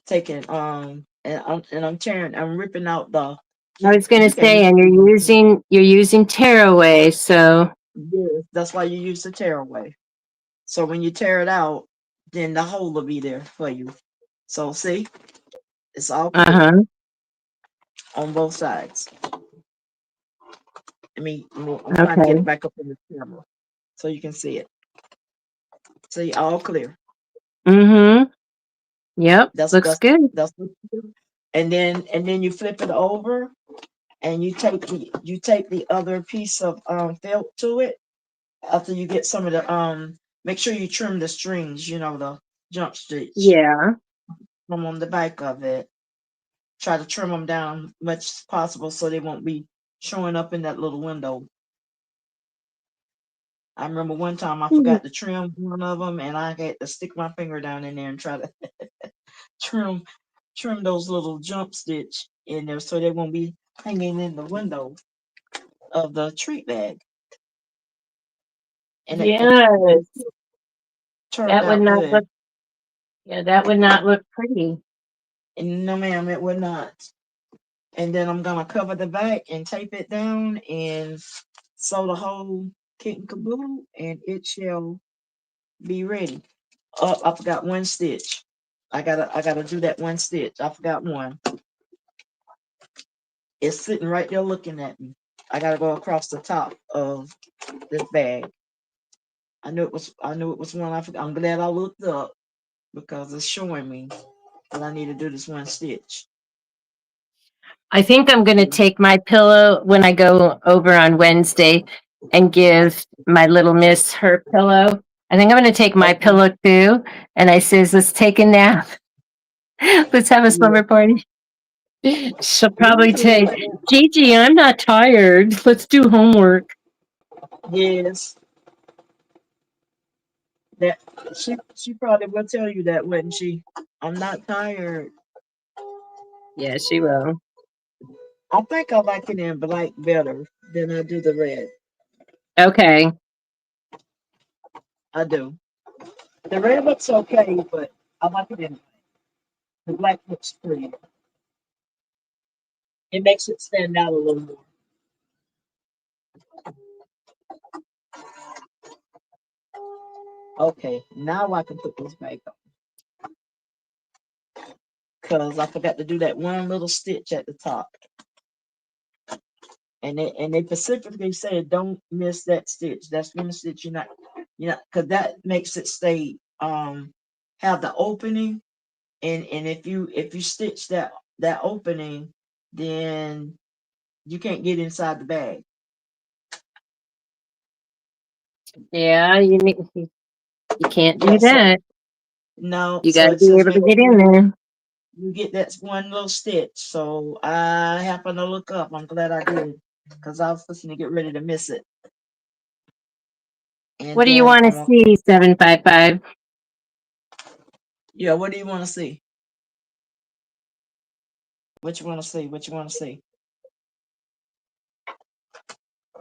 taking I'm ripping out the. I was You gonna can't say, even and see this. you're using tearaway, so Yes, that's why you use the tear away. So when you tear it out, then the hole will be there for you. So see, it's all clear uh-huh. on both sides. I'm trying to get it Okay. back up in the camera so you can see it. See, all clear. Mm-hmm. Yep. That's Looks that's good. that's what you do. And then you flip it over and you take the other piece of felt to it after you get some of the make sure you trim the strings, the jump stitch Yeah. from on the back of it. Try to trim them down much as possible so they won't be showing up in that little window. I remember one time I Hmm. forgot to trim one of them, and I had to stick my finger down in there and try to trim trim those little jump stitch in there so they won't be hanging in the window of the treat bag. And Yes. it turned That would out not good. look, yeah, that would not look pretty. And no, ma'am, it would not. And then I'm gonna cover the back and tape it down and sew the whole kit and caboodle, and it shall be ready. Oh, I forgot one stitch. I gotta do that one stitch. I forgot one. It's sitting right there looking at me. I gotta go across the top of this bag. I knew it was one. I'm glad I looked up because it's showing me that I need to do this one stitch. I think I'm gonna Yeah. take my pillow when I go over on Wednesday and give my little miss her pillow. I think I'm gonna take my Okay. pillow too. And I says, let's take a nap. Let's have a Yeah. slumber party. She'll Let me probably tell you say, like that. Gigi, I'm not tired. Let's do homework. Yes. That she probably will tell you that, wouldn't she? I'm not tired. Yeah, she will. I think I like it in black better than I do the red. Okay. I do. The red looks okay, but I like it in the black looks pretty. It makes it stand out a little more. Okay, now I can put this back on because I forgot to do that one little stitch at the top, and they specifically said don't miss that stitch. That's one stitch because that makes it stay have the opening, and if you stitch that opening, then you can't get inside the bag. Yeah, you can't Yeah, do so that. no, You so gotta it be says able to make get sure in there. you get that one little stitch. So I happened to look up. I'm glad I did because I was listening to get ready to miss it. And What do you then want to I'm gonna, see, 755? yeah. What do you want to see? What you want to see? What you want to see?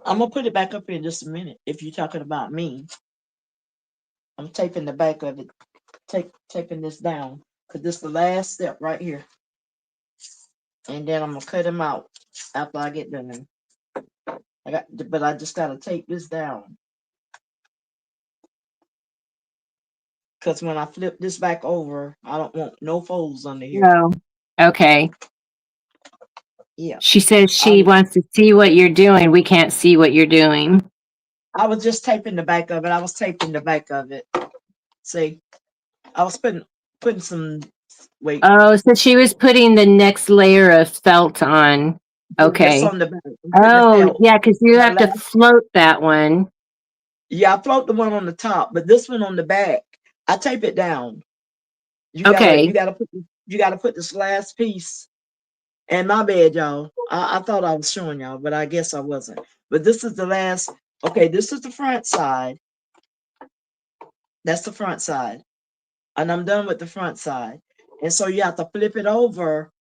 I'm gonna put it back up in just a minute. If you're talking about me, I'm taping the back of it. Taping this down because this is the last step right here. And then I'm gonna cut them out after I get done. But I just gotta tape this down because when I flip this back over, I don't want no folds under here. No. Okay. Yeah. She says she Um, wants to see what you're doing. We can't see what you're doing. I was just taping the back of it. I was taping the back of it. See, I was putting some wait. Oh, so she was putting the next layer of felt on. That's Okay. on the back. I'm putting the Oh, felt. yeah, because you My have to last, float that one. yeah, I float the one on the top, but this one on the back, I tape it down. Okay. You gotta put this last piece. And my bad, y'all. I thought I was showing y'all, but I guess I wasn't. But this is the last. Okay, this is the front side. That's the front side. And I'm done with the front side. And so you have to flip it over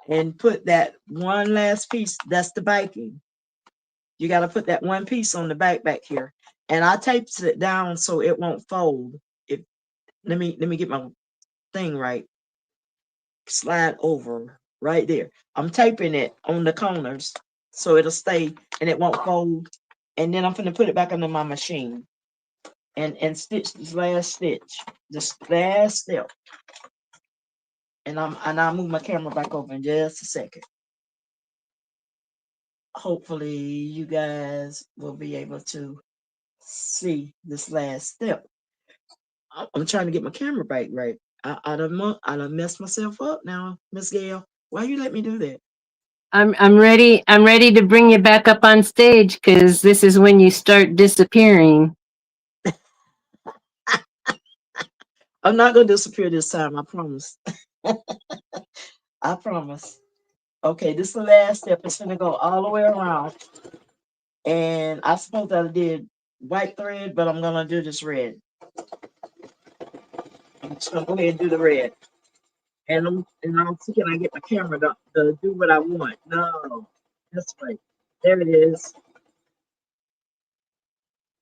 and put that one last piece. That's the backing. You got to put that one piece on the back here. And I taped it down so it won't fold. If let me get my thing right. Slide over right there. I'm taping it on the corners so it'll stay and it won't fold. And then I'm gonna put it back under my machine and stitch this last stitch, this last step. And I'll move my camera back over in just a second. Hopefully you guys will be able to see this last step. I'm trying to get my camera back right. I done messed myself up now, Miss Gail. Why you let me do that? I'm ready. I'm ready to bring you back up on stage because this is when you start disappearing. I'm not gonna disappear this time, I promise. I promise. Okay, this is the last step. It's gonna go all the way around. And I suppose I did white thread, but I'm gonna do this red. I'm just gonna go ahead and do the red. And I'm thinking I get my camera to do what I want. No, this way. There it is.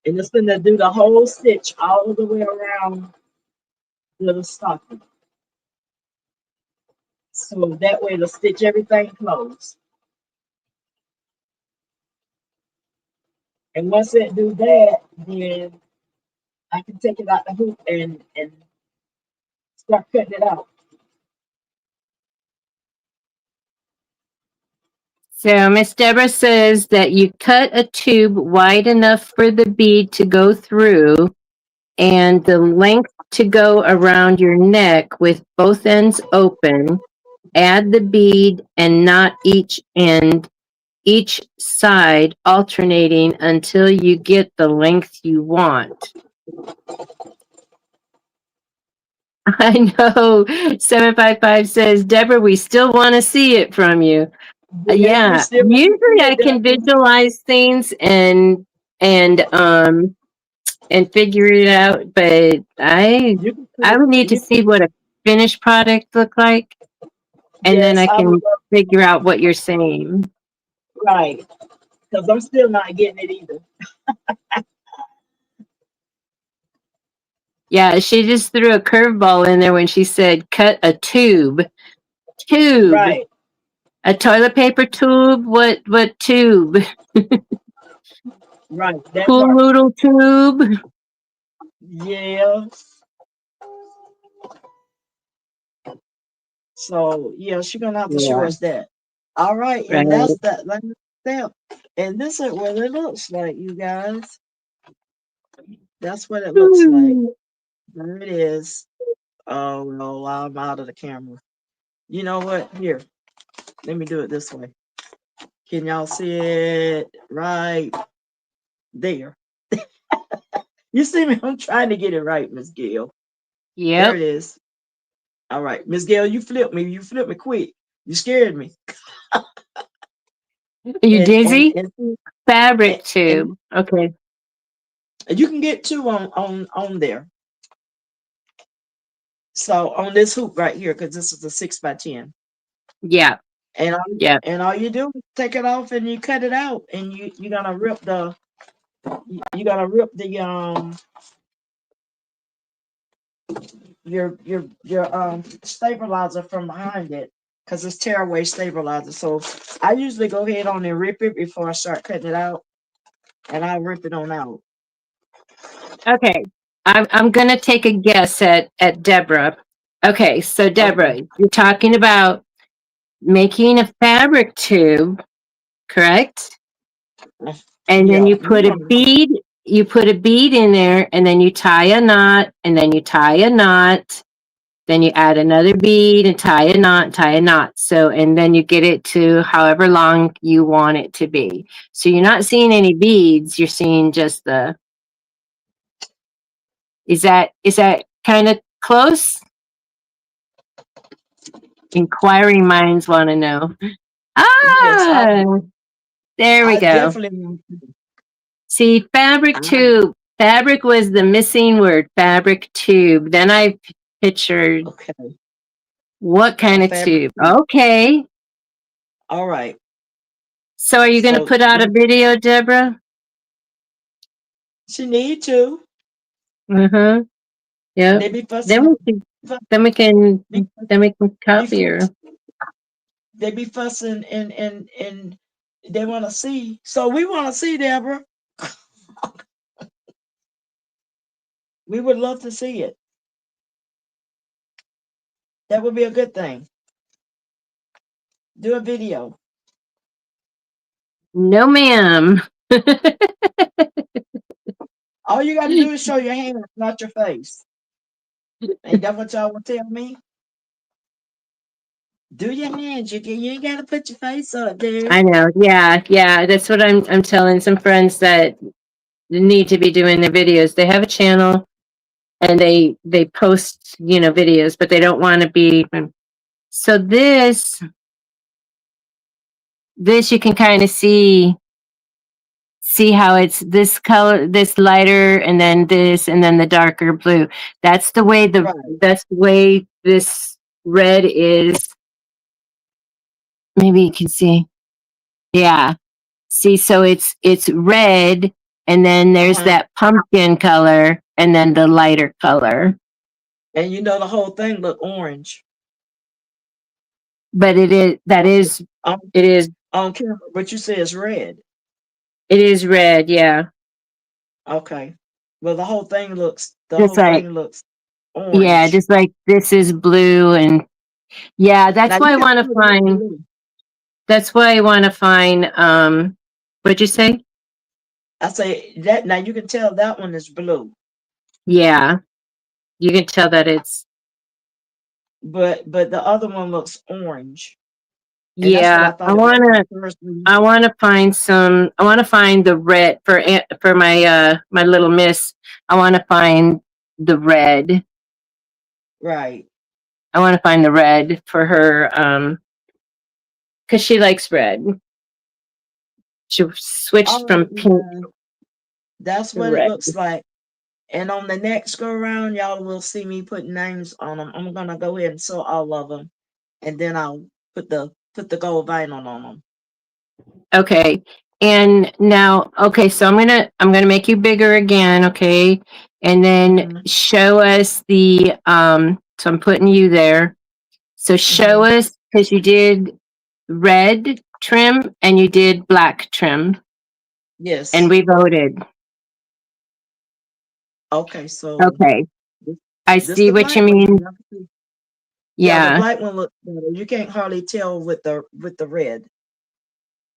And it's gonna do the whole stitch all the way around the stocking. So that way it'll stitch everything closed. And once it do that, then I can take it out the hoop and start cutting it out. So Miss Deborah says that you cut a tube wide enough for the bead to go through and the length to go around your neck with both ends open. Add the bead and knot each side alternating until you get the length you want. I know 755 says, Deborah, we still want to see it from you. Yeah, we Yeah, still want to usually see I it, can Deborah. visualize things and figure it out, but I would need to You see can, what a finished product look like, and then yes, I I would can love, figure out what you're saying. right. Because I'm still not getting it either. Yeah, she just threw a curveball in there when she said cut a tube. Tube. Right, A toilet paper tube? What tube? right. That Pool part. noodle tube? Yeah. So yeah, she's gonna have to show Yeah, us that. All right, and right. that's that last step. And this is what it looks like, you guys. That's what it looks like. Ooh. There it is. Oh no, I'm out of the camera. You know what? Here, let me do it this way. Can y'all see it right there? You see me? I'm trying to get it right, Miss Gail. There Yep. it is. All right, Miss Gail, you flipped me. You flipped me quick. You scared me. You And and dizzy? and and, Fabric and tube. Okay. you can get two on there. So on this hoop right here, because this is a 6x10, Yeah. and Yeah. all you do is take it off and you cut it out, and you're gonna rip you gotta rip the your stabilizer from behind it because it's tearaway stabilizer. So I usually go ahead on and rip it before I start cutting it out, and I rip it on out. Okay. I'm gonna take a guess at Deborah. Okay, so Okay. Deborah, you're talking about making a fabric tube, correct? And then Yeah, you put a bead, in there, and then you tie a knot, and then you tie a knot, then you add another bead and tie a knot, So, and then you get it to however long you want it to be. So you're not seeing any beads, you're seeing just the, is that kind of close? Inquiring minds want to know. yes, Ah, there we I go. definitely want to. See, fabric I, tube. Fabric was the missing word, fabric tube. Then I pictured okay, what a kind of fabric tube. tube. Okay. All right. So are you going to So put out a video, Deborah? she need to. Mm-hmm. They Yep. be fussing Then up. we can, then we can, Be, then we can be copy her. fuss- they be fussing and they want to see. So we want to see, Deborah. We would love to see it. That would be a good thing. Do a video. No, ma'am. All you got to do is show your hands, not your face. Ain't that what y'all would tell me? Do your hands. You ain't got to put your face up there. I know. Yeah, yeah. That's what I'm telling some friends that need to be doing their videos. They have a channel and they post, videos, but they don't want to be. So this you can kind of see how it's this color, this lighter, and then this, and then the darker blue. That's the way Right. this red is. Maybe you can see. Yeah. See, so it's red, and then there's that pumpkin color, and then the lighter color. And the whole thing look orange. But it is On camera, but you say it's red. it is red, yeah. Okay. Well, the whole thing looks Just like yeah, orange. just like this is blue, and yeah, Now you can tell it look blue. that's why I want to find what'd you say? I say that now you can tell that one is blue. Yeah. You can tell that it's But the other one looks orange. And that's what yeah, I thought it was. I want to find the red for my little miss. I want to find the red. Right. I want to find the red for her cuz she likes red. She switched from pink That's to what it red. looks like. And on the next go around, y'all will see me put names on them. I'm gonna go ahead and sew all of them, and then I'll put the gold vinyl on them. Okay. And now, okay, so I'm gonna make you bigger again, okay? And then show us the so I'm putting you there. So show us, because you did red trim and you did black trim. Yes. And we voted. Okay, so okay. I see what you mean. Yeah, the Yeah. black one looks better. You can't hardly tell with the red.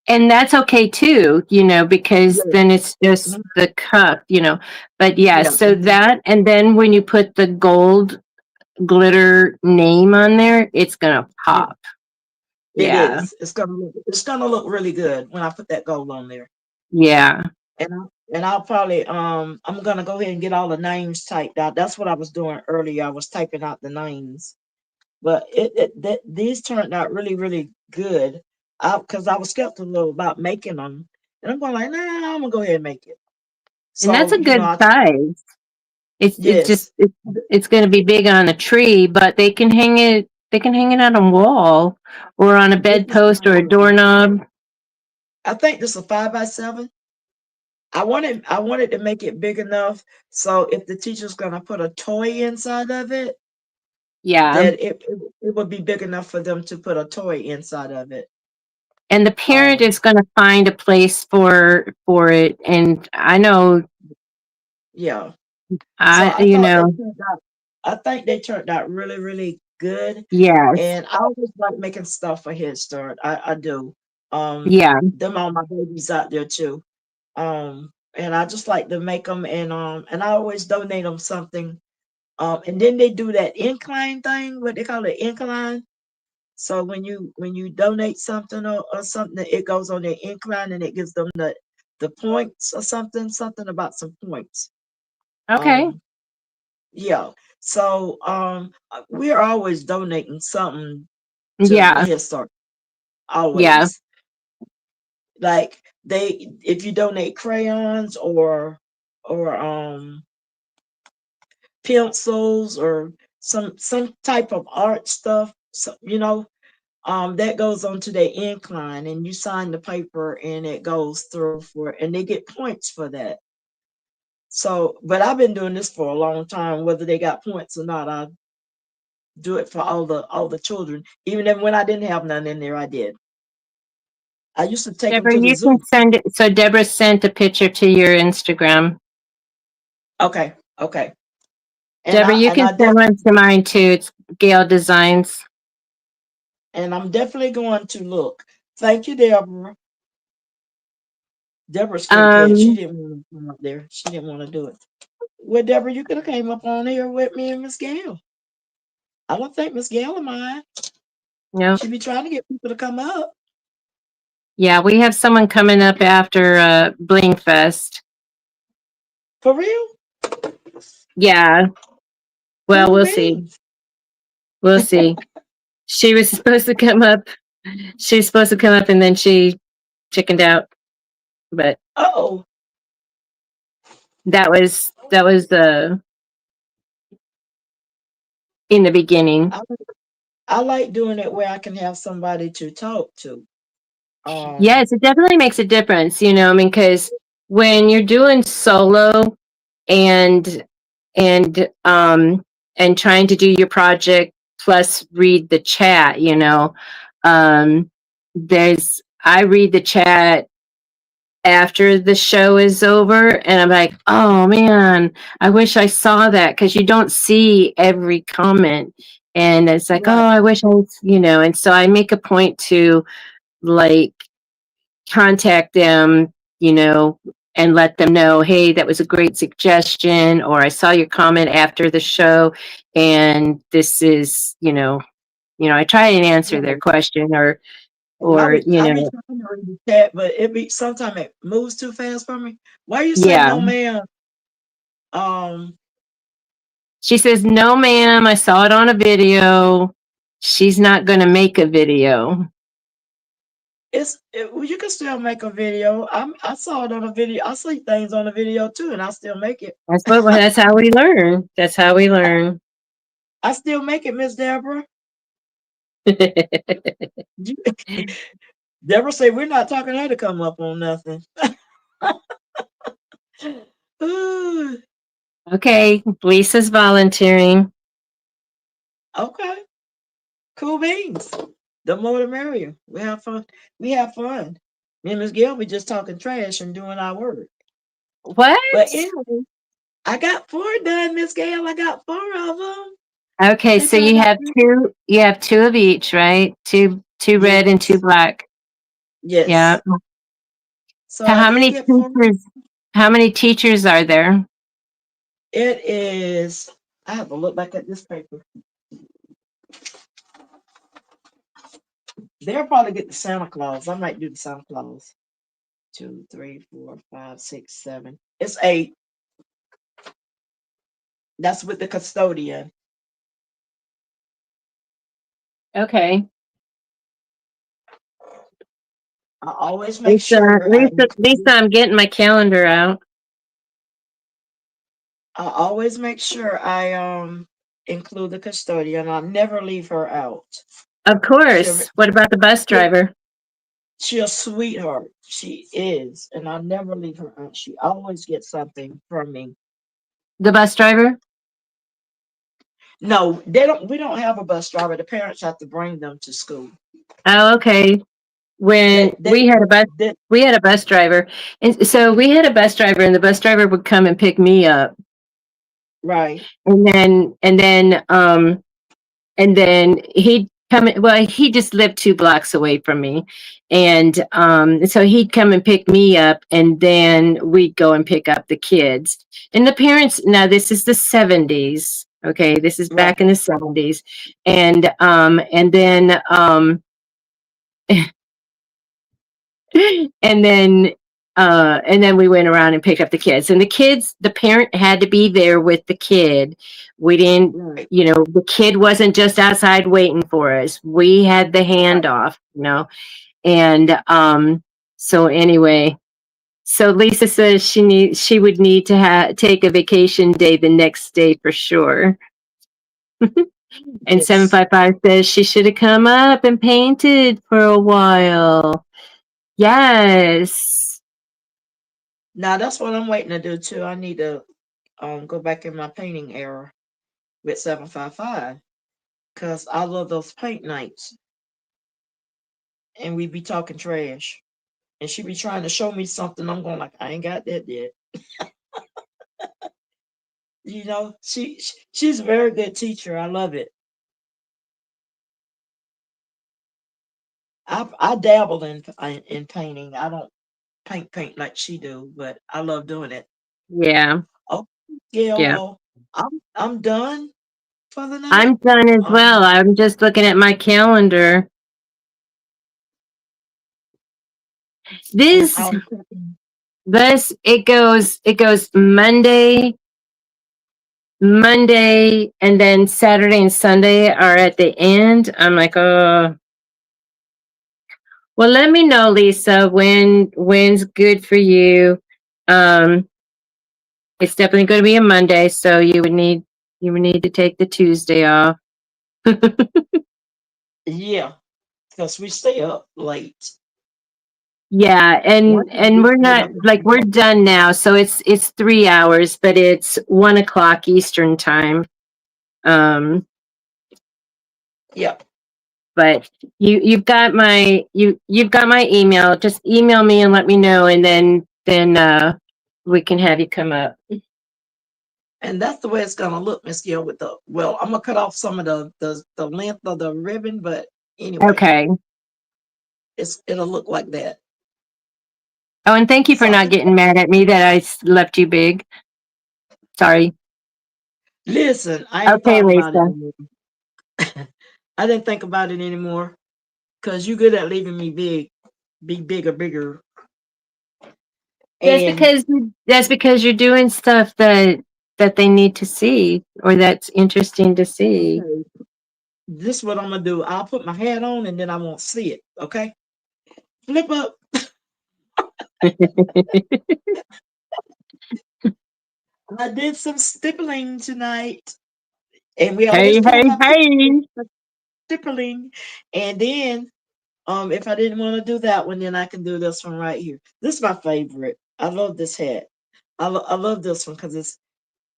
And that's okay too, because then it's just the cup, But yeah, so that, and then when you put the gold glitter name on there, it's gonna pop. It is. It's gonna look really good when I put that gold on there. Yeah. And I'll probably I'm gonna go ahead and get all the names typed out. That's what I was doing earlier. I was typing out the names. But these turned out really, really good. Because I was skeptical about making them, and I'm going like, nah, I'm gonna go ahead and make it. So, and that's a good size. Yes. It's going to be big on a tree, but they can hang it. They can hang it on a wall or on a bedpost or a doorknob. I think this is a 5x7. I wanted to make it big enough so if the teacher's gonna put a toy inside of it, that it would be big enough for them to put a toy inside of it. And the parent is going to find a place for it. And I know. Yeah. I think they turned out really, really good. Yes. And I always like making stuff for Head Start. I do. Yeah. Them all my babies out there too. And I just like to make them, and I always donate them something. And then they do that incline thing, what they call it, incline. So when you donate something or something, it goes on their incline and it gives them the points or something about some points. Okay. Um, yeah. So we're always donating something to Yeah. Head Start. Yeah. Always. Like if you donate crayons or pencils or some type of art stuff, so, that goes onto their incline, and you sign the paper and it goes through and they get points for that. So, but I've been doing this for a long time, whether they got points or not. I do it for all the children. Even if when I didn't have none in there, I did. I used to take them Deborah, to the you can zoo. send it. So Deborah sent a picture to your Instagram. Okay, okay. And Deborah, I you and can I send one to mine too. It's Gail Designs. and I'm definitely going to look. Thank you, Deborah. Deborah's scared cat. She Um, didn't want to come up there. She didn't want to do it. Well, Deborah, you could have came up on here with me and Miss Gail. I don't think Miss Gail of mine. no. She be trying to get people to come up. Yeah, we have someone coming up after Bling Fest. For real? Yeah. Well, Cool we'll see. beans. We'll see. She was supposed to come up. She was supposed to come up and then she chickened out. But Oh, that was in the beginning. I, I like doing it where I can have somebody to talk to. Yes, it definitely makes a difference, I mean, because when you're doing solo and and trying to do your project plus read the chat, um, there's I read the chat after the show is over and I'm like, oh man, I wish I saw that because you don't see every comment. And it's like, oh, Right, I wish and so I make a point to like contact them, and let them know, hey, that was a great suggestion, or I saw your comment after the show, and this is, I try and answer their right. question, or, And or you I be know, trying to read the chat, but sometimes it moves too fast for me. Why you say yeah. no, ma'am? Um, She says, no, ma'am, I saw it on a video. She's not going to make a video. well, you can still make a video. I saw it on a video. I see things on a video too, and I still make it. That's how we learn. That's how we learn. I still make it, Miss Deborah. You- Deborah say we're not talking her to come up on nothing. Ooh, Okay, Lisa's volunteering. okay, cool beans. The more the merrier. We have fun. We have fun. Me and Miss Gail be just talking trash and doing our work. What? But anyway, I got 4 done, Miss Gail. I got 4 of them. Okay, They so turned you out have good. two. You have two of each, right? Two red and two Yes, black. Yeah. yes. So I How did many get 4. teachers? How many teachers are there? It is. I have to look back at this paper. They'll probably get the Santa Claus. I might do the Santa Claus. 2, 3, 4, 5, 6, 7. It's 8. That's with the custodian. Okay. I always make Lisa, sure Lisa, I'm getting my calendar out. I include the custodian. I never leave her out. Of She'll course. What about the bus driver? she's a sweetheart. She is, and I never leave her out. She always gets something from me. The bus driver? No, they don't. We don't have a bus driver. The parents have to bring them to school. Oh, okay. When They they they we had a bus driver, and so we had a bus driver, and the bus driver would come and pick me up, right. and then and then he'd come. Well, he just lived 2 blocks away from me, and so he'd come and pick me up, and then we'd go and pick up the kids. And the parents. Now this is the '70s. Okay, this is Right. back in the '70s, and then and then and then we went around and picked up the kids, and the parent had to be there with the kid. We didn't, Right. the kid wasn't just outside waiting for us. We had the Right. handoff, and so anyway, so Lisa says she would need to take a vacation day the next day for sure. And Yes. 755 says she should have come up and painted for a while. Yes. Now that's what I'm waiting to do too. I need to go back in my painting era with 755 because I love those paint nights, and we be talking trash, and she be trying to show me something. I'm going like, I ain't got that yet. She's a very good teacher. I love it. I dabble in painting. I don't paint like she do, but I love doing it. Yeah. Oh, yeah. Yeah. Well, I'm done for the night. I'm done as well. I'm just looking at my calendar. And This I'll be cooking. this it goes Monday, and then Saturday and Sunday are at the end. I'm like, oh. Well, let me know, Lisa, when's good for you. Um, it's definitely going to be a Monday, so you would need to take the Tuesday off. Yeah, because we stay up late. Yeah, One and just we're get not up. like we're done now, so it's 3 hours, but it's 1 o'clock Eastern time. Um, Yep. but you've got my email. Just email me and let me know, and then we can have you come up. And that's the way it's gonna look, Miss Gill. I'm gonna cut off some of the length of the ribbon, but anyway, Okay. it'll look like that. Oh, and thank you for So I not just getting mad at me that left you big. Sorry. listen. I ain't Okay, thought about it Lisa. anymore. I didn't think about it anymore because you're good at leaving me be bigger, That's and because you're doing stuff that they need to see or that's interesting to see. okay, this is what I'm gonna do. I'll put my hat on and then I won't see it. Okay, flip up. I did some stippling tonight, and we always Hey, talk hey, about hey. stippling. And then, if I didn't want to do that one, then I can do this one right here. This is my favorite. I love this hat. I love this one because it's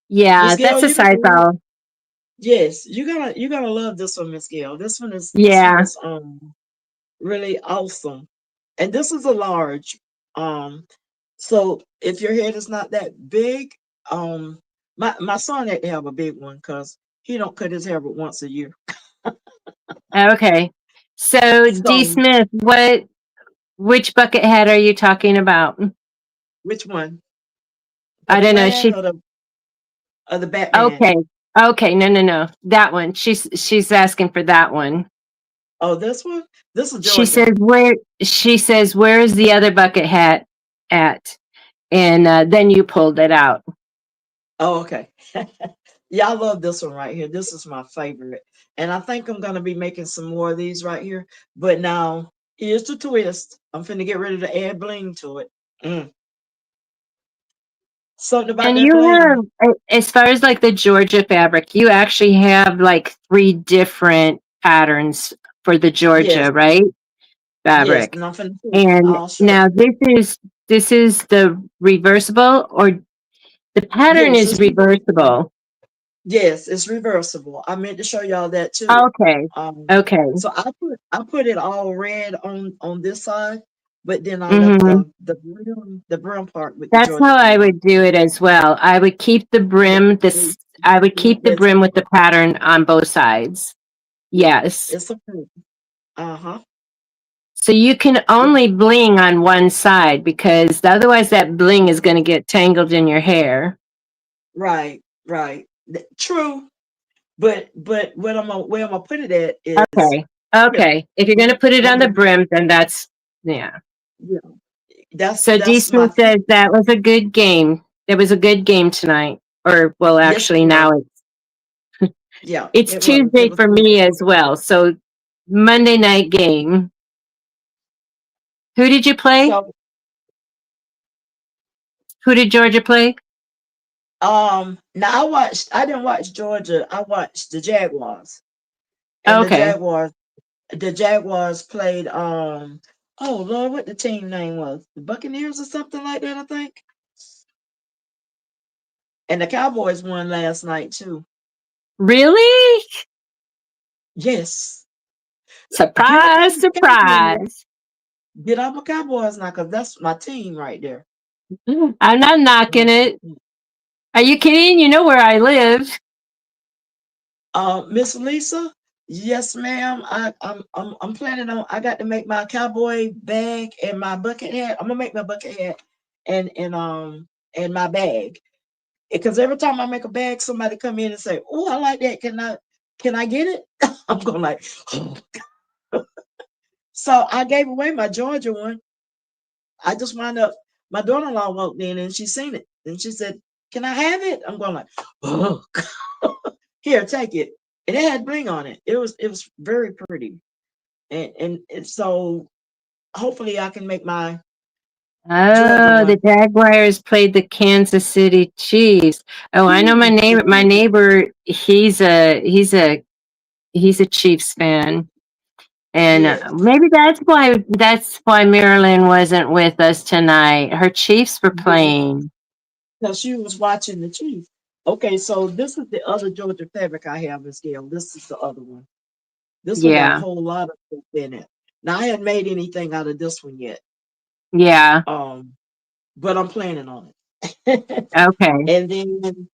Yeah, Miss Gail. that's a You're gonna size love. all. Yes, you're gonna love this one, Miss Gail. This one Yeah. is really awesome, and this is a large. Um, so if your head is not that big, my son had to have a big one because he don't cut his hair but once a year. Okay. So D So Smith, which bucket hat are you talking about? which one? The I don't know. plaid or the Batman? Okay. Okay, no. That one. She's asking for that one. Oh, this one? This is She Georgia. says where is the other bucket hat at? And then you pulled it out. Oh, okay. Yeah, I love this one right here. This is my favorite. And I think I'm gonna be making some more of these right here. But now here's the twist. I'm finna get ready to add bling to it. Mm. Something about And that you bling. have, as far as like the Georgia fabric, you actually have like 3 different patterns for the Yes, Georgia, right? yes. Fabric. And I'm finna And I'll show now you. this is the reversible, or the pattern Yes, is it's reversible. reversible. Yes, it's reversible. I meant to show y'all that too. Okay. Um, Okay. so I put it all red on this side, but then I left Hmm. the brim part with the That's Georgia how I pattern. would do it as well. I would keep the Yeah, brim see, I would keep the that's brim with the pattern on both sides. Yes. It's a purple. Uh-huh. So you can It- only bling on one side because otherwise that bling is going to get tangled in your hair. right, right. True. But where I'm gonna put it at is Okay. here. Okay. If you're going to put it on the Mhm. brim, then that's, yeah. Yeah. That's So D that's my Smith says that was a good game. It was a good game tonight. Or, well, yes, it actually was. now Yeah, it's it was. It Tuesday was for good. me as well. So Monday night game. Who did you play? So Who did Georgia play? now I didn't watch Georgia. I watched the Jaguars. And Okay. the Jaguars played oh Lord, what the team name was? The Buccaneers or something like that, I think. And the Cowboys won last night too. Really? Yes. Get up Surprise, on the Cowboys. surprise. Get up on Cowboys now, because that's my team right there. I'm not knocking it. Are you kidding? You know where I live. Miss Lisa, yes, ma'am. I'm planning on. I got to make my cowboy bag and my bucket hat. I'm gonna make my bucket hat and my bag, because every time I make a bag, somebody come in and say, "Oh, I like that. Can I get it?" I'm going like, oh. So I gave away my Georgia one. I just wound up. My daughter-in-law walked in and she seen it and she said, "Can I have it?" I'm going like, oh. Here, take it. And it had bling on it. It was very pretty. And so hopefully I can make my Georgia Oh, one. the Jaguars played the Kansas City Chiefs. Oh, I know my Ooh, neighbor. My neighbor, he's a Chiefs fan, and yes, maybe that's why Marilyn wasn't with us tonight. Her Chiefs were playing. because she was watching the Chiefs. Okay, so this is the other Georgia fabric I have, Miss Gail. This is the other one. This one got a Yeah, whole lot of stuff in it. Now I haven't made anything out of this one yet. yeah. Um, but I'm planning on it. Okay. and then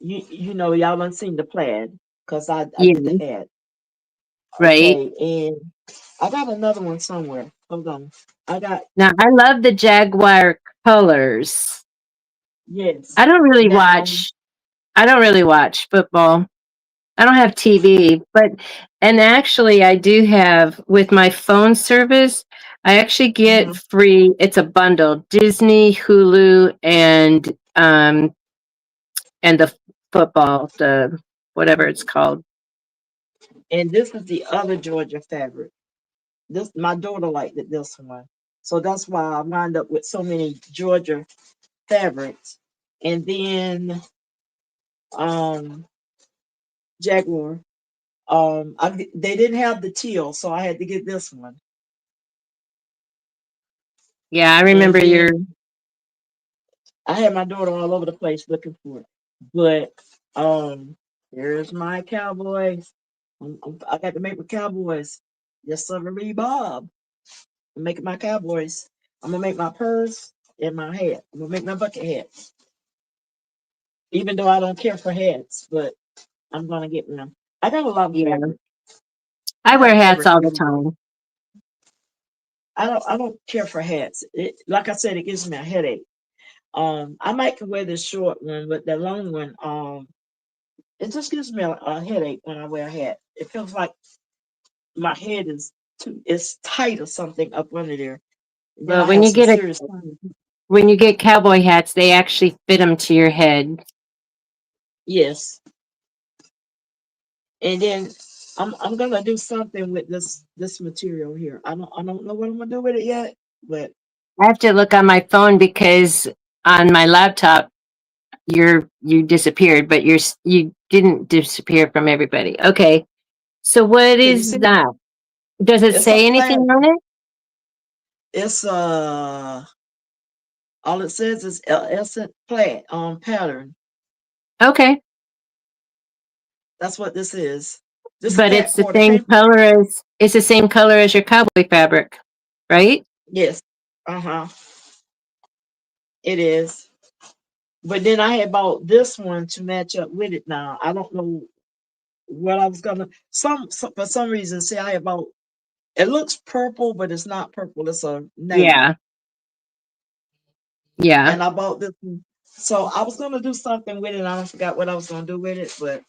you know y'all done seen the plaid because I did Yeah. the ad. Right. Okay, and I got another one somewhere. Hold on. I got Now I love the Jaguar colors. yes. I don't really Now watch. I don't really watch football. I don't have TV, and actually I do have with my phone service, I actually get mhm, free, it's a bundle, Disney, Hulu, and the football, the whatever it's called. and this is the other Georgia fabric. This my daughter liked it this one. So that's why I wound up with so many Georgia fabrics. And then um Jaguar. They didn't have the teal, so I had to get this one. Yeah, I And remember then your I had my daughter all over the place looking for it. But here's my Cowboys. I got to make my Cowboys. Yes, sir, Bob. I'm making my Cowboys. I'm gonna make my purse and my hat. I'm gonna make my bucket hat. Even though I don't care for hats, but I'm gonna get them. I got a lot of yeah. fabric. I I wear have hats fabric all the everywhere. time. I don't care for hats. Like I said, it gives me a headache. I might can wear this short one, but the long one, it just gives me a headache when I wear a hat. It feels like my head is tight or something up under there. And then Well, I have some serious pain. when you get cowboy hats, they actually fit them to your head. Yes. And then I'm gonna do something with this material here. I don't know what I'm gonna do with it yet, but I have to look on my phone because on my laptop you disappeared, but you didn't disappear from everybody. Okay. So what can you is see? that? Does it It's a say anything plaid. on it? It's all it says is essence plaid pattern. Okay. That's what this is. This is But that it's the quarter same came. color as it's the same color as your cowboy fabric, right? Yes. Uh-huh. It is. But then I had bought this one to match up with it now. I don't know. what I was gonna some for some reason. See, I about it looks purple, but it's not purple. It's a navy, Yeah. Yeah. and I bought this one. So I was gonna do something with it. And I forgot what I was gonna do with it, but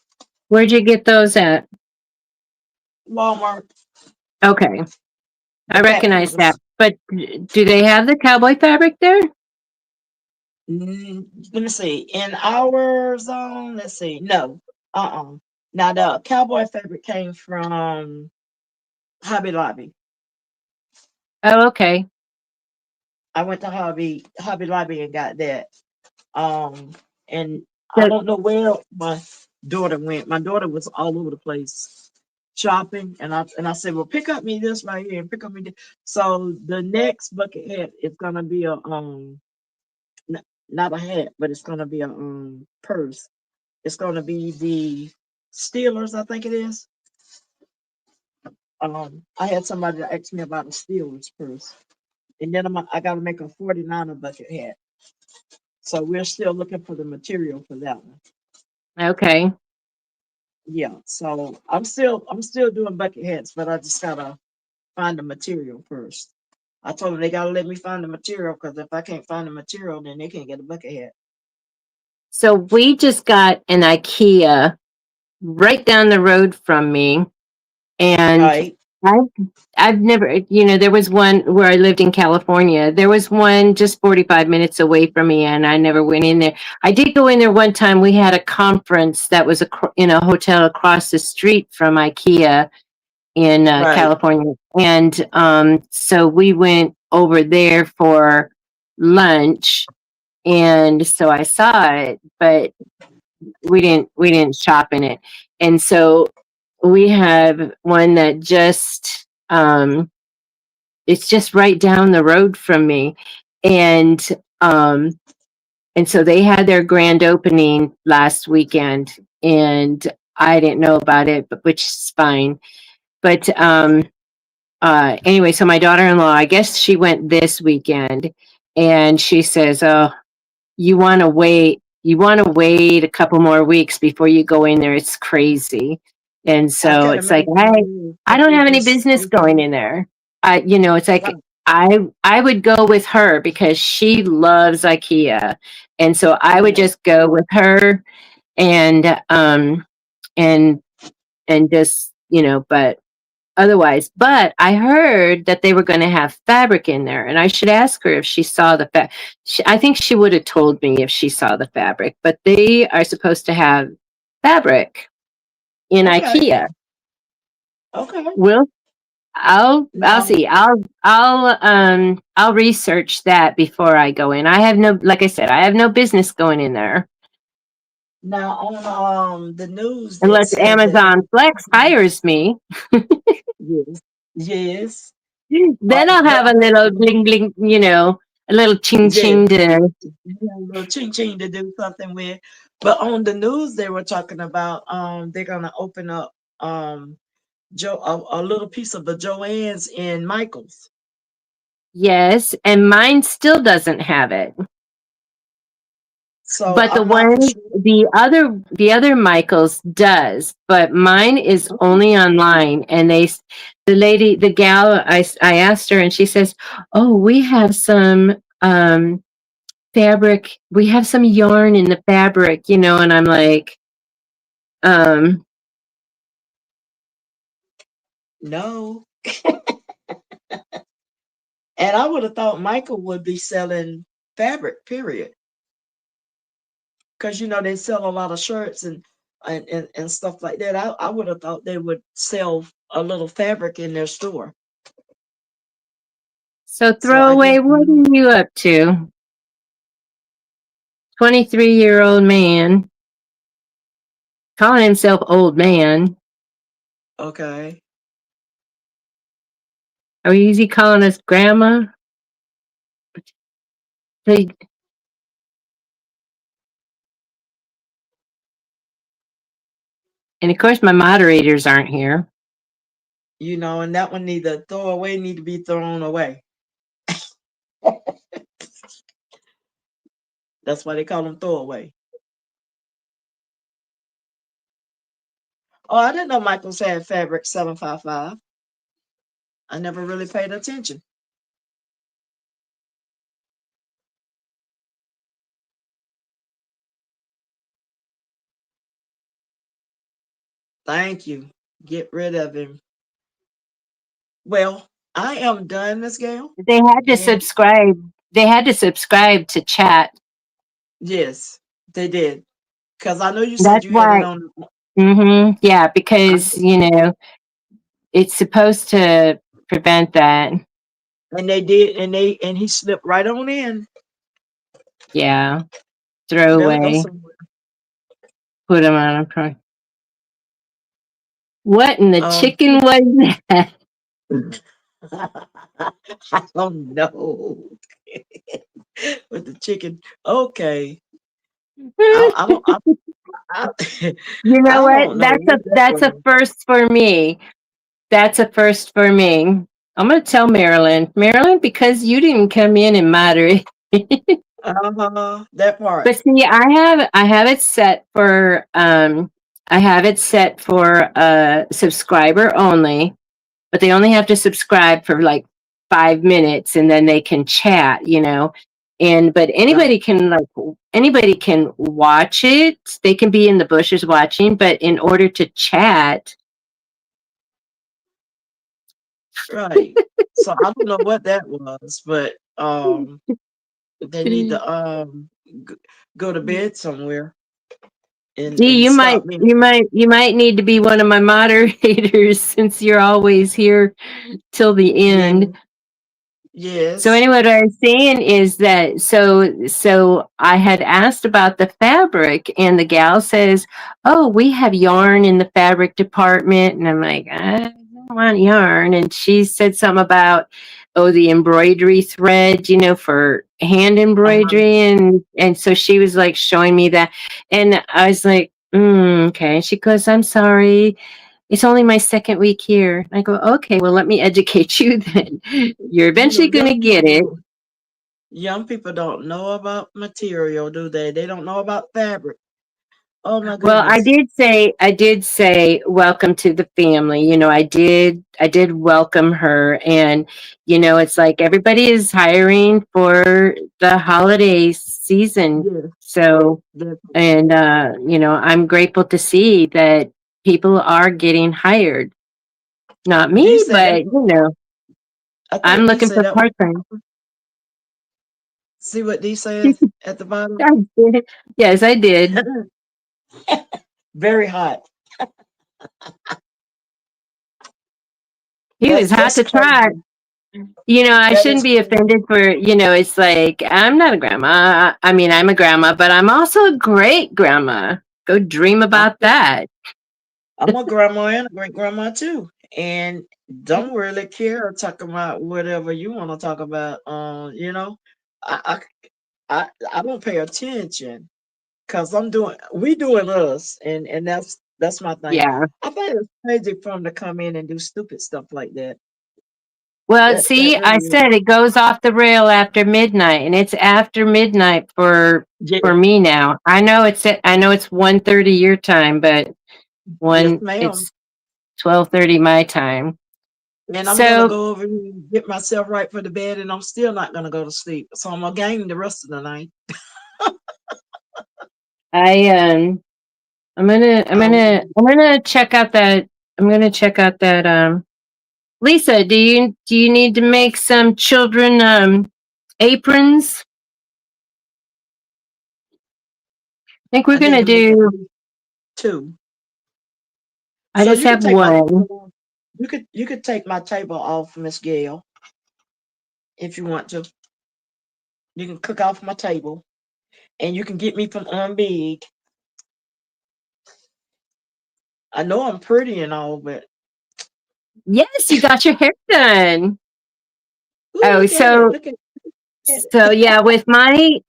Where'd you get those at? Walmart, Okay. the I fat recognize that. quarters. But do they have the cowboy fabric there? Let me see. In our zone, let's see. No, Now the cowboy fabric came from Hobby Lobby. Oh, okay. I went to Hobby Lobby and got that. Um, and I So, don't know where my daughter went. My daughter was all over the place shopping, and I said, "Well, pick up me this right here, and pick up me this." So the next bucket hat is gonna be a not a hat, but it's gonna be a purse. It's gonna be the Steelers, I think it is. I had somebody that asked me about a Steelers purse, and then I got to make a 49er bucket hat. So we're still looking for the material for that one. okay. Yeah, so I'm still doing bucket hats, but I just gotta find the material first. I told them they gotta let me find the material because if I can't find the material, then they can't get a bucket hat. So we just got an IKEA right down the road from me. And Right, I've I've never, there was one where I lived in California. There was one just 45 minutes away from me, and I never went in there. I did go in there one time. We had a conference that was in a hotel across the street from IKEA in right. California, and so we went over there for lunch, and so I saw it, but we didn't shop in it, and so we have one that just it's just right down the road from me, and um and so they had their grand opening last weekend, and I didn't know about it, but which is fine. But anyway, so my daughter-in-law, I guess she went this weekend, and she says, "Oh, you want to wait a couple more weeks before you go in there. It's crazy." And I so can it's like, imagine I you I if don't they have any just business going open in there. It's right. like I would go with her because she loves IKEA. And so I would Yeah. just go with her, and and and just, but otherwise, I heard that they were going to have fabric in there, and I should ask her if she saw the I think she would have told me if she saw the fabric, but they are supposed to have fabric in Okay. IKEA. Okay. Well, I'll Now, see. I'll research that before I go in. Like I said, I have no business going in there now on the news that unless said that they Amazon Flex hires me. yes, yes, Then I'll have a government little bling bling, a little ching yes, ching to. a little ching ching to do something with. But on the news they were talking about they're gonna open up Joe a little piece of the Joann's in Michael's. Yes, and mine still doesn't have it. So But I'm not for sure. the other Michaels does, but mine is Okay. only online. And the gal, I asked her, and she says, "Oh, we have some fabric. We have some yarn in the fabric, And I'm like, um, No. And I would have thought Michael would be selling fabric, period. Because they sell a lot of shirts and stuff like that. I would have thought they would sell a little fabric in their store. so So I guess throwaway. What not. are you up to? 23-year-old man calling himself old man. Okay. Are he calling us grandma?" They, and of course, my moderators aren't here. And that one need to be thrown away. That's why they call them throwaway. Oh, I didn't know Michael's had Fabric 755. I never really paid attention. Thank you. Get rid of him. Well, I am done, Miss Gail. They had to And subscribe. They had to subscribe to chat. yes, they did. Because I know you said That's you had it why. on. Yeah, I, because it's supposed to prevent that. and they did, and he slipped right on in. Yeah, Better go throwaway. somewhere. Put them on a pro. What in the Um, chicken was that? I don't know. With the chicken. Okay. I don't. I, You know I what? don't know what that That's a was. first for me. That's a first for me. I'm gonna tell Marilyn. Marilyn, because you didn't come in and moderate. That part. But see, I have it set for subscriber only, but they only have to subscribe for like 5 minutes and then they can chat, but Right. anybody can watch it. They can be in the bushes watching, but in order to chat, Right. So I don't know what that was, but they need to g- go to bed somewhere Dee, and stop me. you might need to be one of my moderators since you're always here till the Yeah. end. So Yes. anyway, what I was saying is that so I had asked about the fabric, and the gal says, "Oh, we have yarn in the fabric department," and I'm like, "I don't want yarn." And she said something about, "Oh, the embroidery thread, for hand Uh-huh. embroidery," and so she was like showing me that, and I was like, "Okay." She goes, "I'm sorry. It's only my second week here." I go, "Okay, well, let me educate you then. You're You eventually know, going to get it." young people don't know about material, do they? They don't know about fabric. Oh my Well, goodness. I did say, welcome to the family. I did welcome her. And, it's like everybody is hiring for the holiday season. Yes. So, That, and, I'm grateful to see that people are getting hired. Not Dee me, said that. but, I I'm think Dee looking said for that was. part time. See what Dee said at the bottom? I did. Yes, I did. Very hot. He was hot That's to try. crazy. I That shouldn't is be crazy. offended for, it's like, I'm not a grandma. I mean, I'm a grandma, but I'm also a great grandma. Go dream I'm about that. I'm a grandma and a great grandma too, and don't really care talking about whatever you want to talk about. I I don't pay attention because we doing us, and that's my thing. Yeah. I think it's crazy for them to come in and do stupid stuff like that. Well, That see, I really is. said it goes off the rail after midnight, and it's after midnight for Yes, me now. I know it's 1:30 your time, but yes, one ma'am. it's 12:30 my time. And I'm gonna So go over here and get myself right for the bed, and I'm still not gonna go to sleep. So I'm gonna game the rest of the night. I Um, I'm gonna check out that Lisa, do you need to make some children aprons? I think we're I need gonna to make at do. least two. I So just you could have take my one. you could take my table off, Miss Gail, if you want to. You can cook off my table, and you can get me from Big. I know I'm pretty and all, but Yes, you got your hair done. ooh, Oh, look at it, look at it. yeah, with my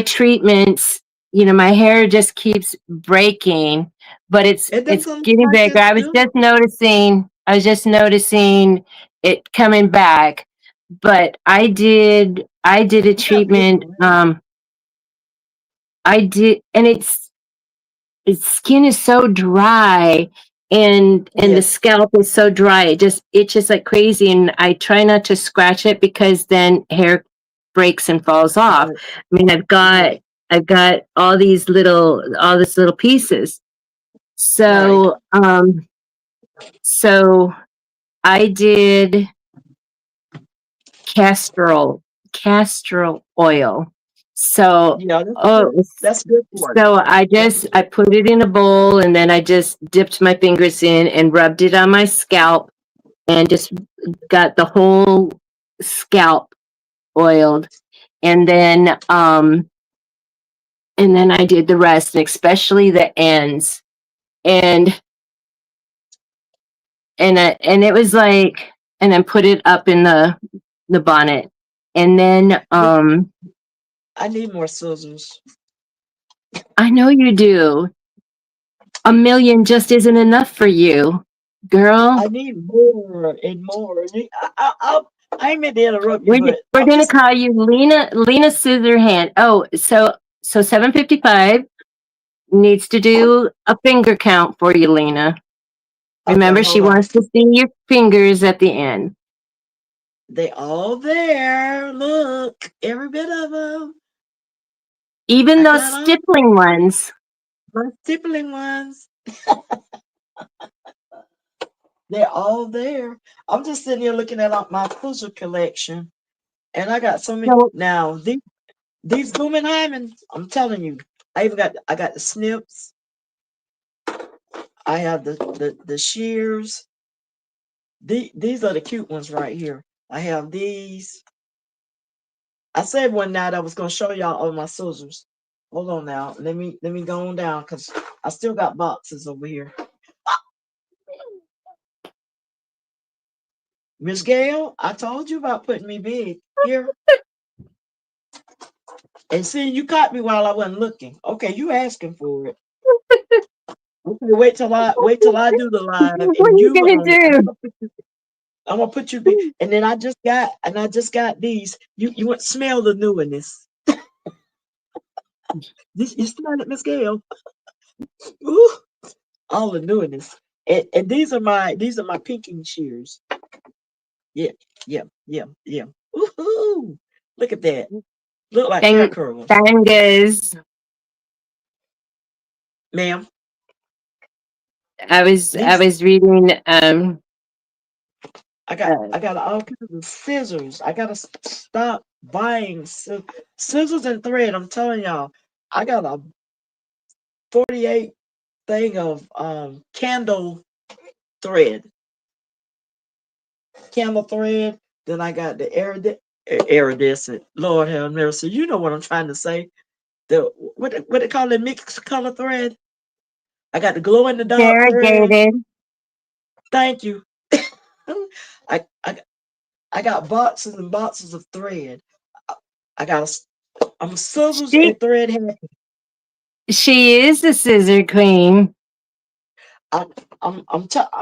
treatments, my hair just keeps breaking, but It it's doesn't look getting like bigger. it's doing. I was just noticing it coming back. But I did a You got big treatment. hair. I did, and it's skin is so dry, and the Yes, scalp is so dry. It just itches like crazy, and I try not to scratch it because then hair breaks and falls off. right, I mean, right, I've got all these little pieces. right. So I did castor castor oil. So Yeah, that's oh, good. That's good for it. so That's I put it in a bowl, and then I just dipped my fingers in and rubbed it on my scalp, and just got the whole scalp oiled. And then I did the rest, and especially the ends. And and it was like, and then put it up in the bonnet. And then good. I need more scissors. I know you do. A million just isn't enough for you, girl. I need more and more. I ain't meant to interrupt you, but We're I'm gonna just call you Lena Scissorhand. Oh, so 7:55 needs to do a finger count for you, Lena. okay. Remember, she Hold on. wants to see your fingers at the end, They all there. Look, every bit of them. even I those got all stippling ones. my stippling ones. They're all there. I'm just sitting here looking at my puzzle collection, and I got so many. So Now these Guggenheimen, I'm telling you, I got the snips. I have the shears. These are the cute ones right here. I have these. I said one night I was gonna show y'all all my scissors. Hold on now. Let me go on down because I still got boxes over here. Miss Gail, I told you about putting me big here. And see, you caught me while I wasn't looking. Okay, you asking for it. Okay, wait till I do the live, what are and you you gonna do? I'm gonna put you big. And then I just got these. You want smell the newness. This you smell it, Miss Gail. Ooh, all the newness. And these are my pinking shears. Yeah, yeah, yeah, yeah. Woohoo! Look at that. Look like hair curlers. Bangers. Ma'am, I these was reading uh, I got all kinds of scissors. I gotta stop buying scissors and thread. I'm telling y'all, I got a 48 thing of candle thread. Candle thread. Then I got the iridescent. Lord have mercy. You know what I'm trying to say. The what they call it, mixed color thread. I got the glow in the dark thread. variegated. Thank you. I, I I got boxes and boxes of thread. I, I got I'm scissors She and thread happy. she is the scissor queen. I,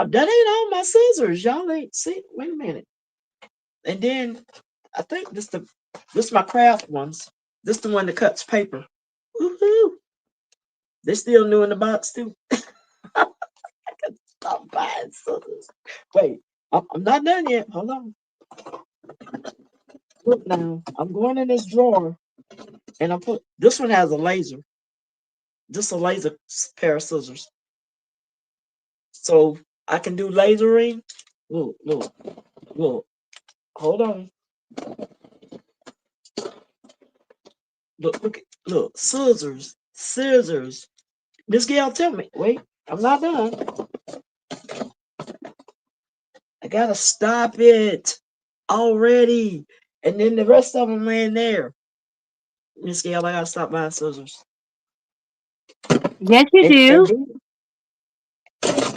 that ain't all my scissors. Y'all ain't see. Wait a minute. And then I think this my craft ones. This the one that cuts paper. Woohoo! They're still new in the box too. I can stop buying scissors. Wait, I'm not done yet. Hold on. Look now. I'm going in this drawer and I put this one has a laser. Just a laser pair of scissors. So I can do lasering. Look, look, look. Hold on. Look. Scissors, scissors. Miss Gail, tell me. Wait, I'm not done. I gotta stop it already. And then the rest of them laying there. Miss Gail, I gotta stop buying scissors. Yes, you And do. and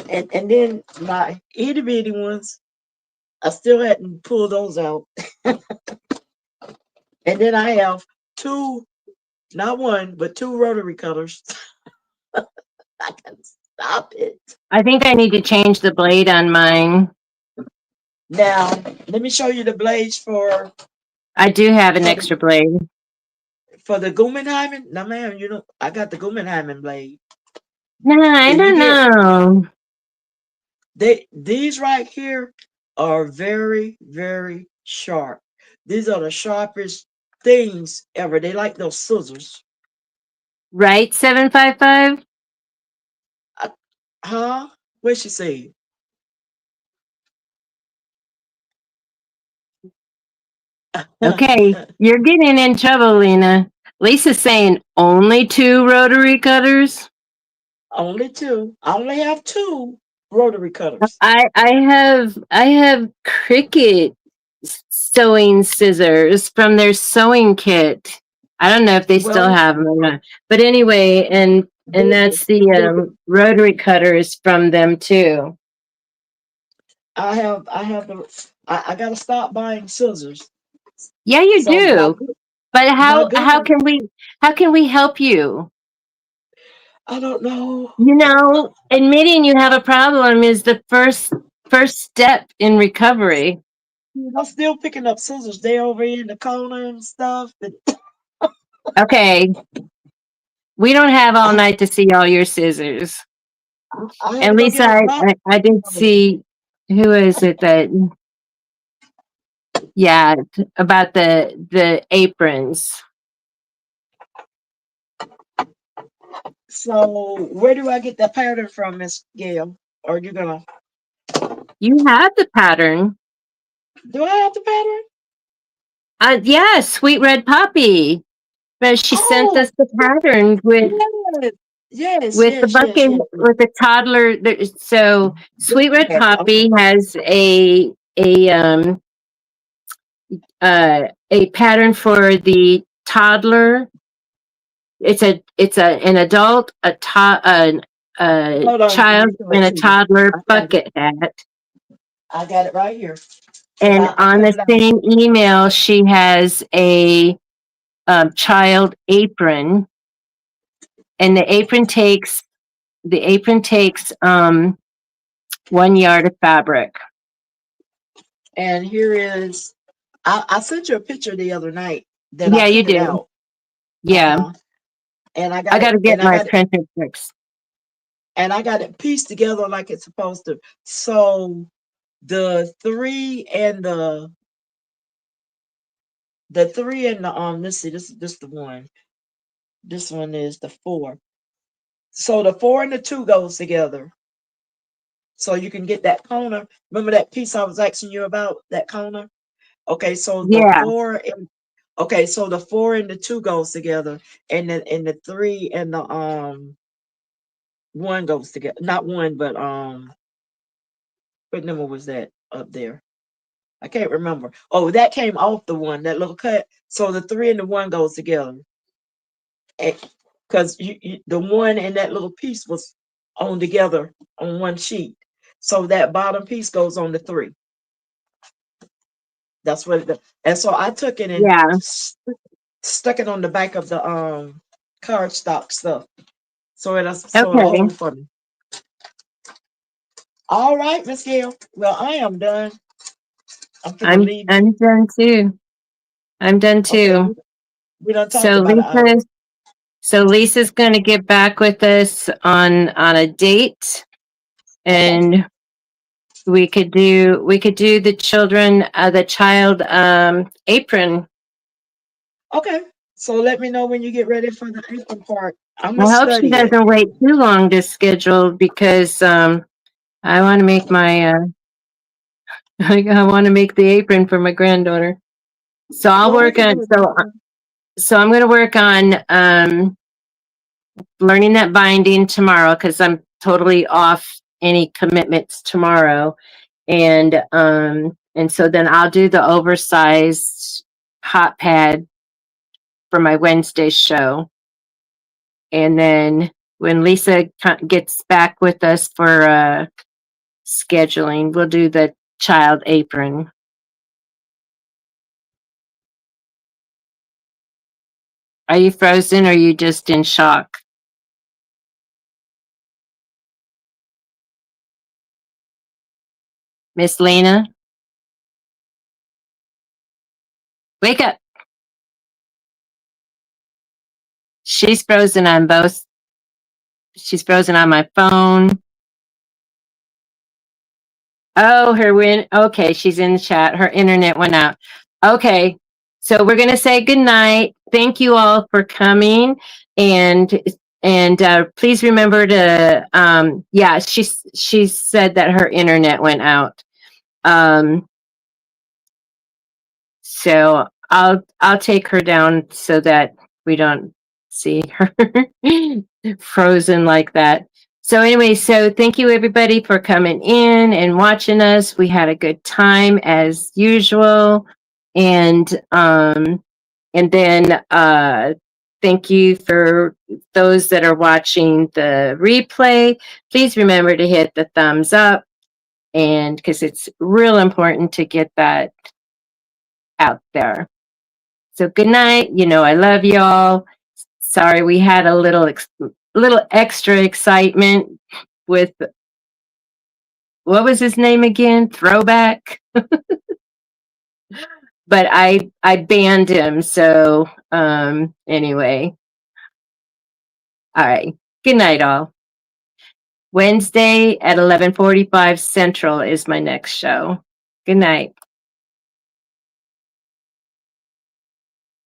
then, and then my itty bitty ones, I still hadn't pulled those out. And then I have two, not one, but two rotary cutters. I can stop it. I think I need to change the blade on mine. Now, let me show you the blades I do have an for the extra blade. for the Guggenheimen. Now, ma'am, you know I got the Guggenheimen blade. No, I And you don't get know. these right here are very, very sharp. These are the sharpest things ever. They like those scissors. Right, 755? Uh, Huh? What she say? Okay, you're getting in trouble, Lena. Lisa's saying only two rotary cutters. Only two. I only have two rotary cutters. I have Cricut sewing scissors from their sewing kit. I don't know if they still Well, have them or not. But anyway, and listen, that's the listen. rotary cutters from them too. I have I gotta stop buying scissors. Yeah, you So do. But my how gun, can we help you? I don't know. You know, admitting you have a problem is the first step in recovery. I'm still picking up scissors. They over in the corner and stuff. But Okay, we don't have all I night to see all your scissors. I had At to go least get a box. I did see who is it that yeah about the aprons. So where do I get the pattern from, Miss Gail? Are you gonna? You have the pattern. Do I have the pattern? Yeah, sweet red poppy. But she sent Oh, us the pattern yes, yes, with the yes, yes, bucket yes, yes. with the toddler. So sweet red Yes, okay. poppy has a pattern for the toddler. It's an adult, a Hold on, let child, me show it and a to you. toddler I got it. bucket hat. I got it right here. Cause And I on cut the it out. same email, she has a child apron, and the apron takes 1 yard of fabric. And here is I sent you a picture the other night that I Yeah, you cut it do. out. Yeah, Uh-huh. And I I got got it to get and I my got it printer fixed. and I got it pieced together like it's supposed to. So the three and the three and the let's see, this the one. This one is the four. So the four and the two goes together. So you can get that corner. Remember that piece I was asking you about, that corner? Okay, so the Yeah. four and okay, so the four and the two goes together, and the three and the one goes together. Not one, but what number was that up there? I can't remember. Oh, that came off the one, that little cut. So the three and the one goes together. Because the one and that little piece was on together on one sheet. So that bottom piece goes on the three. That's what it, and so I took it and Yeah. stuck it on the back of the cardstock stuff. So it'll Okay. hold for me. All right, Miss Gail. Well, I am done. I'm gonna I'm leave I'm you. done too. I'm done Okay, too. we done talked So about an hour. Lisa's going to get back with us on a date, Okay. and we could do the child apron. Okay. So let me know when you get ready for the apron part. I'm gonna I hope she study it. doesn't wait too long to schedule because I want to make my I want to make the apron for my granddaughter. So I'll Well, we work can on do it. so I'm going to work on learning that binding tomorrow because I'm totally off any commitments tomorrow. And so then I'll do the oversized hot pad for my Wednesday show. And then when Lisa gets back with us for scheduling, we'll do the child apron. Are you frozen or are you just in shock? Miss Lena, wake up. She's frozen on both she's frozen on my phone. Oh, okay, she's in the chat. Her internet went out. Okay, so we're gonna say good night. Thank you all for coming, and please remember to yeah, she said that her internet went out. So I'll take her down so that we don't see her frozen like that. So anyway, so thank you everybody for coming in and watching us. We had a good time as usual. And then thank you for those that are watching the replay. Please remember to hit the thumbs up, and because it's real important to get that out there. So good night. You know, I love y'all. Sorry, we had a little extra excitement with, what was his name again? Throwback. But I banned him. So anyway. All right. Good night, all. Wednesday at 11:45 Central is my next show. Good night.